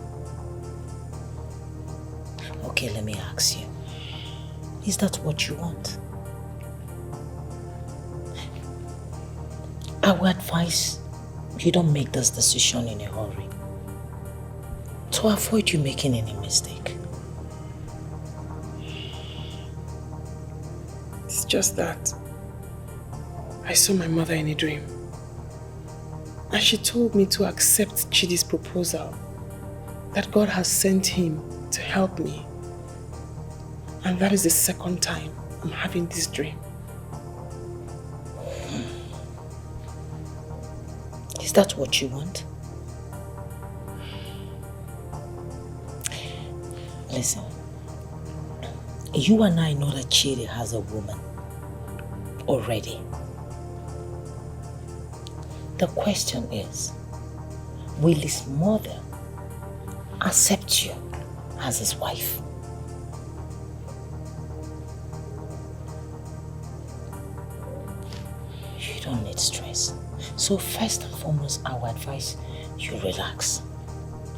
Okay, let me ask you. Is that what you want? I would advise you don't make this decision in a hurry to avoid you making any mistake. It's just that I saw my mother in a dream. And she told me to accept Chidi's proposal, that God has sent him to help me. And that is the second time I'm having this dream. Is that what you want? Listen, you and I know that Chidi has a woman already. The question is, will his mother accept you as his wife? You don't need stress. So first and foremost, I would advise you relax.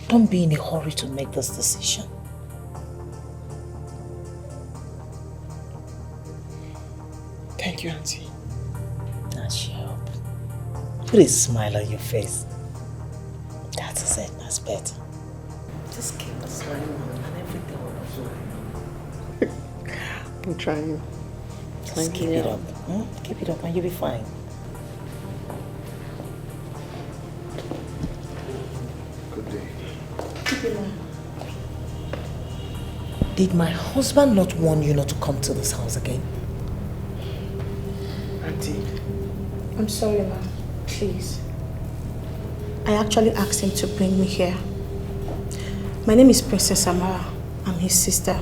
Don't be in a hurry to make this decision. Thank you, Auntie. That's your help. Put a smile on your face. That is it, that's better. Just keep a smile and everything will flow. I'm trying. Just keep it up. Keep it up and you'll be fine. Good day. Did my husband not warn you not to come to this house again? Auntie. I'm sorry, ma. Please. I actually asked him to bring me here. My name is Princess Amara. I'm his sister.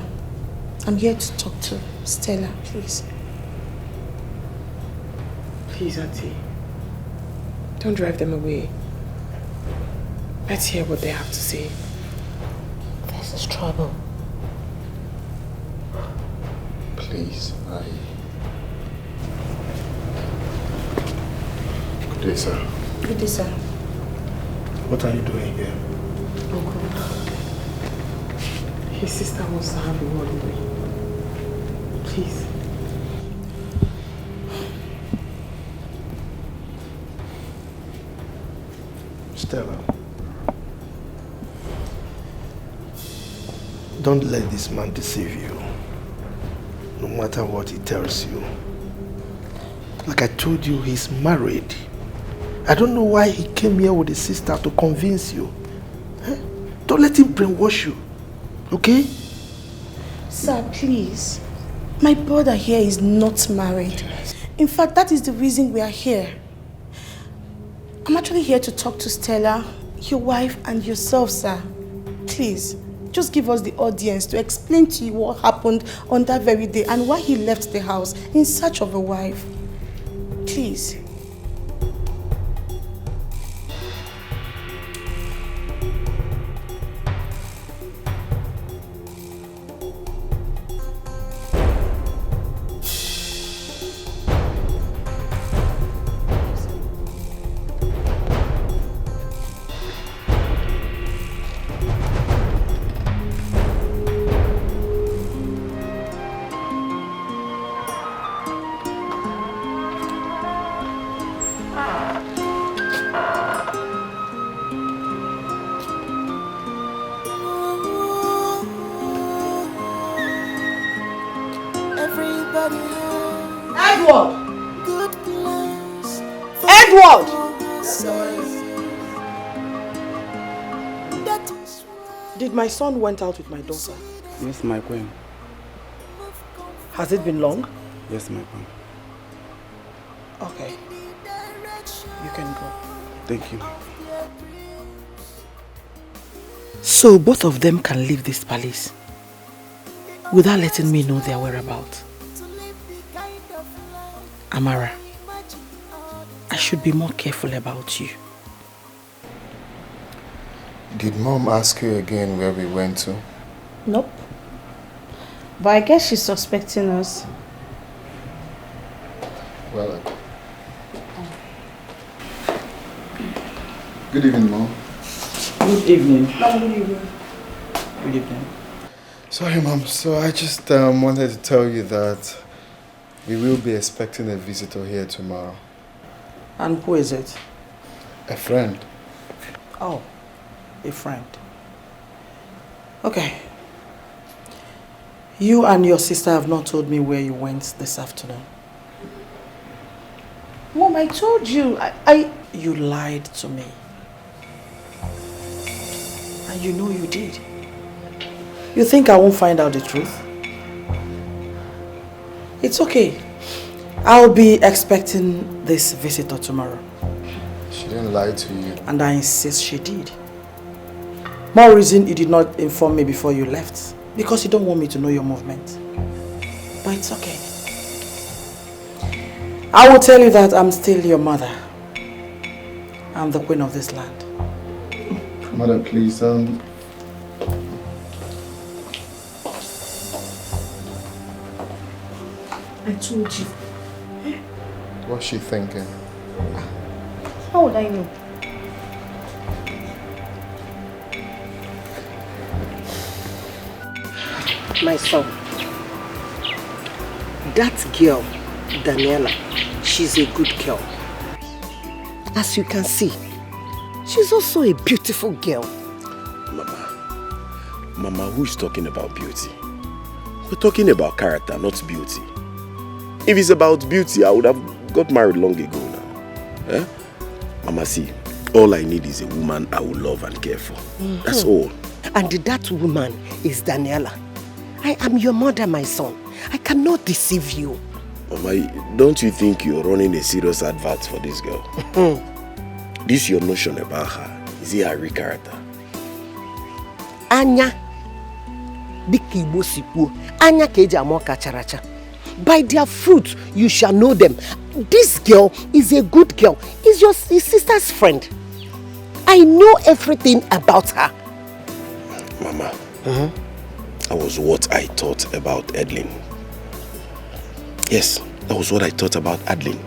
I'm here to talk to Stella, please. Please, Auntie. Don't drive them away. Let's hear what they have to say. This is trouble. Please, Good day, sir. Good day, sir. What are you doing here? Uncle, his sister wants to have a word with me. Please. Stella, don't let this man deceive you, no matter what he tells you. Like I told you, he's married. I don't know why he came here with his sister to convince you. Don't let him brainwash you, okay? Sir, please. My brother here is not married. In fact, that is the reason we are here. I'm actually here to talk to Stella, your wife, and yourself, sir. Please, just give us the audience to explain to you what happened on that very day and why he left the house in search of a wife. Please. Edward! Did my son went out with my daughter? Yes, my queen. Has it been long? Yes, my queen. Okay. You can go. Thank you. So both of them can leave this palace without letting me know their whereabouts. Amara, I should be more careful about you. Did Mom ask you again where we went to? Nope. But I guess she's suspecting us. Well, good evening, Mom. Good evening. Good evening. Good evening. Sorry, Mom. So I just wanted to tell you that we will be expecting a visitor here tomorrow. And who is it? A friend. Oh, a friend. Okay. You and your sister have not told me where you went this afternoon. Mom, I told you. You lied to me. And you know you did. You think I won't find out the truth? It's okay. I'll be expecting this visitor tomorrow. She didn't lie to you. And I insist she did. More reason you did not inform me before you left. Because you don't want me to know your movement. But it's okay. I will tell you that I'm still your mother. I'm the queen of this land. Mother, please, I told you. What's she thinking? How would I know? My son, that girl, Daniela, she's a good girl. As you can see, she's also a beautiful girl. Mama, who is talking about beauty? We're talking about character, not beauty. If it's about beauty, I would have got married long ago now. Eh? Mama, see, all I need is a woman I will love and care for. That's all. And that woman is Daniela. I am your mother, my son. I cannot deceive you. Mama, don't you think you're running a serious advert for this girl? This your notion about her. Is it her real character? Anya. Anya keja mo kacharacha. By their fruit you shall know them. This girl is a good girl. Is your sister's friend. I know everything about her. Mama, that was what I thought about Adeline. Yes, that was what I thought about Adeline.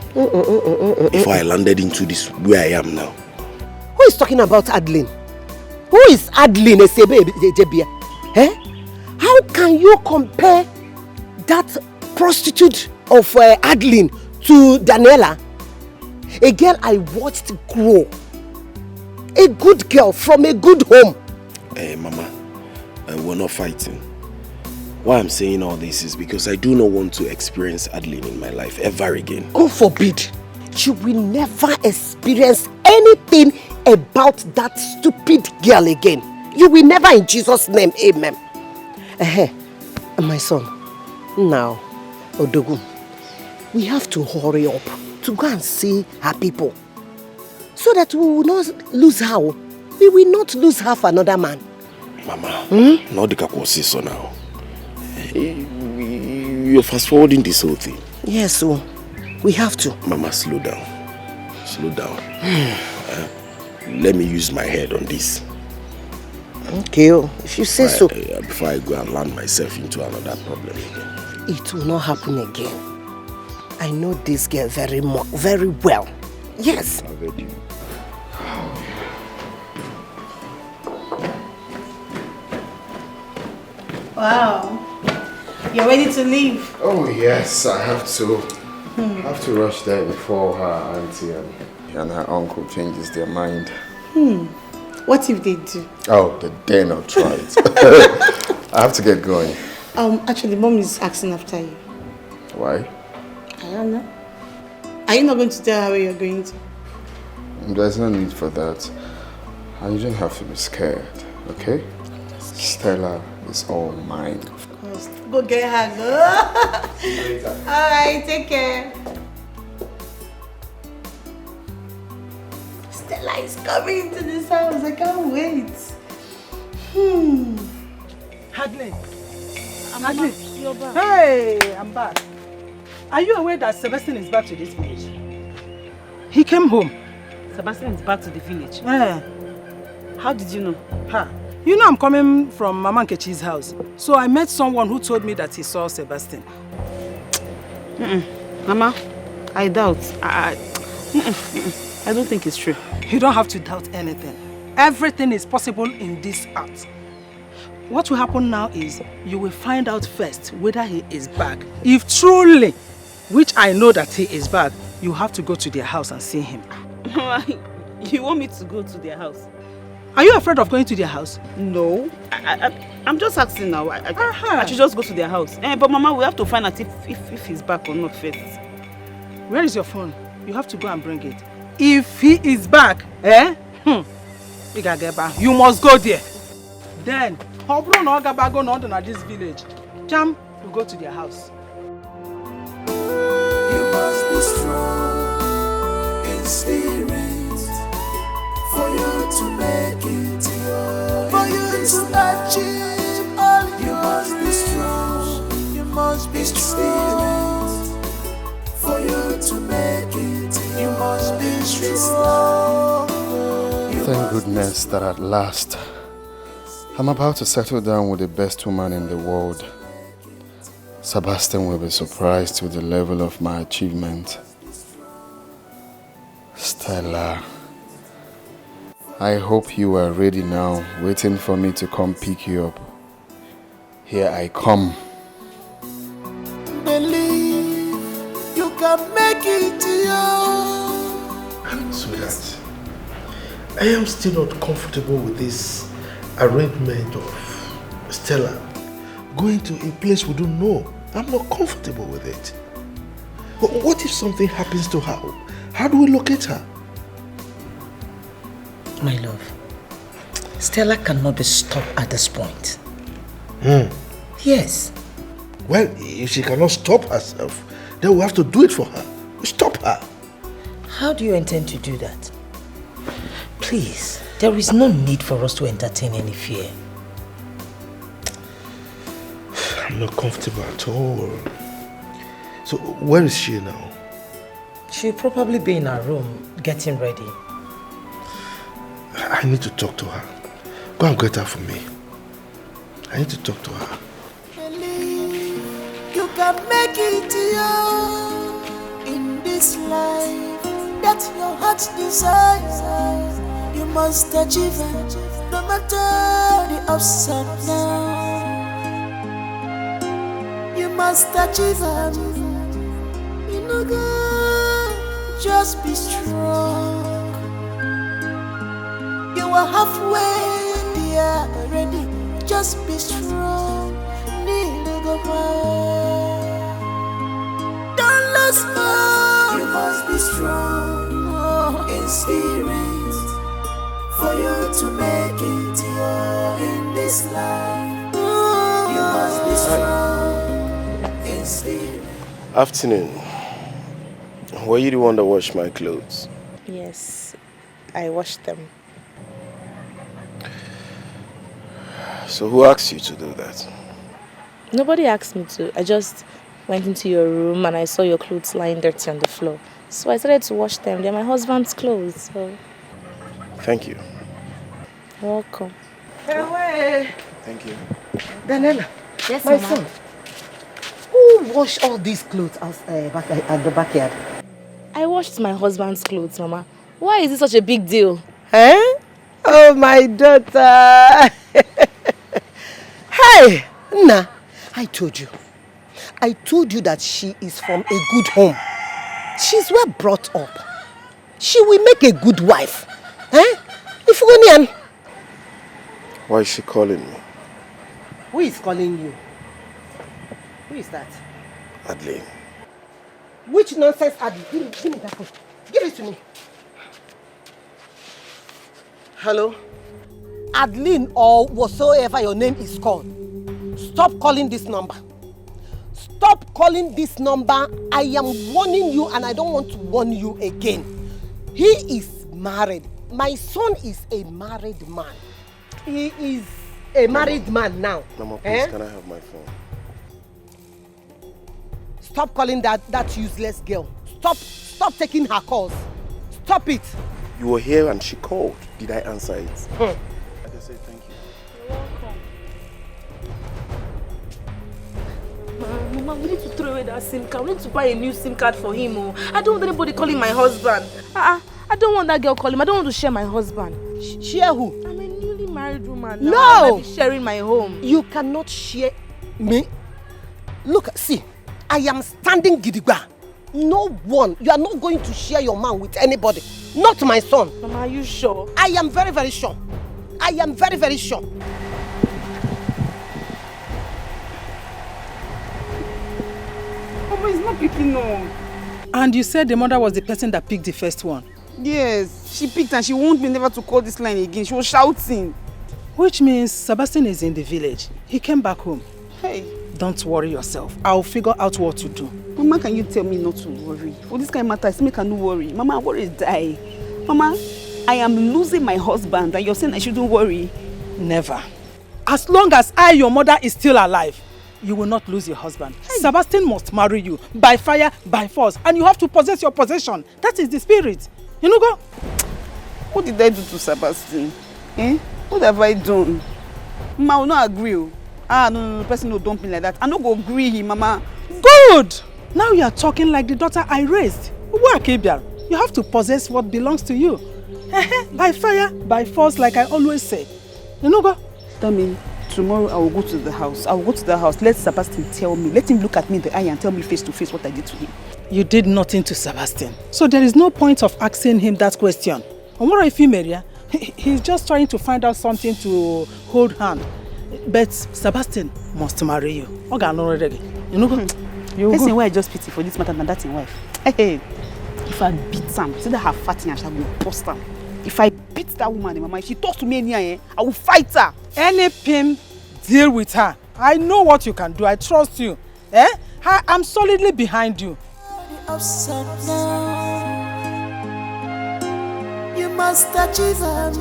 Before I landed into this where I am now. Who is talking about Adeline? Who is Adeline? Eh? How can you compare that prostitute of Adeline to Daniela? A girl I watched grow. A good girl from a good home. Hey, Mama, we're not fighting. Why I'm saying all this is because I do not want to experience Adeline in my life ever again. God forbid. You will never experience anything about that stupid girl again. You will never, in Jesus' name. Amen. My son, now, Odogun, we have to hurry up to go and see her people so that we will not lose her. We will not lose her for another man. Mama, not the Kakwasi so now. You're fast forwarding this whole thing. Yes, so we have to. Mama, slow down. Slow down. Let me use my head on this. Okay, if you say so. Before I go and land myself into another problem again. It will not happen again. I know this girl very well. Yes. I've heard you. Wow. You're ready to leave? Oh yes, I have to. I have to rush there before her auntie and her uncle changes their mind. What if they do? Oh, they dare not try it. I have to get going. Actually, Mom is asking after you. Why? I don't know. Are you not going to tell her where you're going to? There's no need for that. And you don't have to be scared, okay? Stella is all mine. Go get her, girl. See you later. Alright, take care. Stella is coming into this house. I can't wait. Hadley. Hadley. You're back. Hey, I'm back. Are you aware that Sebastian is back to this village? He came home. Sebastian is back to the village? Yeah. How did you know? Ha. You know I'm coming from Mama Nkechi's house. So I met someone who told me that he saw Sebastian. Mama, I doubt. I don't think it's true. You don't have to doubt anything. Everything is possible in this art. What will happen now is you will find out first whether he is back. If truly, which I know that he is back, you have to go to their house and see him. You want me to go to their house? Are you afraid of going to their house? No. I'm just asking now. I should just go to their house. But Mama, we have to find out if he's back or not first. Where is your phone? You have to go and bring it. If he is back, you must go there. Then, this village. Jam will go to their house. You must be strong in spirit for you to make it here. For you to achieve all you must be strong. You must be strong for you to make it here. You must be strong. Thank goodness that at last I'm about to settle down with the best woman in the world. Sebastian will be surprised with the level of my achievement. Stella, I hope you are ready now, waiting for me to come pick you up. Here I come. Believe you can make it here. Sweetheart, I am still not comfortable with this arrangement of Stella going to a place we don't know. I'm not comfortable with it. But what if something happens to her? How do we locate her? My love, Stella cannot be stopped at this point. Yes. Well, if she cannot stop herself, then we have to do it for her. We stop her. How do you intend to do that? Please, there is no need for us to entertain any fear. I'm not comfortable at all. So, where is she now? She'll probably be in her room, getting ready. I need to talk to her. Go and get her for me. I need to talk to her. Believe you can make it here in this life that your heart desires. You must achieve it, no matter the ups and downs. You must achieve it. You know, girl, just be strong. You are halfway there already. Just be strong. Need to go back. Don't lose hope. You must be strong in spirit for you to make it here in this life. You must be strong in spirit. Afternoon. Were you the one that washed my clothes? Yes, I washed them. So who asked you to do that? Nobody asked me to. I just went into your room and I saw your clothes lying dirty on the floor. So I started to wash them. They're my husband's clothes, so... Thank you. You're welcome. Hey, Thank you. Daniela. Yes, my Mama. son. Who washed all these clothes back at the backyard? I washed my husband's clothes, Mama. Why is it such a big deal? Eh? Oh, my daughter. Hey, Nna, I told you that she is from a good home. She's well brought up. She will make a good wife. Eh? If Why is she calling me? Who is calling you? Who is that? Adeline. Which nonsense, Adi? Give me that phone. Give it to me. Hello? Adeline or whatsoever your name is called. Stop calling this number. Stop calling this number. I am warning you and I don't want to warn you again. He is married. My son is a married man. He is a married man now. Mama, please, can I have my phone? Stop calling that useless girl. Stop taking her calls. Stop it. You were here and she called. Did I answer it? I just say thank you. You're welcome. Mama, we need to throw away that SIM card. We need to buy a new SIM card for him. Oh. I don't want anybody calling my husband. I don't want that girl calling him. I don't want to share my husband. Share who? I'm a newly married woman. Now. No! I might be sharing my home. You cannot share me. Look, see, I am standing gidigba. No one. You are not going to share your man with anybody. Not my son. Mama, are you sure? I am very, very sure. I am very, very sure. Mama, it's not picking up. And you said the mother was the person that picked the first one? Yes, she picked and she warned me never to call this line again. She was shouting. Which means Sebastian is in the village. He came back home. Hey. Don't worry yourself. I'll figure out what to do. Mama, can you tell me not to worry? For this kind of matter, I still make her no worry. Mama, worry die. Mama, I am losing my husband and you're saying I shouldn't worry. Never. As long as your mother is still alive, you will not lose your husband. Hey. Sebastian must marry you by fire, by force, and you have to possess your possession. That is the spirit. You know, go. What did I do to Sebastian? What have I done? Mama, I will not agree. No, the person will dump me like that. I no go agree him, Mama. Good! Now you are talking like the daughter I raised. You have to possess what belongs to you. By fire, by force, like I always say. You know, go. That means tomorrow I will go to the house. I will go to the house. Let Sebastian tell me. Let him look at me in the eye and tell me face to face what I did to him. You did nothing to Sebastian. So there is no point of asking him that question. He's just trying to find out something to hold hand. But Sebastian must marry you. You know, go. Person why I just pity for this matter than that's his wife. Hey, if I beat Sam, see that her fatty and shall go bust her. If I beat that woman, Mama, if she talks to me anywhere, I will fight her. Any pimp, deal with her. I know what you can do. I trust you. I'm solidly behind you. Upset now. You must achieve them.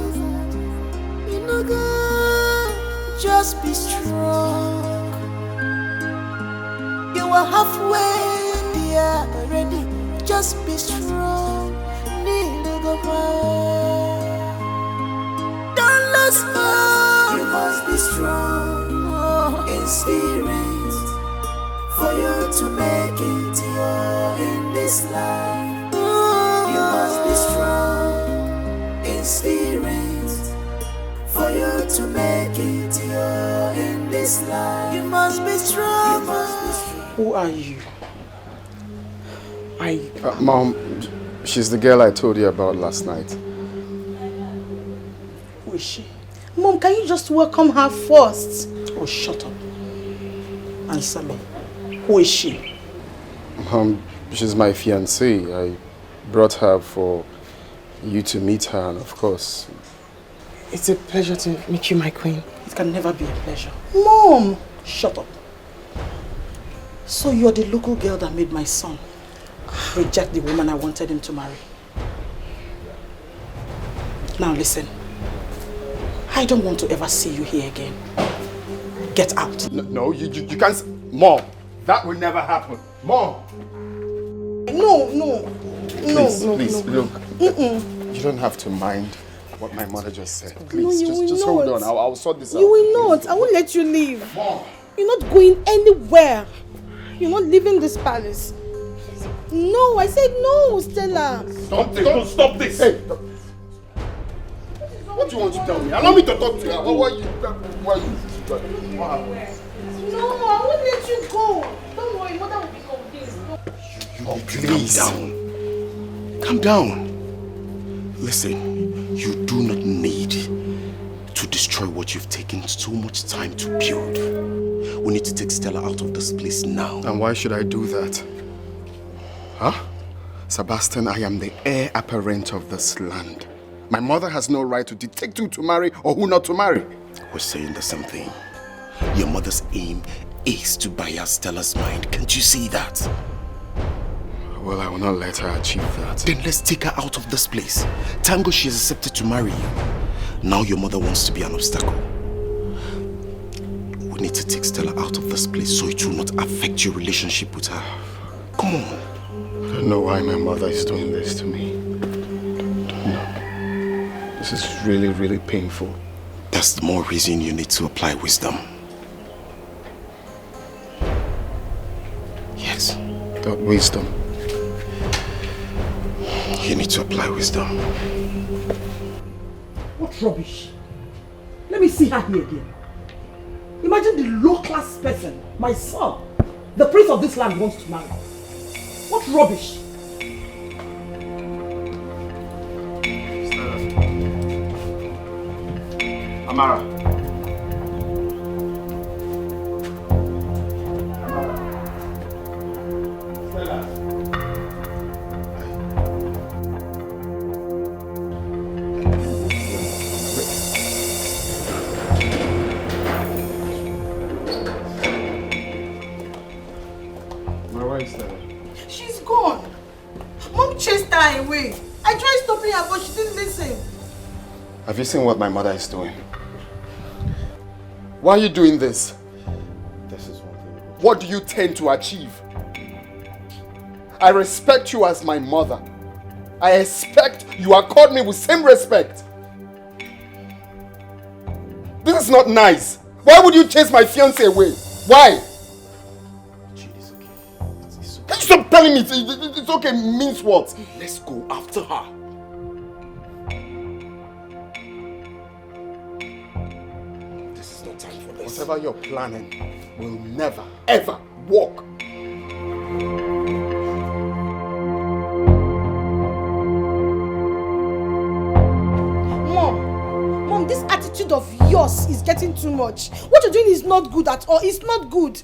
You know, girl, just be strong. You are halfway there already. Just be strong. Need to go back. Don't lose hope. You must be strong in spirit for you to make it in this life. You must be strong in spirit for you to make it in this life. You must be strong. Who are you? Mom, she's the girl I told you about last night. Who is she? Mom, can you just welcome her first? Oh, shut up. Answer me. Who is she? Mom, she's my fiancée. I brought her for you to meet her, and of course... It's a pleasure to meet you, my queen. It can never be a pleasure. Mom! Shut up. So you're the local girl that made my son reject the woman I wanted him to marry. Now listen. I don't want to ever see you here again. Get out. No, you can't... Mom, that will never happen. Mom! No. Please, look. You don't have to mind what my mother just said. Please, just hold on. I'll sort this out. You will not. I won't let you leave. Mom! You're not going anywhere. You're not leaving this palace. No, I said no, Stella. Stop this. Hey. What do you want to tell me? Allow me to talk to you. Why are you? No, I won't let you go. Don't worry, mother will be convinced. Please. Calm down. Listen, you do not need to destroy what you've taken so much time to build. We need to take Stella out of this place now. And why should I do that? Huh? Sebastian, I am the heir apparent of this land. My mother has no right to dictate who to marry or who not to marry. We're saying the same thing. Your mother's aim is to bias Stella's mind. Can't you see that? Well, I will not let her achieve that. Then let's take her out of this place. Tango, she has accepted to marry you. Now your mother wants to be an obstacle. We need to take Stella out of this place so it will not affect your relationship with her. Come on. I don't know why my mother is doing this to me. No. This is really, really painful. That's the more reason you need to apply wisdom. Yes. That wisdom. You need to apply wisdom. What rubbish? Let me see her here again. Imagine the low-class person, my son, the prince of this land wants to marry. What rubbish? Amara. She's gone. Mom chased her away. I tried stopping her, but she didn't listen. Have you seen what my mother is doing? Why are you doing this? This is one thing. What do you tend to achieve? I respect you as my mother. I expect you accord me with same respect. This is not nice. Why would you chase my fiancé away? Why? Can you stop telling me it's okay means what? Let's go after her. This is not time for this. Whatever you're planning will never, ever work. Mom, this attitude of yours is getting too much. What you're doing is not good at all. It's not good.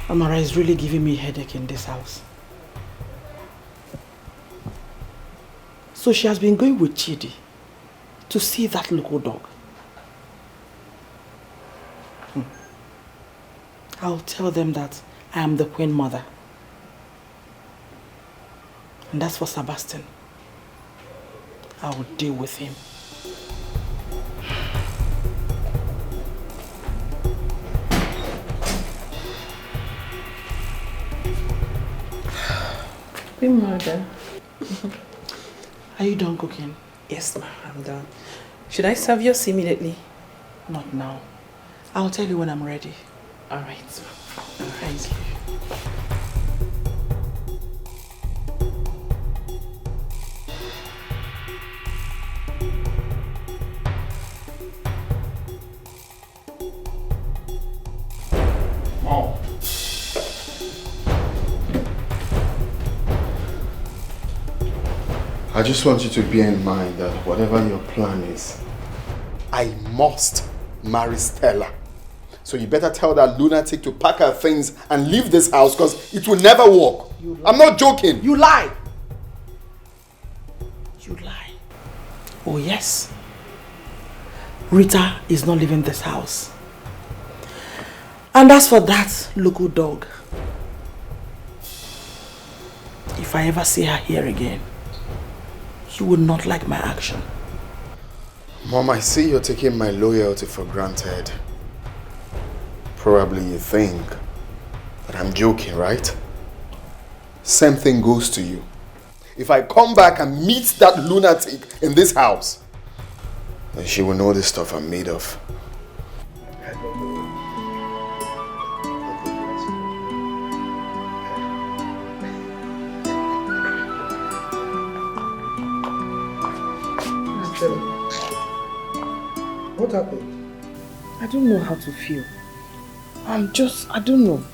Amara is really giving me a headache in this house. So she has been going with Chidi to see that local dog. I'll tell them that I am the queen mother. And that's for Sebastian. I will deal with him. Queen Mother. Are you done cooking? Yes, ma'am, I'm done. Should I serve yours immediately? Not now. I'll tell you when I'm ready. All right. Thank you. Mom. I just want you to bear in mind that whatever your plan is, I must marry Stella. So you better tell that lunatic to pack her things and leave this house because it will never work. I'm not joking. You lie. You lie. Oh yes. Rita is not leaving this house. And as for that local dog, if I ever see her here again, you will not like my action. Mom, I see you're taking my loyalty for granted. Probably you think that I'm joking, right? Same thing goes to you. If I come back and meet that lunatic in this house, then she will know the stuff I'm made of. Stella, what happened? I don't know how to feel. I don't know.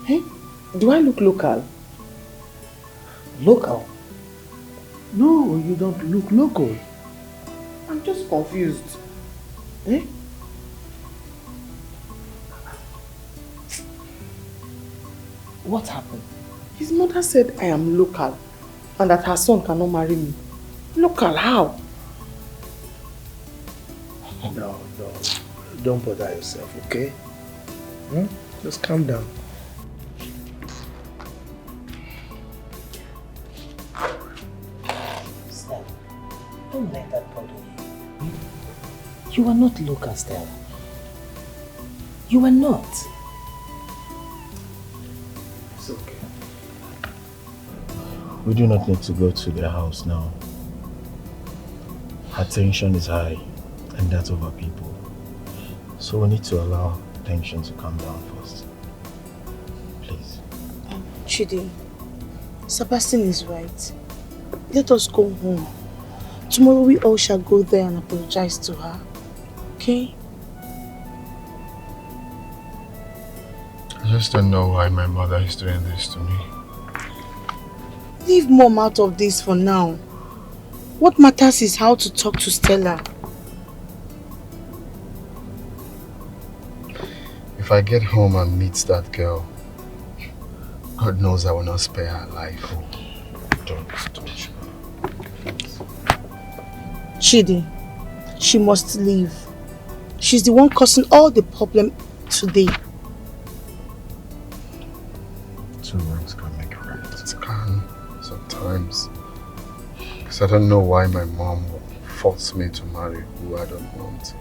Hey, do I look local? Local? No, you don't look local. I'm just confused. Eh? What happened? His mother said I am local and that her son cannot marry me. Local how? No. Don't bother yourself, okay? Just calm down. Stella, don't let that bother you. You are not local, Stella. You are not. It's okay. We do not need to go to their house now. Her tension is high, and that of our people. So we need to allow tension to calm down first. Please. Chidi, Sebastian is right. Let us go home. Tomorrow we all shall go there and apologize to her. Okay? I just don't know why my mother is doing this to me. Leave Mom out of this for now. What matters is how to talk to Stella. If I get home and meet that girl, God knows I will not spare her life. Oh, don't touch her. Chidi, she must leave. She's the one causing all the problem today. 2 wrongs can make a right. It can, sometimes. Because I don't know why my mom will force me to marry who I don't want.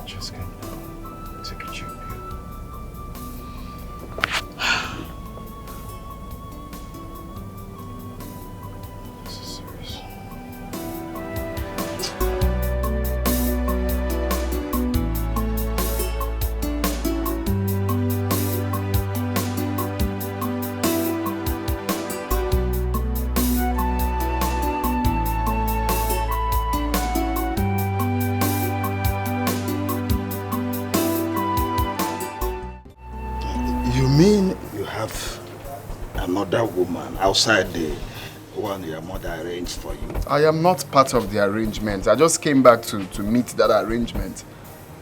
Just calm down. Take a chill pill. This is serious. You mean you have another woman outside the one your mother arranged for you? I am not part of the arrangement. I just came back to meet that arrangement.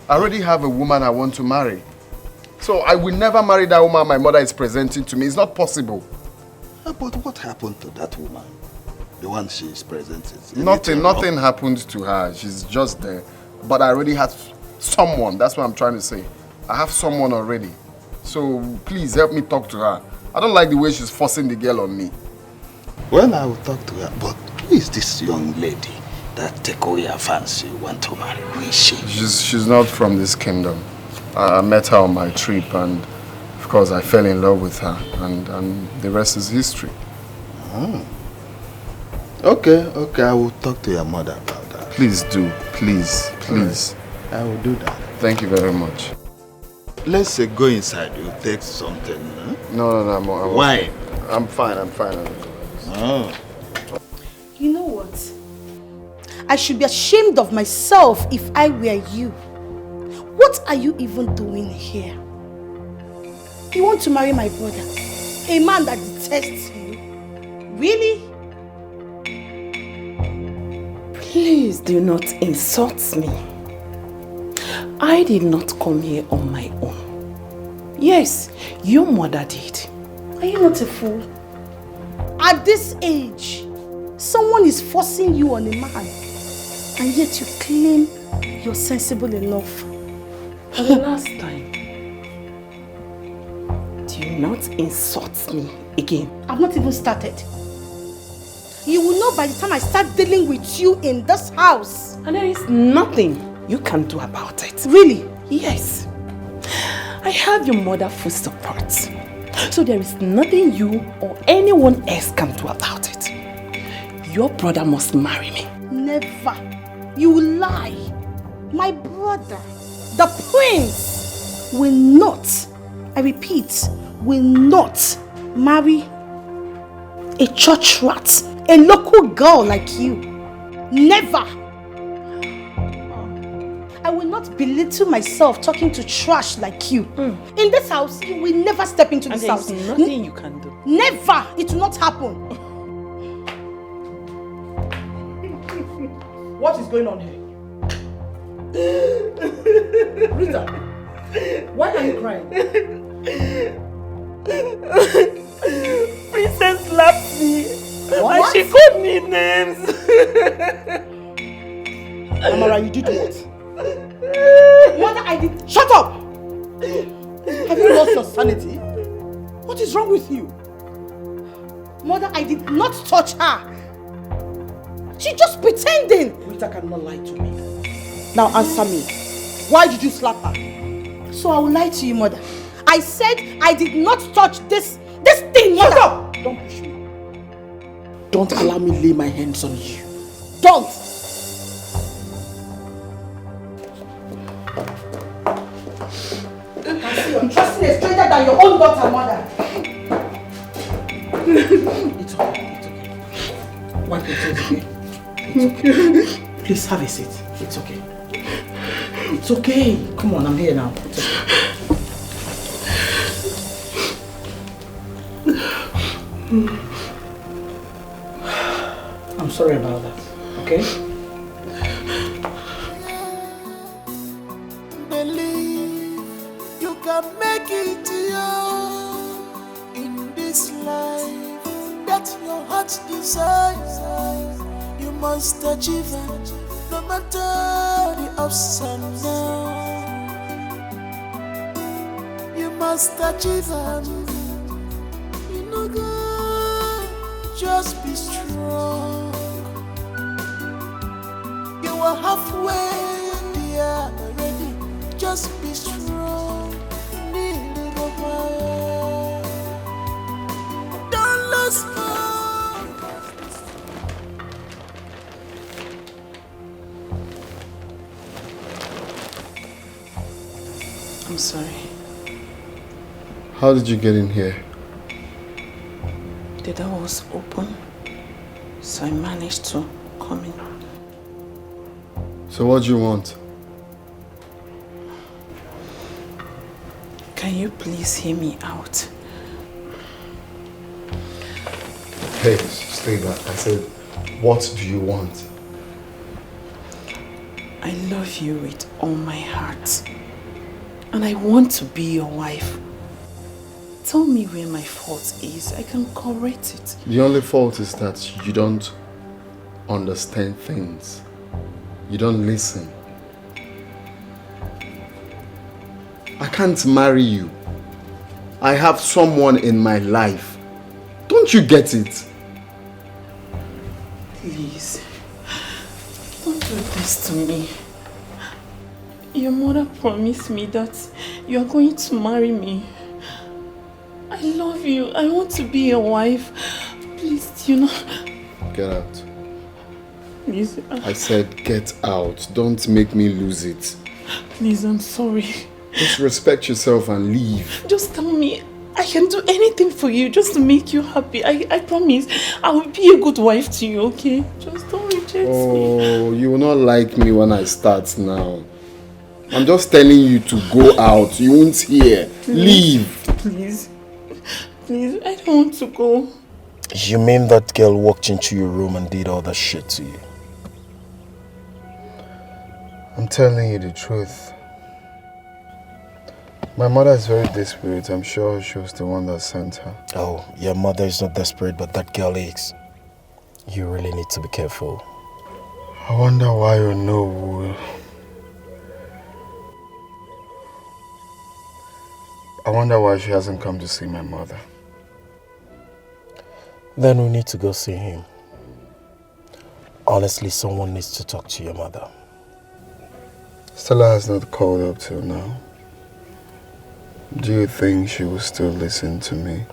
I already have a woman I want to marry. So I will never marry that woman my mother is presenting to me. It's not possible. But what happened to that woman? The one she is presenting? Nothing happened to her. She's just there. But I already have someone. That's what I'm trying to say. I have someone already. So please help me talk to her. I don't like the way she's forcing the girl on me. Well, I will talk to her. But who is this young lady that take away her fancy want to marry? Who is she? She's not from this kingdom. I met her on my trip and of course I fell in love with her and the rest is history. Oh. Okay, I will talk to your mother about that. Please do, please. I will do that. Thank you very much. Let's say go inside, you take something. Huh? No, I'm wine. I'm fine. Oh. You know what? I should be ashamed of myself if I were you. What are you even doing here? You want to marry my brother? A man that detests you? Really? Please do not insult me. I did not come here on my own. Yes, your mother did. Are you not a fool? At this age, someone is forcing you on a man, and yet you claim you're sensible enough. For the last time, do not insult me again. I've not even started. You will know by the time I start dealing with you in this house. And there is nothing you can do about it. Really? Yes. I have your mother full support. So there is nothing you or anyone else can do about it. Your brother must marry me. Never. You lie. My brother, the prince, will not, I repeat, will not marry a church rat A local girl like you. Never. I will not belittle myself talking to trash like you. In this house, you will never step into this house. There's nothing you can do. Never. It will not happen. What is going on here? Rita, why are you crying? Princess slapped me. What? And she called me names. Amara, you did what? Mother, I did. Shut up! Have you lost your sanity? What is wrong with you? Mother, I did not touch her. She's just pretending. Rita cannot lie to me. Now answer me. Why did you slap her? So I will lie to you, Mother. I said I did not touch this thing, Mother. Shut up! Don't push me. Don't allow me lay my hands on you. Don't! You're trusting a stranger than your own daughter, Mother. It's okay. Wipe your tears, okay? It's okay. Please have a seat. It's okay. It's okay. Come on, I'm here now. It's okay. I'm sorry about that, okay? Believe you can make it in this life that your heart desires. You must achieve it, no matter the ups and downs. You must achieve it. You know, God, just be strong. You are halfway there already. Just be strong. Need a fire. Don't lose hope. I'm sorry. How did you get in here? The door was open, so I managed to come in. So what do you want? Can you please hear me out? Hey, stay back. I said, what do you want? I love you with all my heart. And I want to be your wife. Tell me where my fault is. I can correct it. The only fault is that you don't understand things. You don't listen. I can't marry you. I have someone in my life. Don't you get it? Please, don't do this to me. Your mother promised me that you are going to marry me. I love you. I want to be your wife. Please, you know. Get out. Please. I said get out. Don't make me lose it. Please, I'm sorry. Just respect yourself and leave. Just tell me. I can do anything for you just to make you happy. I promise. I will be a good wife to you, okay? Just don't reject me. Oh, you will not like me when I start now. I'm just telling you to go out. You won't hear. Leave. Please. Please, I don't want to go. You mean that girl walked into your room and did all that shit to you? I'm telling you the truth. My mother is very desperate. I'm sure she was the one that sent her. Oh, your mother is not desperate, but that girl is. You really need to be careful. I wonder why you know. I wonder why she hasn't come to see my mother. Then we need to go see him. Honestly, someone needs to talk to your mother. Stella has not called up till now. Do you think she will still listen to me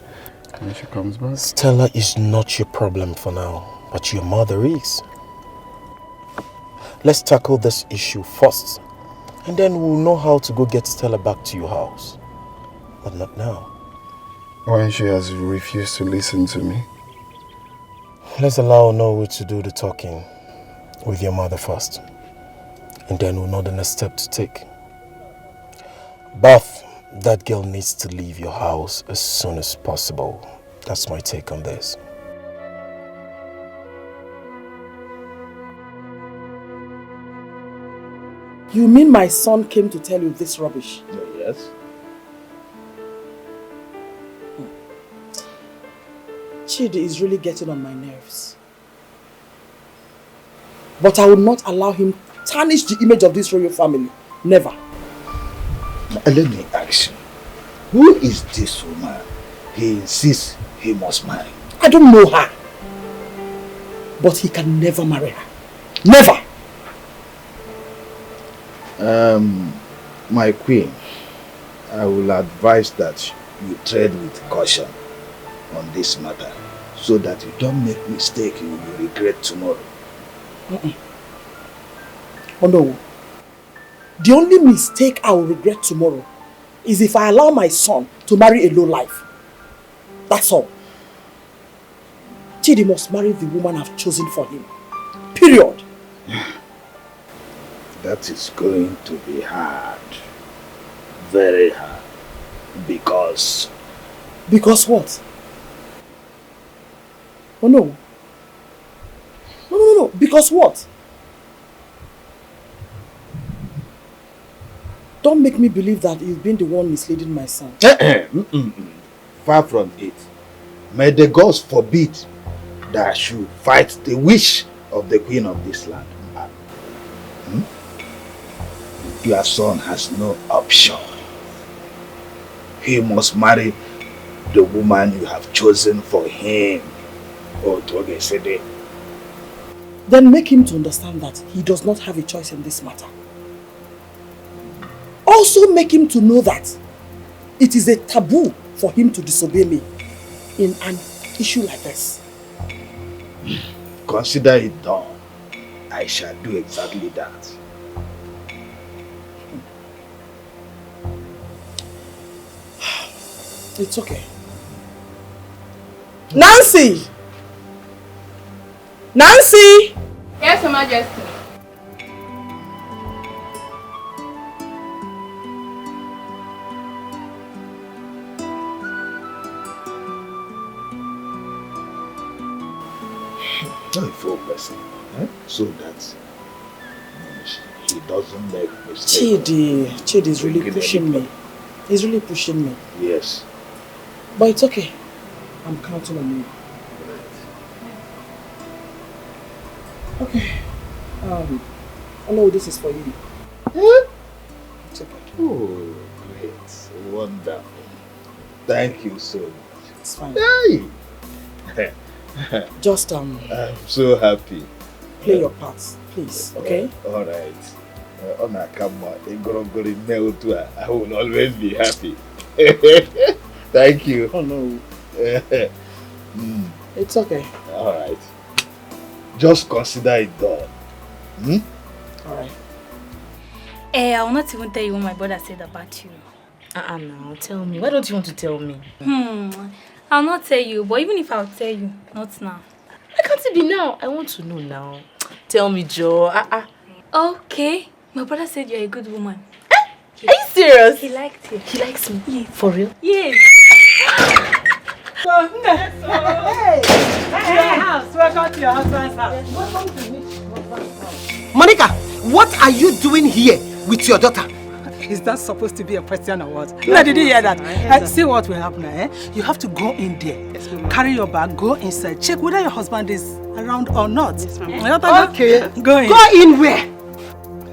when she comes back? Stella is not your problem for now, but your mother is. Let's tackle this issue first, and then we'll know how to go get Stella back to your house. But not now. When she has refused to listen to me? Let's allow Nollywood to do the talking with your mother first. And then we'll know the next step to take. But that girl needs to leave your house as soon as possible. That's my take on this. You mean my son came to tell you this rubbish? Yes. Chidi is really getting on my nerves. But I will not allow him tarnish the image of this royal family. Never. Let me ask you, who is this woman he insists he must marry? I don't know her. But he can never marry her. Never! My queen, I will advise that you tread with caution on this matter so that you don't make mistake you will regret tomorrow. Oh no. The only mistake I will regret tomorrow is if I allow my son to marry a low life. That's all. Chidi must marry the woman I've chosen for him. Period. That is going to be hard. Very hard. Because... Because what? Oh no. No. Because what? Don't make me believe that you've been the one misleading my son. Far from it. May the gods forbid that I should fight the wish of the queen of this land. Your son has no option. He must marry the woman you have chosen for him. Then make him to understand that he does not have a choice in this matter. Also make him to know that it is a taboo for him to disobey me in an issue like this. Consider it done. I shall do exactly that. It's okay. Nancy! Nancy! Yes, Your Majesty. Not a full person, so that he doesn't make mistakes. Chidi is really pushing me. He's really pushing me. Yes. But it's okay. I'm counting on you. Okay. Hello, this is for you. It's okay. Oh, great. Wonderful. Thank you so much. It's fine. Hey! Just I'm so happy. Play your parts, please, okay? All right. I will always be happy. Thank you. Oh no. It's okay. All right. Just consider it done. All right. I will not even tell you what my brother said about you. Now tell me. Why don't you want to tell me? I'll not tell you, but even if I'll tell you, not now. Why can't it be now? I want to know now. Tell me, Joe. Okay. My brother said you're a good woman. Are you serious? He liked you. He likes me? Yes. For real? Yes. Welcome to your husband's house. Monica, what are you doing here with your daughter? Is that supposed to be a question or what? No, did you hear that? See what will happen, You have to go in there, carry your bag, go inside, check whether your husband is around or not. Okay. Go in. Go in where?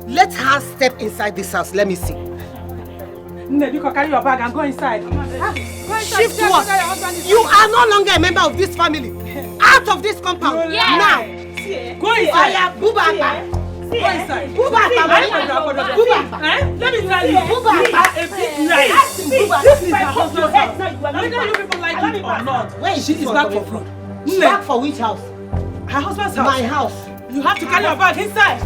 Let her step inside this house. Let me see. No, you can carry your bag and go inside. Shift what? You are no longer a member of this family. Out of this compound. Yeah. Now. Go inside. Go inside. Let me tell you. You are a big lie. This is her husband's house. Whether you people like it or not, Where is she is back for food. Back for which house? Her husband's house. My house. You have to carry your bag inside.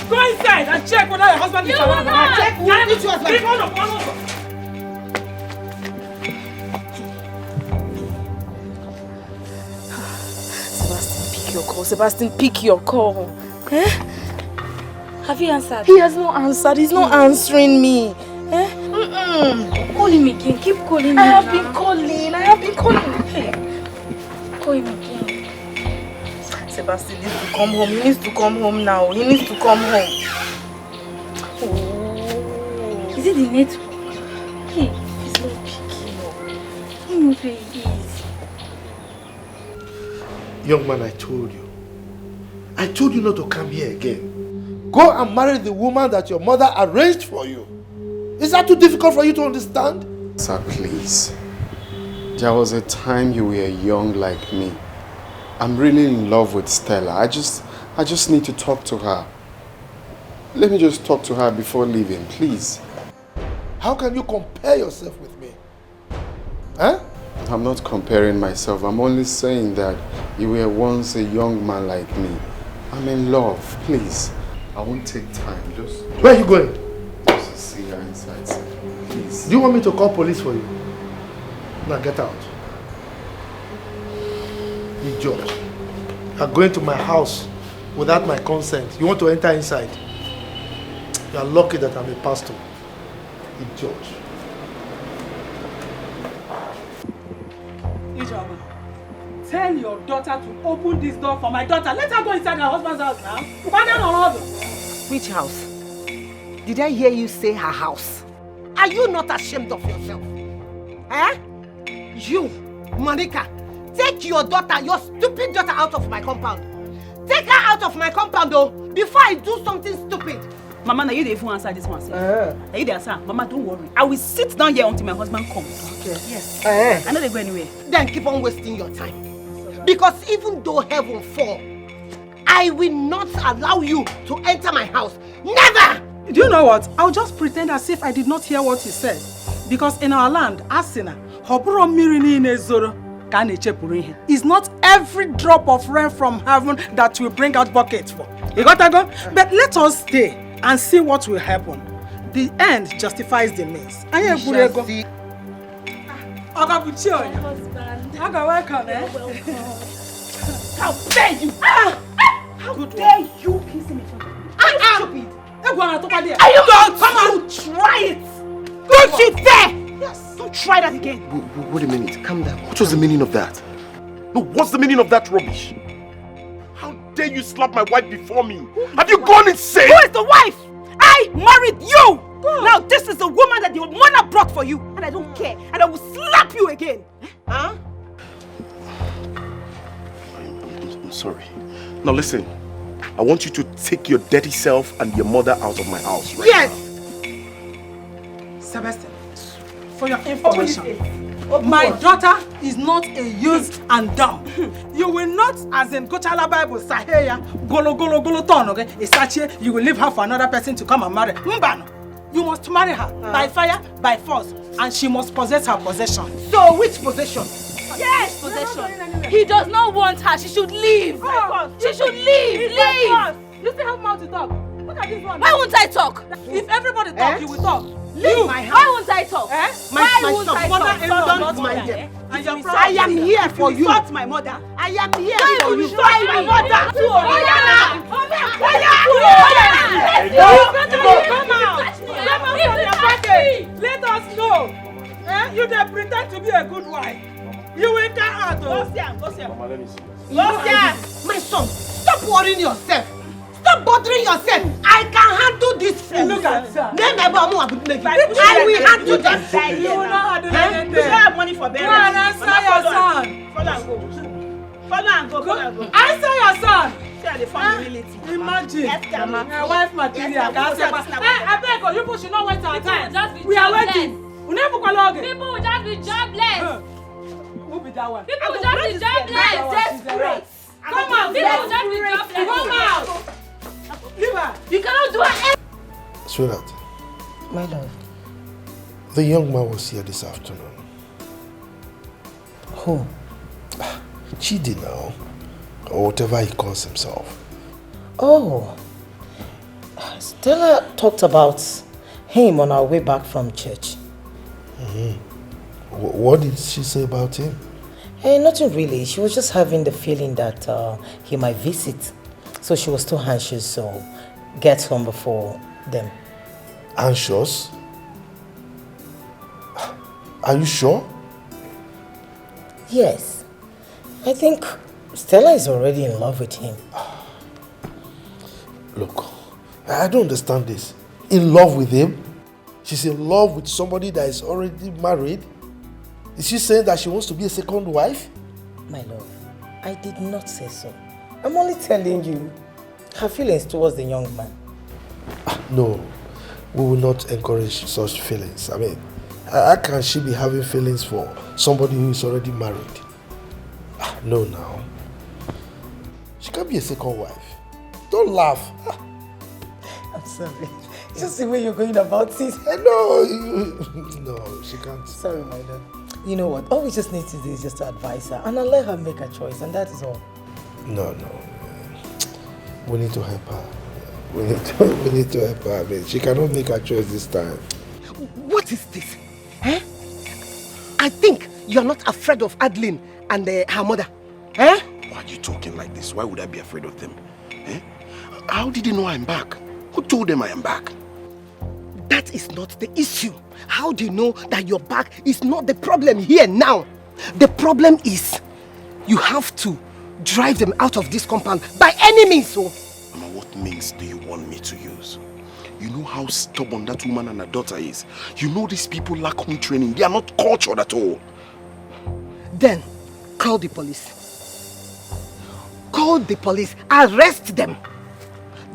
Go inside and check whether your husband is around. Check which husband. Sebastian pick your call. Eh? Have you answered? He has not answered. He's not answering me. Eh? Call him again. Keep calling him. I have been calling. Hey. Call him again. Sebastian needs to come home. He needs to come home now. He needs to come home. Is it the network? Hey, he's not picking up. He knows where he is. Young man, I told you. I told you not to come here again. Go and marry the woman that your mother arranged for you. Is that too difficult for you to understand? Sir, please. There was a time you were young like me. I'm really in love with Stella. I just need to talk to her. Let me just talk to her before leaving, please. How can you compare yourself with me? Huh? I'm not comparing myself. I'm only saying that you were once a young man like me. I'm in love, please. I won't take time. Just where are you going? Just to see her inside, sir. Please. Do you want me to call police for you? Now get out. You George. You are going to my house without my consent. You want to enter inside? You are lucky that I'm a pastor. You George. Ijoma, tell your daughter to open this door for my daughter. Let her go inside her husband's house now. Which house? Did I hear you say her house? Are you not ashamed of yourself? Eh? You, Monica, take your daughter, your stupid daughter out of my compound. Take her out of my compound though, before I do something stupid. Mama, now you the even answer this one. Now you the answer. Mama, don't worry. I will sit down here until my husband comes. Okay. Yes. I know they go anywhere. Then keep on wasting your time. Because even though heaven fall, I will not allow you to enter my house. Never! Do you know what? I'll just pretend as if I did not hear what he said. Because in our land, Asina, it's not every drop of rain from heaven that will bring out buckets for. You got to go? But let us stay and see what will happen. The end justifies the means. I am going to go. How dare you? How dare you kiss me? Stupid. Are you going to come out? Try it. Don't you dare! Yes. Don't try that again. Wait a minute. Calm down. What was the meaning of that? No, what's the meaning of that rubbish? How dare you slap my wife before me? Have you gone insane? Who is the wife? I married you! Now this is the woman that your mother brought for you. And I don't care. And I will slap you again. Huh? I'm sorry. Now listen. I want you to take your dirty self and your mother out of my house right now. Sebastian, for your information, my daughter is not a used and dumb. You will not, as in Kochala Bible, Saheya, Golo Golo Golo Ton, okay? You will leave her for another person to come and marry. Mbano, you must marry her by fire, by force, and she must possess her possession. So which possession? Yes, possession. He does not want her. She should leave. She should leave. Leave. You still have mouth to talk. Look at this one. Why won't I talk? If everybody talk, you will talk. Leave my house. Why won't I talk? My don't mind them. I am here for you. Insult my mother. I am here for you. Insult my mother. Let us know. You don't pretend to be a good wife. You will get out. Go see. Mama, let me see. My son, stop worrying yourself. Stop bothering yourself. I can handle this food. Look at her. I will handle this. You will not handle anything. You don't have money for burial. Go and answer your son. Follow and go. Answer your son. See the humility. Imagine. Yes, my wife material. I beg you, people should not waste our time. We are waiting. People will just be jobless. Who be that one? People will just be jobless. Come out. People will just be jobless. Come out. Leave her. You cannot do it. Sweetheart. My love. The young man was here this afternoon. Who? Chidi now. Or whatever he calls himself. Oh. Stella talked about him on our way back from church. What did she say about him? Nothing really. She was just having the feeling that he might visit. So she was too anxious, so get home before them. Anxious? Are you sure? Yes. I think Stella is already in love with him. Look, I don't understand this. In love with him? She's in love with somebody that is already married? Is she saying that she wants to be a second wife? My love, I did not say so. I'm only telling you her feelings towards the young man. No, we will not encourage such feelings. I mean, how can she be having feelings for somebody who is already married? No, now. She can't be a second wife. Don't laugh. I'm sorry. Just the way you're going about it. No, she can't. Sorry, my love. You know what? All we just need to do is just to advise her and I'll let her make her choice, and that is all. No. We need to help her. We need to help her. I mean, she cannot make her choice this time. What is this? Eh? I think you're not afraid of Adeline and her mother. Eh? Why are you talking like this? Why would I be afraid of them? Eh? How did they know I'm back? Who told them I am back? That is not the issue. How do you know that your back is not the problem here now? The problem is you have to drive them out of this compound by any means. So, Mama, what means do you want me to use? You know how stubborn that woman and her daughter is. You know these people lack home training. They are not cultured at all. Then, call the police. Call the police. Arrest them.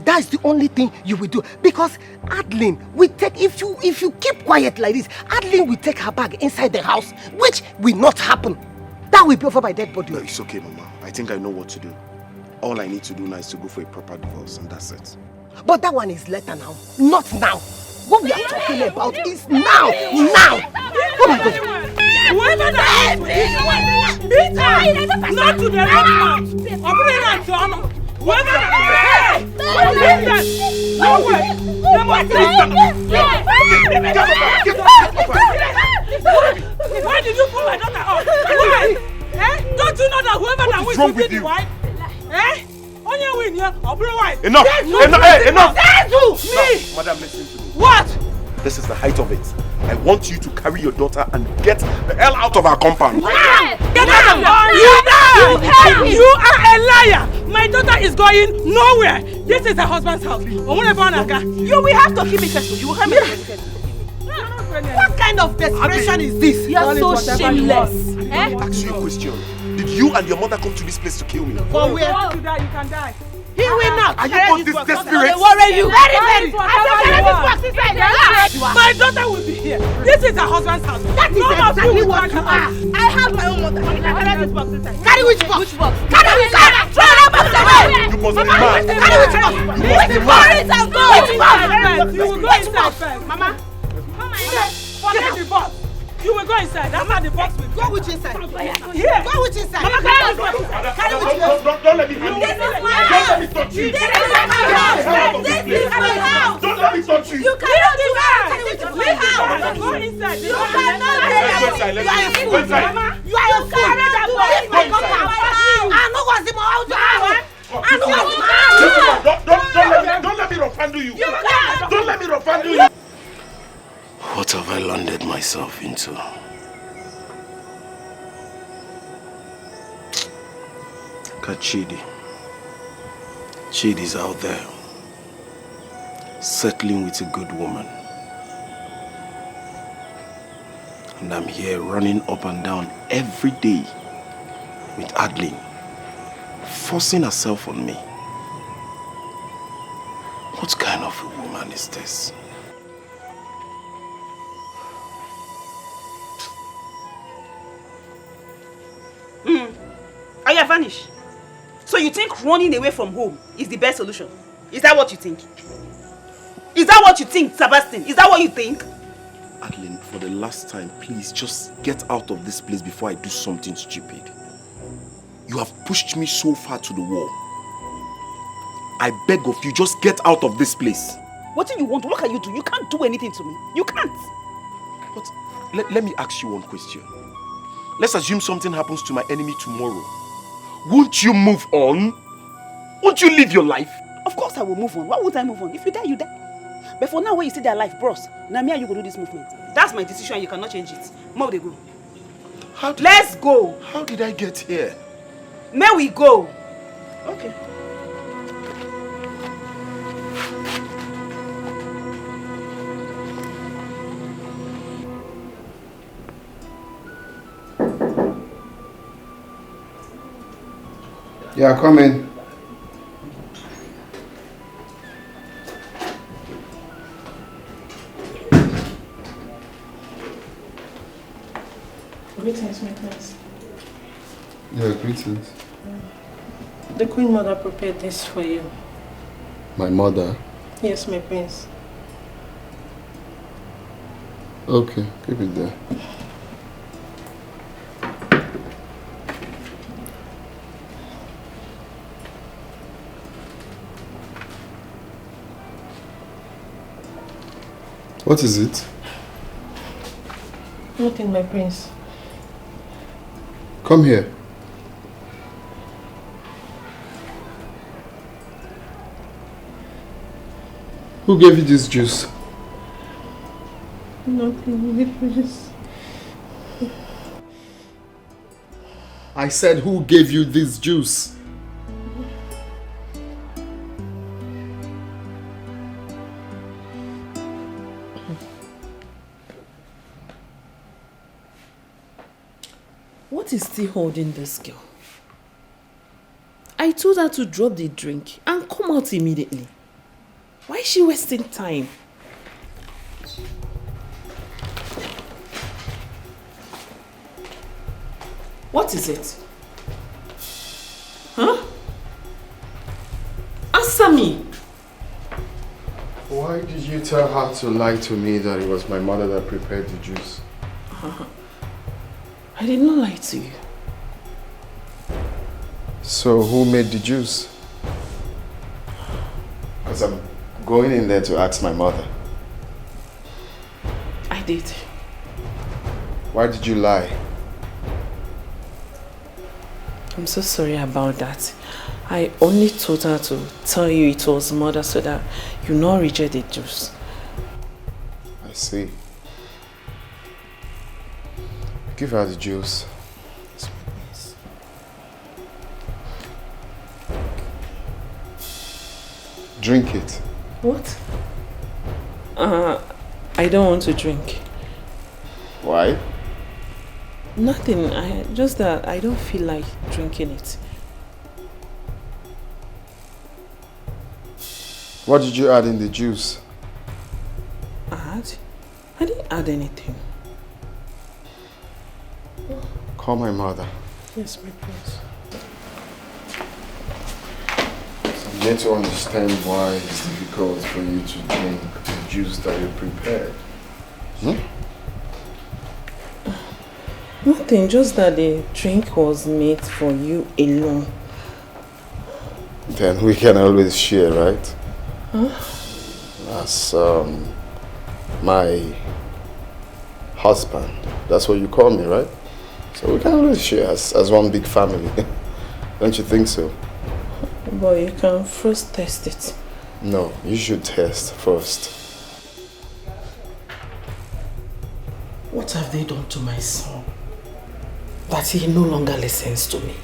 That's the only thing you will do. Because Adeline will take, if you keep quiet like this, Adeline will take her bag inside the house, which will not happen. That will be over by dead body. No, it's okay, Mama. I think I know what to do. All I need to do now is to go for a proper divorce, and that's it. But that one is later now, not now. What we are talking about is now. Now! Oh my God! Whoever that is, beat her! Not to the restaurant! Operate and to honor! Whoever that is, beat them! No way! They must be! Why did you pull my daughter up? Why? Eh? Don't you know that whoever that wins will be the wife? Eh? Only win here, I'll be wife. Enough! Enough! Me! Madam, listen to me. What? This is the height of it. I want you to carry your daughter and get the hell out of our compound. Right? Get out of here! You are a liar! My daughter is going nowhere. This is her husband's house. You will have to keep it careful. You will have to What kind of desperation is this? You are so shameless. Eh? Ask you a question. Did you and your mother come to this place to kill me? For where? You can die. He will not. Are you both this desperate? They worry you. Very. My daughter will be here. This is her husband's house. That is exactly what you are. I have my own mother. Carry which box? Carry which box? Throw that box away. You must be mad. Carry which box? Which box? Which box? You will go inside first. Mama. Forget the box. You will go inside. That's how the box will go. Which inside? Here. Go which inside? Mama, carry which box? Don't let me touch you. This is my house. Don't let me touch you. This is my house. This is my house. Don't let me touch you. You cannot do that. This is my house. Go inside. You cannot do that. You are a fool. You are a fool. Leave my compound. I know what's in my house. I know what's in my house. Don't let me offend you. You can't. Don't let me offend you. What have I landed myself into? Chidi. Chidi's out there, settling with a good woman. And I'm here running up and down every day with Adeline, forcing herself on me. What kind of a woman is this? I have vanished. So you think running away from home is the best solution? Is that what you think? Is that what you think, Sebastian? Is that what you think? Adeline, for the last time, please just get out of this place before I do something stupid. You have pushed me so far to the wall. I beg of you, just get out of this place. What do you want? What can you do? You can't do anything to me. You can't. But let me ask you one question. Let's assume something happens to my enemy tomorrow. Won't you move on? Won't you live your life? Of course I will move on. Why would I move on? If you die, you die. But for now, when you see their life, bros, now me and you go do this movement. That's my decision. You cannot change it. More they go. Let's go. How did I get here? May we go. Okay. Yeah, come in. Greetings, my prince. Yeah, greetings. The Queen Mother prepared this for you. My mother? Yes, my prince. Okay, keep it there. What is it? Nothing, my prince. Come here. Who gave you this juice? Nothing, my prince. I said, who gave you this juice? What is still holding this girl? I told her to drop the drink and come out immediately. Why is she wasting time? What is it? Huh? Answer me! Why did you tell her to lie to me that it was my mother that prepared the juice? I did not lie to you. So who made the juice? Because I'm going in there to ask my mother. I did. Why did you lie? I'm so sorry about that. I only told her to tell you it was mother so that you not reject the juice. I see. Give her the juice. Drink it. What? I don't want to drink. Why? Nothing. Just that I don't feel like drinking it. What did you add in the juice? Add? I didn't add anything. Call my mother. Yes, my prince. You need to understand why it's difficult for you to drink the juice that you prepared. Hmm? Nothing, just that the drink was made for you alone. Then we can always share, right? Huh? As my husband. That's what you call me, right? So we can always share as one big family. Don't you think so? But you can first test it. No, you should test first. What have they done to my son? That he no longer listens to me.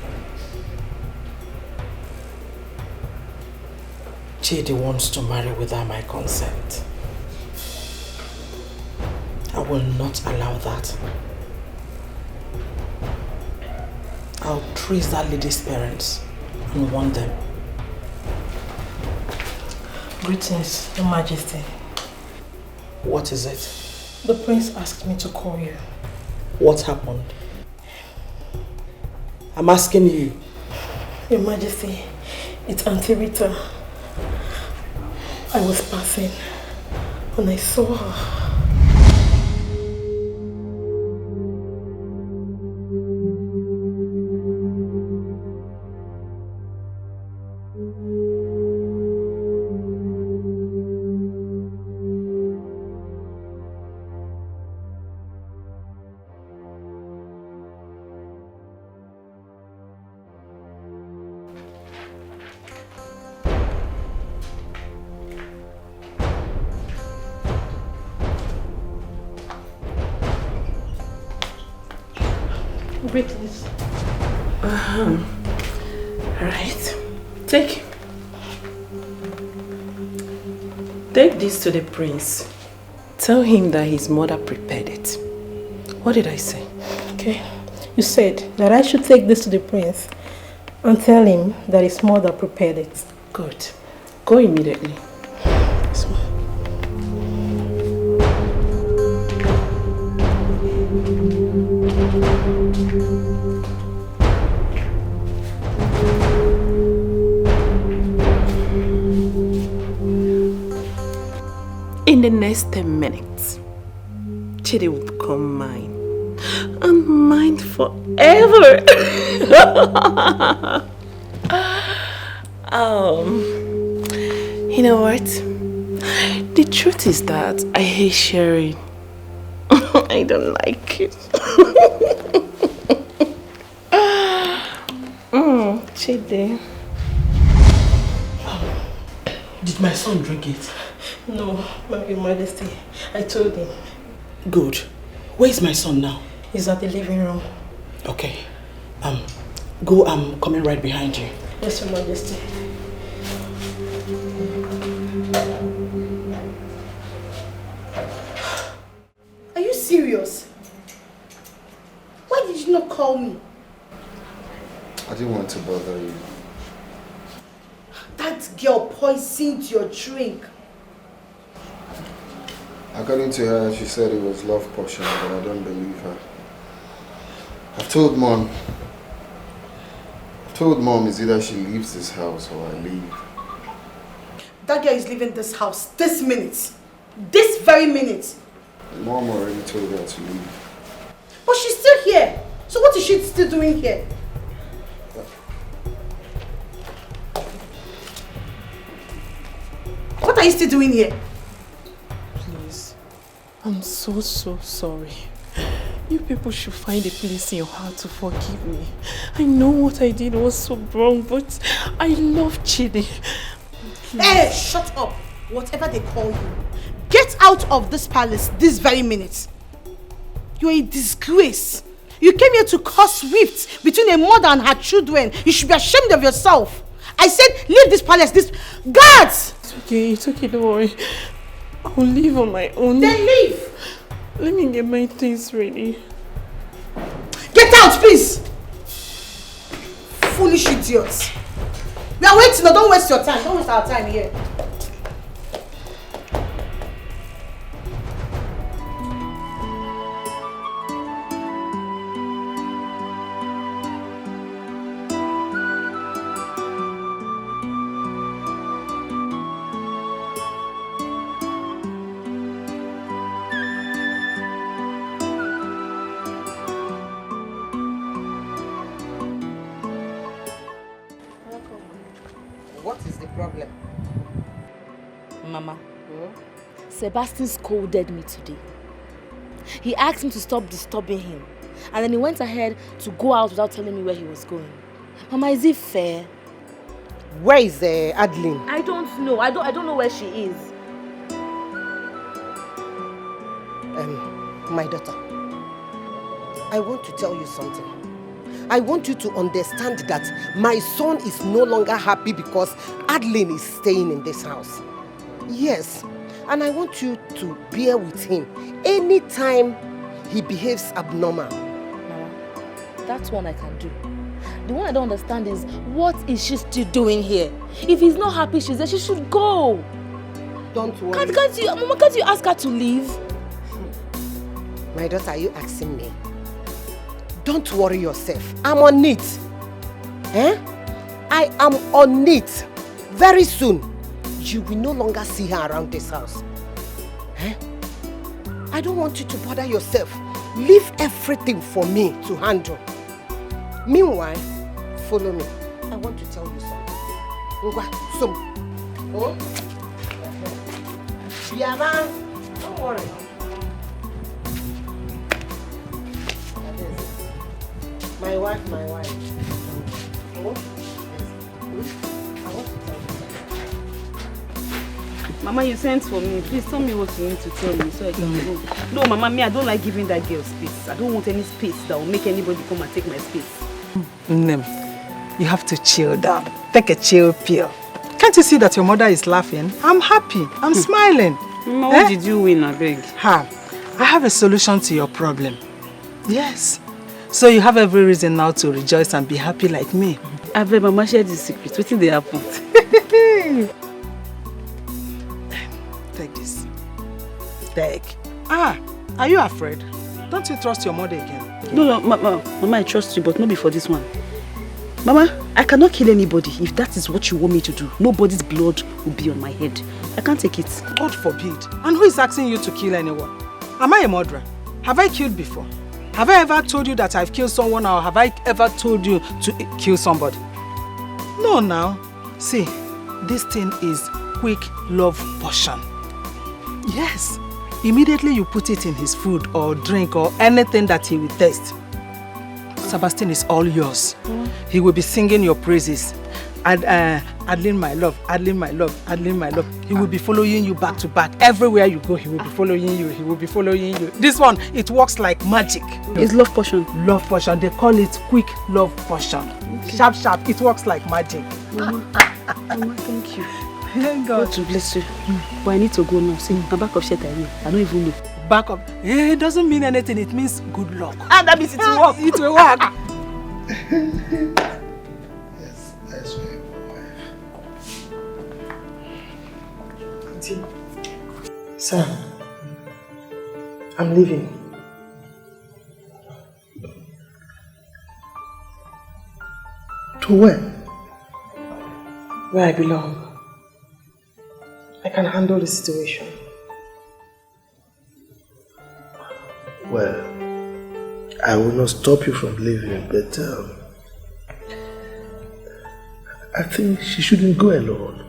Chidi wants to marry without my consent. I will not allow that. I'll trace that lady's parents and warn them. Greetings, Your Majesty. What is it? The prince asked me to call you. What happened? I'm asking you. Your Majesty, it's Auntie Rita. I was passing and I saw her. Wait, please. Alright. Take this to the prince. Tell him that his mother prepared it. What did I say? Okay. You said that I should take this to the prince and tell him that his mother prepared it. Good. Go immediately. Yes, ma'am. In the next 10 minutes, Chidi will become mine. And mine forever. You know what? The truth is that I hate sharing. I don't like it. Chidi. Did my son drink it? No, Your Majesty. I told him. Good. Where is my son now? He's at the living room. Okay. Go, I'm coming right behind you. Yes, Your Majesty. Are you serious? Why did you not call me? I didn't want to bother you. That girl poisoned your drink. According to her, she said it was love potion, but I don't believe her. I've told Mom it's either she leaves this house or I leave. That girl is leaving this house this minute. This very minute. Mom already told her to leave. But she's still here. So what is she still doing here? What are you still doing here? Please. I'm so sorry. You people should find a place in your heart to forgive me. I know what I did was so wrong, but I love Chidi. Hey, shut up! Whatever they call you. Get out of this palace this very minute. You're a disgrace. You came here to cause rifts between a mother and her children. You should be ashamed of yourself. I said leave this palace, Guards! It's okay, don't worry. I'll leave on my own. Then leave! Let me get my things ready. Get out, please! Foolish idiots. We are waiting, no, don't waste your time. Don't waste our time here. Sebastian scolded me today. He asked me to stop disturbing him. And then he went ahead to go out without telling me where he was going. Mama, is it fair? Where is Adeline? I don't know. I don't know where she is. My daughter, I want to tell you something. I want you to understand that my son is no longer happy because Adeline is staying in this house. Yes. And I want you to bear with him anytime he behaves abnormal. Mama, that's one I can do. The one I don't understand is, what is she still doing here? If he's not happy she's there, she should go. Don't worry. Mama, can't you ask her to leave? My daughter, are you asking me? Don't worry yourself. I'm on it. I am on it. Very soon. You will no longer see her around this house. I don't want you to bother yourself. Leave everything for me to handle. Meanwhile, follow me. I want to tell you something. Oh? Biara, don't worry. My wife. Oh? I want to tell you. Mama, you sent for me. Please tell me what you need to tell me so I can go. No, Mama, me, I don't like giving that girl space. I don't want any space that will make anybody come and take my space. Nem, you have to chill down. Take a chill pill. Can't you see that your mother is laughing? I'm happy. I'm smiling. Mama, what did you win, I beg? I have a solution to your problem. Yes. So you have every reason now to rejoice and be happy like me. I beg, Mama, share this secret. What did they happen? Take this. Take. Are you afraid? Don't you trust your mother again? No, Mama, I trust you, but not before this one. Mama, I cannot kill anybody if that is what you want me to do. Nobody's blood will be on my head. I can't take it. God forbid. And who is asking you to kill anyone? Am I a murderer? Have I killed before? Have I ever told you that I've killed someone, or have I ever told you to kill somebody? No, now. See, this thing is quick love potion. Yes. Immediately you put it in his food or drink or anything that he will taste. Sebastian is all yours. He will be singing your praises. And Adeline, my love, Adeline, my love, Adeline, my love. He will be following you back to back. Everywhere you go, he will be following you. He will be following you. This one, it works like magic. It's love potion. Love potion. They call it quick love potion. Okay. Sharp, sharp. It works like magic. Mama, Mama, thank you. Thank God. God to bless you. But I need to go now. See, my back of shirt I don't even know. Back up. It doesn't mean anything. It means good luck. And that means it will work. It will work. Yes, I swear, wife. Sam, I'm leaving. To where? Where I belong. I can handle the situation. Well, I will not stop you from leaving, but I think she shouldn't go alone.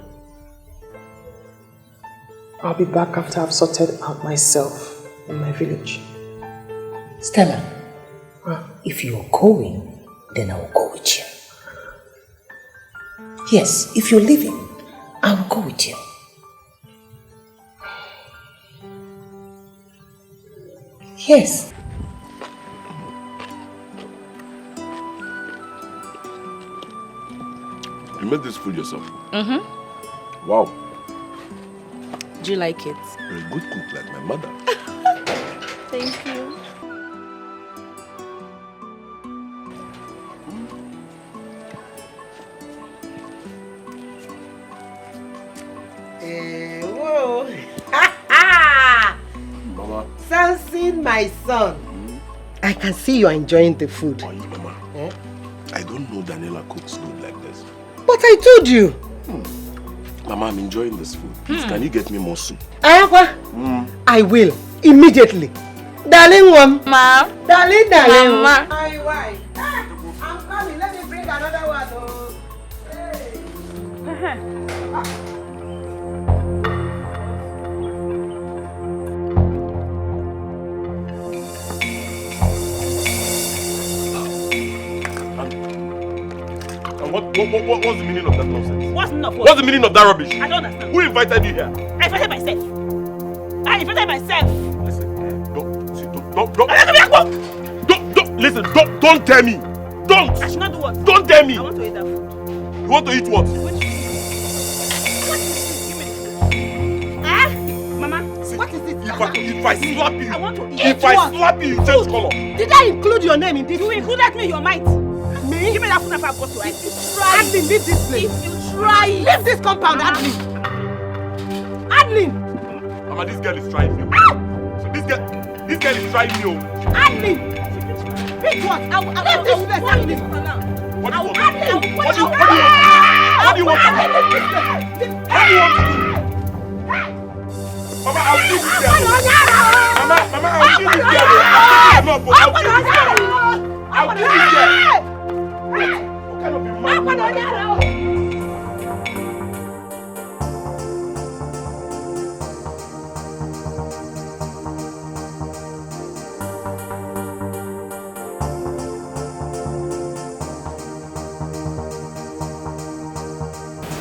I'll be back after I've sorted out myself in my village. Stella, if you're going, then I will go with you. Yes, if you're leaving, I will go with you. Yes. You made this food yourself? Mm-hmm. Wow. Do you like it? You're a good cook like my mother. Thank you. Whoa. Mama. Samson, my son. I can see you are enjoying the food. Oh, Mama. I don't know Daniela cooks good like this. But I told you. Mama, I'm enjoying this food. Please, can you get me more soup? I will. Immediately. Darling one. Ma. Darling. Mama. My wife. I'm coming. Let me bring another one. Oh. Hey. What's the meaning of that nonsense? What's enough? What's the meaning of that rubbish? I don't understand. Who invited you here? I invited myself. I invited myself. Listen, don't tell me. Don't. I should not do what? Don't tell me. I want to eat that food. You want to eat what? Mama, what is it? If I slap you, I want to eat. if I slap you, you change color. Did I include your name in this? You included me, your might. Me? Give me that food if I've got to eat. Adeline, leave this place. If you try it. Leave this compound, Adeline. Mama, this girl is trying me. So this girl is trying me. Adeline. Pick what? I will leave this one now. What do you want? What do you want? What do you want? Mama, I'll leave this girl. Mama, I'll leave this girl. I'll leave this girl. I'll leave this girl. What kind of a man?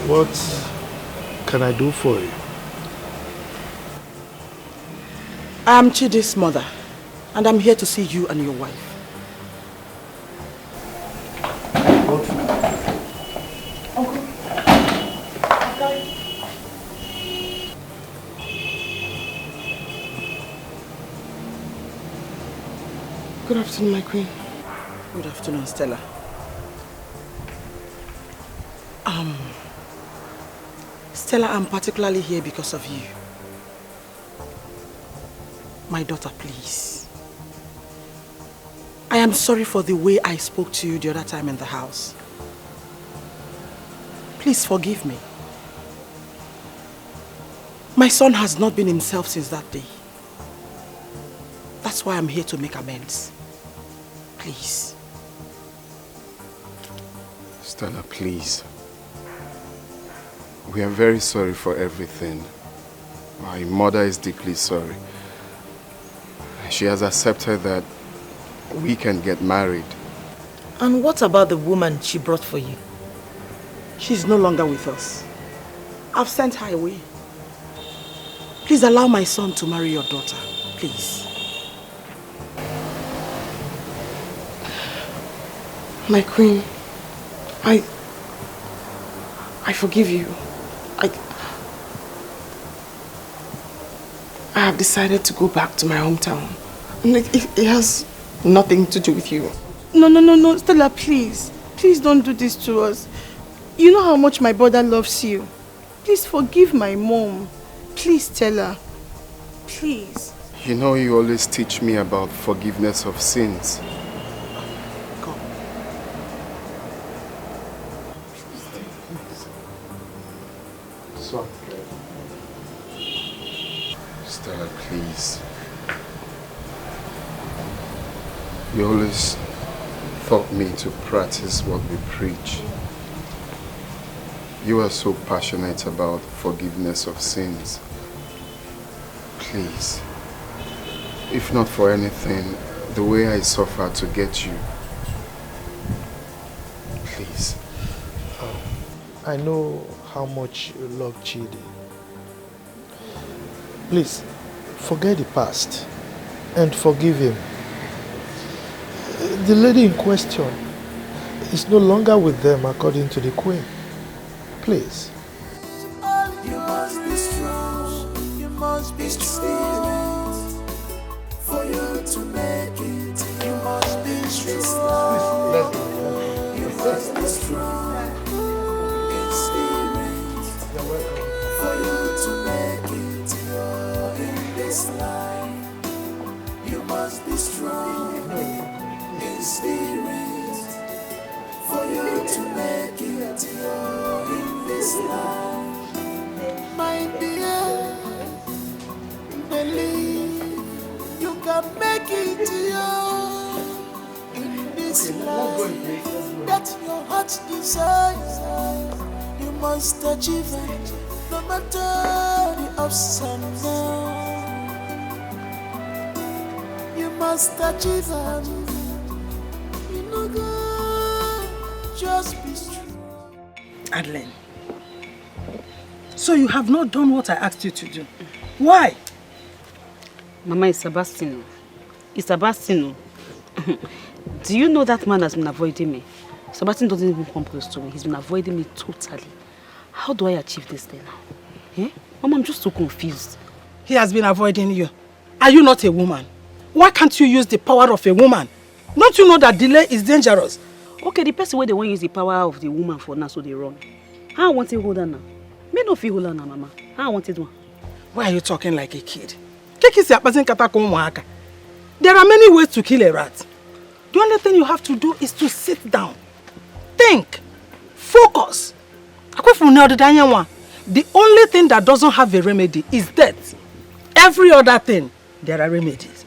What can I do for you? I am Chidi's mother, and I'm here to see you and your wife. Good afternoon, my queen. Good afternoon, Stella. Stella, I'm particularly here because of you. My daughter, please. I am sorry for the way I spoke to you the other time in the house. Please forgive me. My son has not been himself since that day. That's why I'm here to make amends. Please. Stella, please. We are very sorry for everything. My mother is deeply sorry. She has accepted that we can get married. And what about the woman she brought for you? She's no longer with us. I've sent her away. Please allow my son to marry your daughter. Please. My queen, I forgive you. I have decided to go back to my hometown. And it has nothing to do with you. No, Stella, please. Please don't do this to us. You know how much my brother loves you. Please forgive my mom. Please, Stella. Please. You know you always teach me about forgiveness of sins. Stella, please. You always taught me to practice what we preach. You are so passionate about forgiveness of sins. Please, if not for anything, the way I suffered to get you, please. I know how much you love Chidi. Please, forget the past and forgive him. The lady in question is no longer with them according to the queen. Please. You must be strong, you must be strong. For you to make it, you must be strong. You must be strong in spirit. For you to make it in this life, you must be strong in spirit. For you to make it in this life, my dear, believe you can make it in this life. That your heart desires, you must achieve it, no matter the ups and downs. You must achieve it. You know, God, just be strong. Adeline, so you have not done what I asked you to do. Why? Mama, it's Sebastian. It's Sebastian. Do you know that man has been avoiding me? Sebastian doesn't even come close to me. He's been avoiding me totally. How do I achieve this thing now? Eh? Mama, I'm just so confused. He has been avoiding you. Are you not a woman? Why can't you use the power of a woman? Don't you know that delay is dangerous? Okay, the person where they want to use the power of the woman for now, so they run. How I want to hold her now? Me no feel hold her now, Mama. How I want it one? Why are you talking like a kid? There are many ways to kill a rat. The only thing you have to do is to sit down. Think. Focus. The only thing that doesn't have a remedy is death. Every other thing, there are remedies.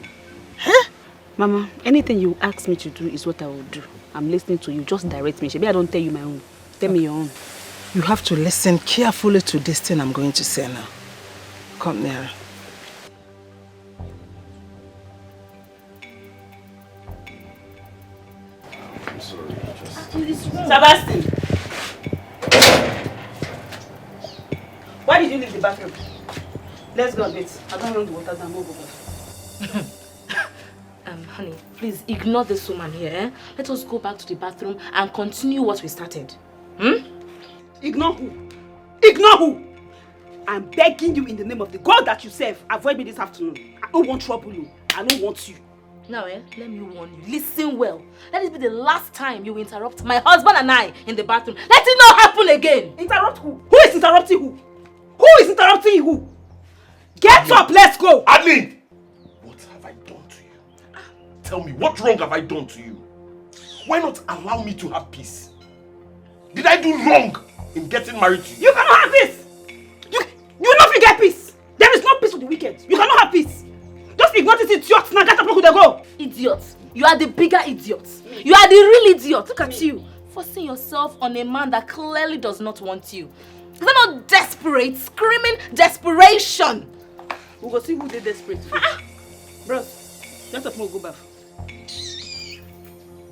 Huh? Mama, anything you ask me to do is what I will do. I'm listening to you. Just direct me. Maybe I don't tell you my own. Tell me your own. You have to listen carefully to this thing I'm going to say now. Come nearer. I'm sorry. Sebastian! Why did you leave the bathroom? Let's go a bit. I don't want the water down. Go back. Honey, please ignore this woman here. Eh? Let us go back to the bathroom and continue what we started. Ignore who? Ignore who? I'm begging you in the name of the God that you serve. Avoid me this afternoon. I don't want trouble. I don't want you. Now, let me warn you. Listen well. Let it be the last time you interrupt my husband and I in the bathroom. Let it not happen again. Interrupt who? Who is interrupting who? Who is interrupting who? Get up, let's go! Adeline! What have I done to you? Tell me, what wrong have I done to you? Why not allow me to have peace? Did I do wrong in getting married to you? You cannot have peace! You not get peace! There is no peace for the wicked. You cannot have peace! Just ignore this idiot now, get up, look who they go! Idiot! You are the bigger idiot. You are the real idiot. Look at you. Forcing yourself on a man that clearly does not want you. Is that not desperate? Screaming desperation! We'll go see who they desperate. Bros, get up, we'll go back.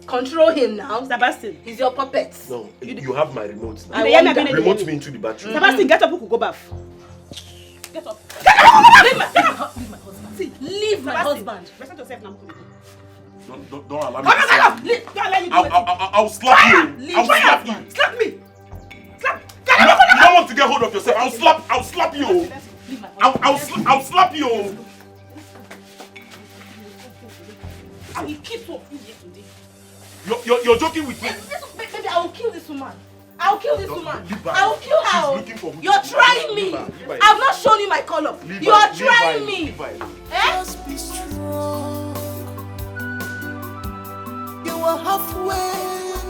Control him now. Sebastian. He's your puppet. No, you have my remote now. Remote me into the bathroom. Sebastian, get up, we'll go back. Get up. Leave my husband. See, leave my husband. Respect yourself now. Don't allow me. Come on, get up! Don't allow you to do it. I'll slap you. I'll slap you. Slap me. Slap. You don't want to get hold of yourself. I'll slap you. I'll slap you. I will keep you here today. You're joking with me. Baby, I will kill this woman. I will kill this woman. Leave her. I will kill her. She's looking for who You're to trying me. Leave her. I've not shown you my color. You are trying me. Just be strong. You are halfway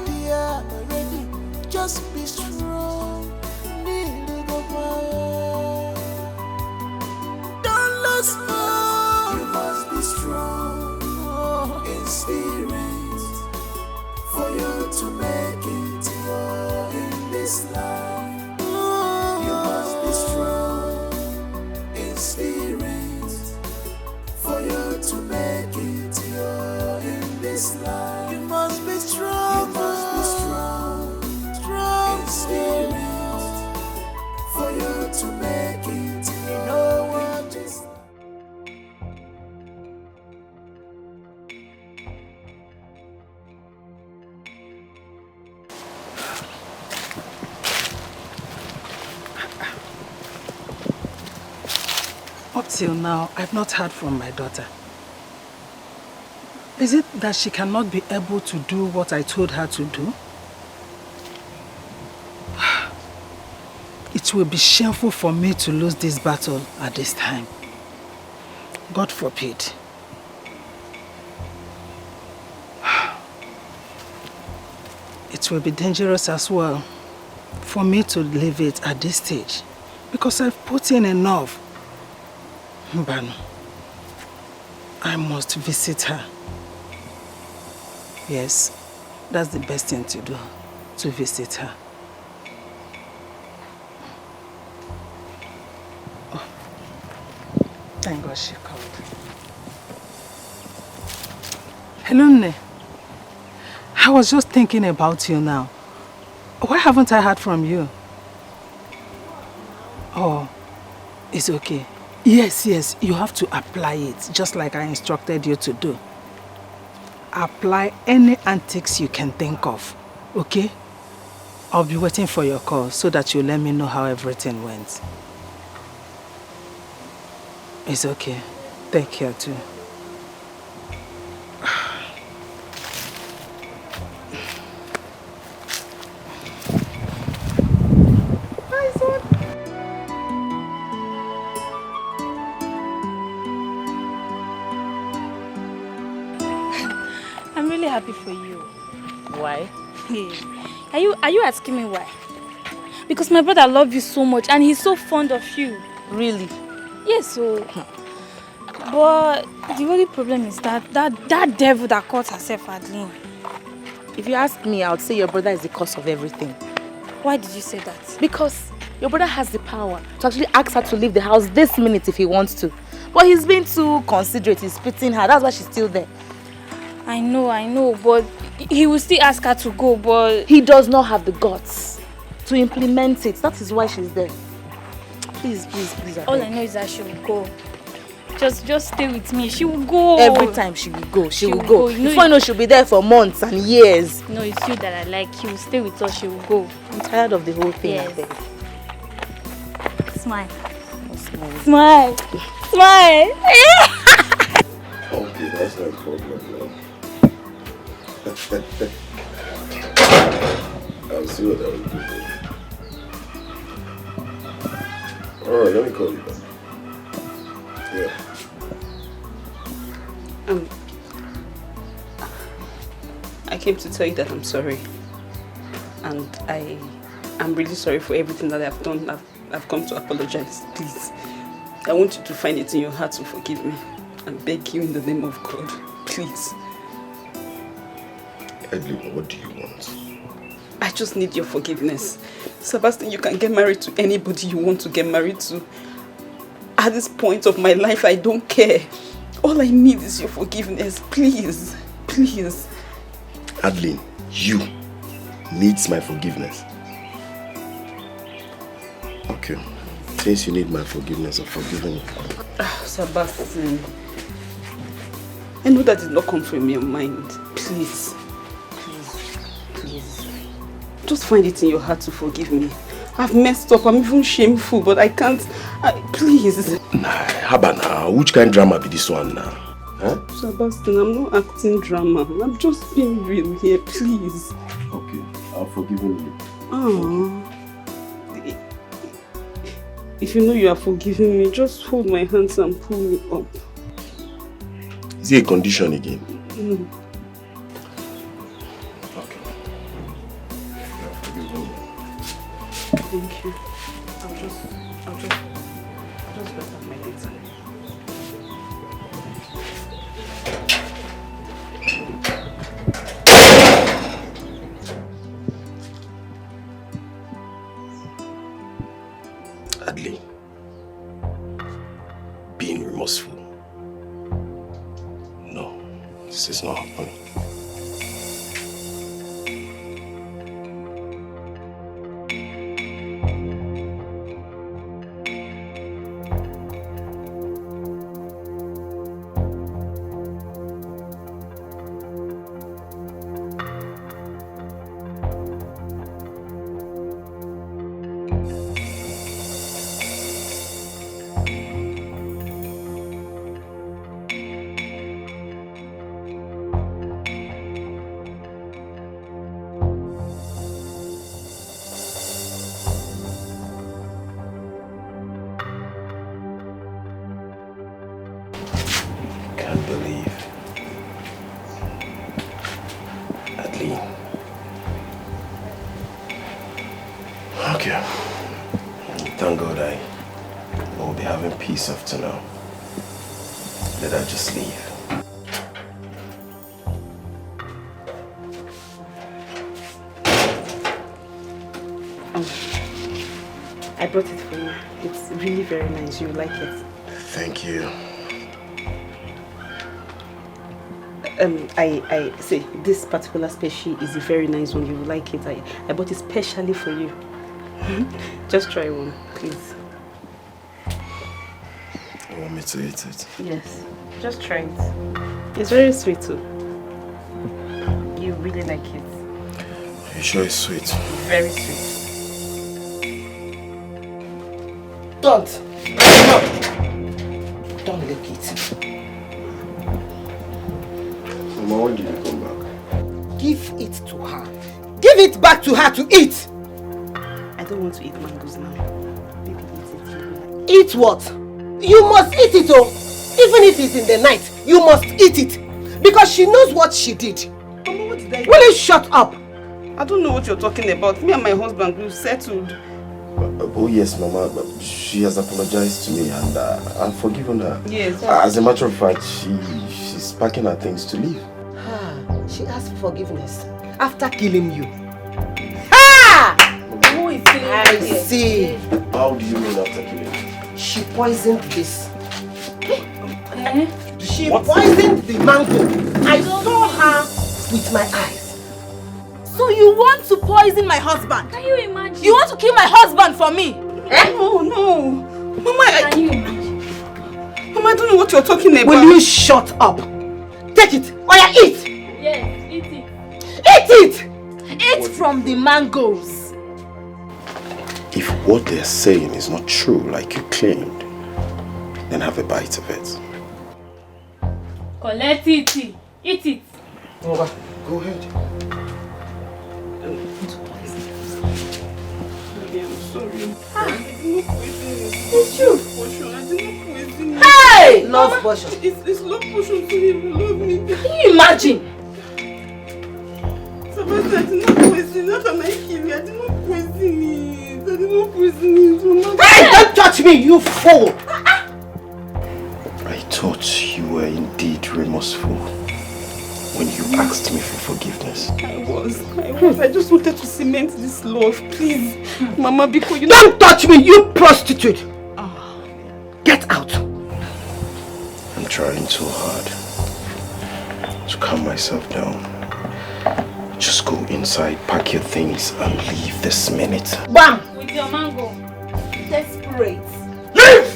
there already. Just be strong. Need to go by. Don't lose hope. You must be strong in spirit for you to make it in this life. You must be strong in spirit for you to make it in this life. You must be strong. You must be strong, strong in spirit for you to make it. You know what is. Up till now, I've not heard from my daughter. Is it that she cannot be able to do what I told her to do? It will be shameful for me to lose this battle at this time. God forbid. It will be dangerous as well for me to leave it at this stage because I've put in enough. But I must visit her. Yes, that's the best thing to do, to visit her. Oh, thank God she called. Hello, Nne. I was just thinking about you now. Why haven't I heard from you? Oh, it's okay. Yes, you have to apply it, just like I instructed you to do. Apply any antics you can think of, okay? I'll be waiting for your call so that you let me know how everything went. It's okay. Take care too. Happy for you. Why? Are you asking me why? Because my brother loves you so much and he's so fond of you. Really? Yes, so. But the only problem is that devil that caught herself, Adeline. If you ask me, I would say your brother is the cause of everything. Why did you say that? Because your brother has the power to actually ask her to leave the house this minute if he wants to. But he's being too considerate, he's pitying her, that's why she's still there. I know, but he will still ask her to go, but... He does not have the guts to implement it. That is why she's there. Please. All I know is that she will go. Just stay with me. She will go. Every time she will go. She will go. You know, Before you know, she'll be there for months and years. No, it's you that I like. She will stay with us. She will go. I'm tired of the whole thing. Yes. I beg. Smile. Smile. Smile. Okay, that's not a problem, man. I'll see what I will do. Alright, let me call you back. Yeah. I came to tell you that I'm sorry. And I'm really sorry for everything that I've done. I've come to apologize. Please. I want you to find it in your heart to forgive me. I beg you in the name of God. Please. Edlin, what do you want? I just need your forgiveness. Sebastian, you can get married to anybody you want to get married to. At this point of my life, I don't care. All I need is your forgiveness. Please. Please. Adeline, you needs my forgiveness. Okay. Since you need my forgiveness, I've forgiven you. Sebastian. I know that did not come from your mind. Please. Please. Just find it in your heart to forgive me. I've messed up. I'm even shameful, but I can't. Please. Nah, haba now. Which kind of drama be this one now? Huh? Sebastian, I'm not acting drama. I'm just being real here, please. Okay, I've forgiven you. Oh. If you know you are forgiving me, just hold my hands and pull me up. Is it a condition again? Mm. Okay. I've forgiven you. Thank you. I'll just get up my legs. Adley, being remorseful. No, this is not happening. Can't believe. Adley. Okay. Thank God I will be having peace after now. Let her just leave. I brought it for you. It's really very nice. You like it. Thank you. I say this particular species is a very nice one. You will like it. I bought it specially for you. Just try one, please. You want me to eat it? Yes. Just try it. It's very sweet too. You really like it. Are you sure it's sweet? Very sweet. Don't lick it. Mama, when did you come back? Give it to her. Give it back to her to eat. I don't want to eat mangoes now. Baby, eat it. Eat what? You must eat it, oh. Even if it's in the night, you must eat it. Because she knows what she did. Mama, what did I do? Will you shut up? I don't know what you're talking about. Me and my husband, we settled. Oh yes, Mama. She has apologized to me and I've forgiven her. Yes. As a matter of fact, she's packing her things to leave. She asked for forgiveness after killing you. Ah! Who is killing you? I see. How do you mean after killing me? She poisoned this. She poisoned the mango. I saw her with my eyes. So you want to poison my husband? Can you imagine? You want to kill my husband for me? No. Mama, Can you imagine? Mama, I don't know what you're talking about. Will you shut up? Take it. Oya, eat. Yes, eat it. Eat it! Eat from the mangoes. If what they're saying is not true, like you claimed, then have a bite of it. Collect it. Eat it. Go ahead. I'm sorry. It's true. Hey! Love potion. It's love potion to him. Love me. Can you imagine? Sebastian, I did not poison. Not am I kill you. I did not poison it. I did not poison it. Hey, don't touch me, you fool! I thought you were indeed remorseful when you asked me for forgiveness. I was. I just wanted to cement this love. Please. Mama, because you don't touch me, you prostitute! Get out! I'm trying so hard to calm myself down. Just go inside, pack your things, and leave this minute. Bam! With your mango. Desperate. Leave!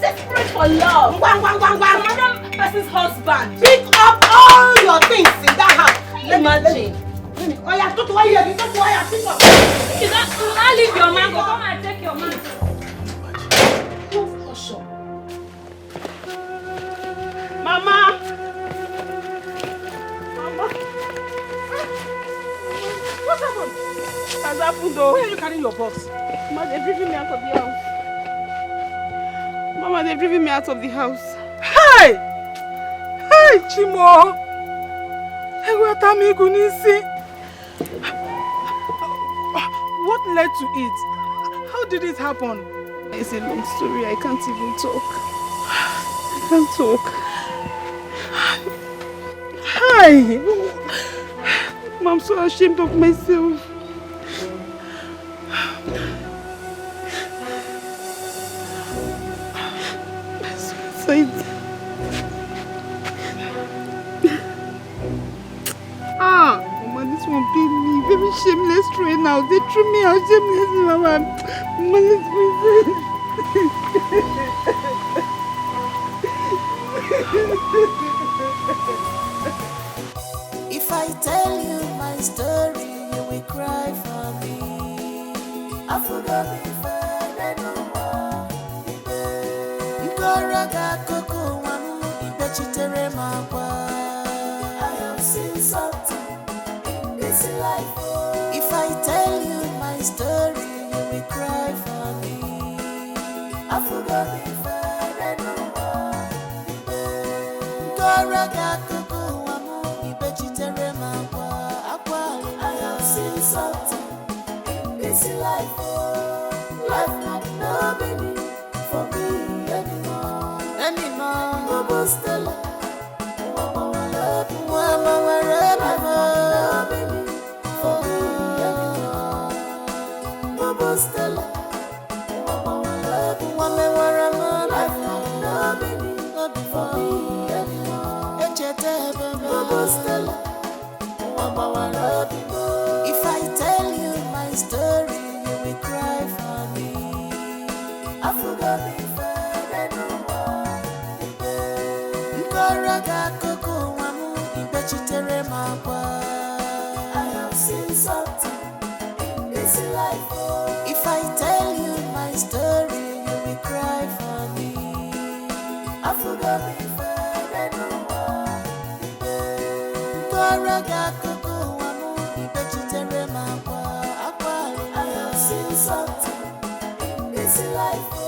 Desperate for love. Another person's husband. Pick up all your things in that house. Imagine. Oya, go to where you are. Go to where you are. Pick up. You can't leave your mango. Come and take your mango. Mama! What happened? Has happened though. Where are you carrying your box? Mama, they've driven me out of the house. Mama, they've driven me out of the house. Hey! Hey, Chimo! What led to it? How did it happen? It's a long story. I can't even talk. I can't talk. Hi! I'm so ashamed of myself. Suicide. Mama, this one paid me. Very shameless right now. They threw me out shameless, Mama. Mama, let's If I tell you my story, you will cry for me. I forgot if I don't I have seen something in this life. If I tell you my story, you will cry for me. I forgot if I don't I have seen something in this life. Life not no meaning for me anymore. Mama Stella, Mama love, Mama for me anymore. Mama Stella, Mama love, Mama life not no meaning for me anymore. Mama Stella, Mama love. If I tell you my story, you will cry for me. I forgot if I don't I have seen something in this life. If I tell you my story, you will cry for me. I forgot if I don't I have seen something in this life.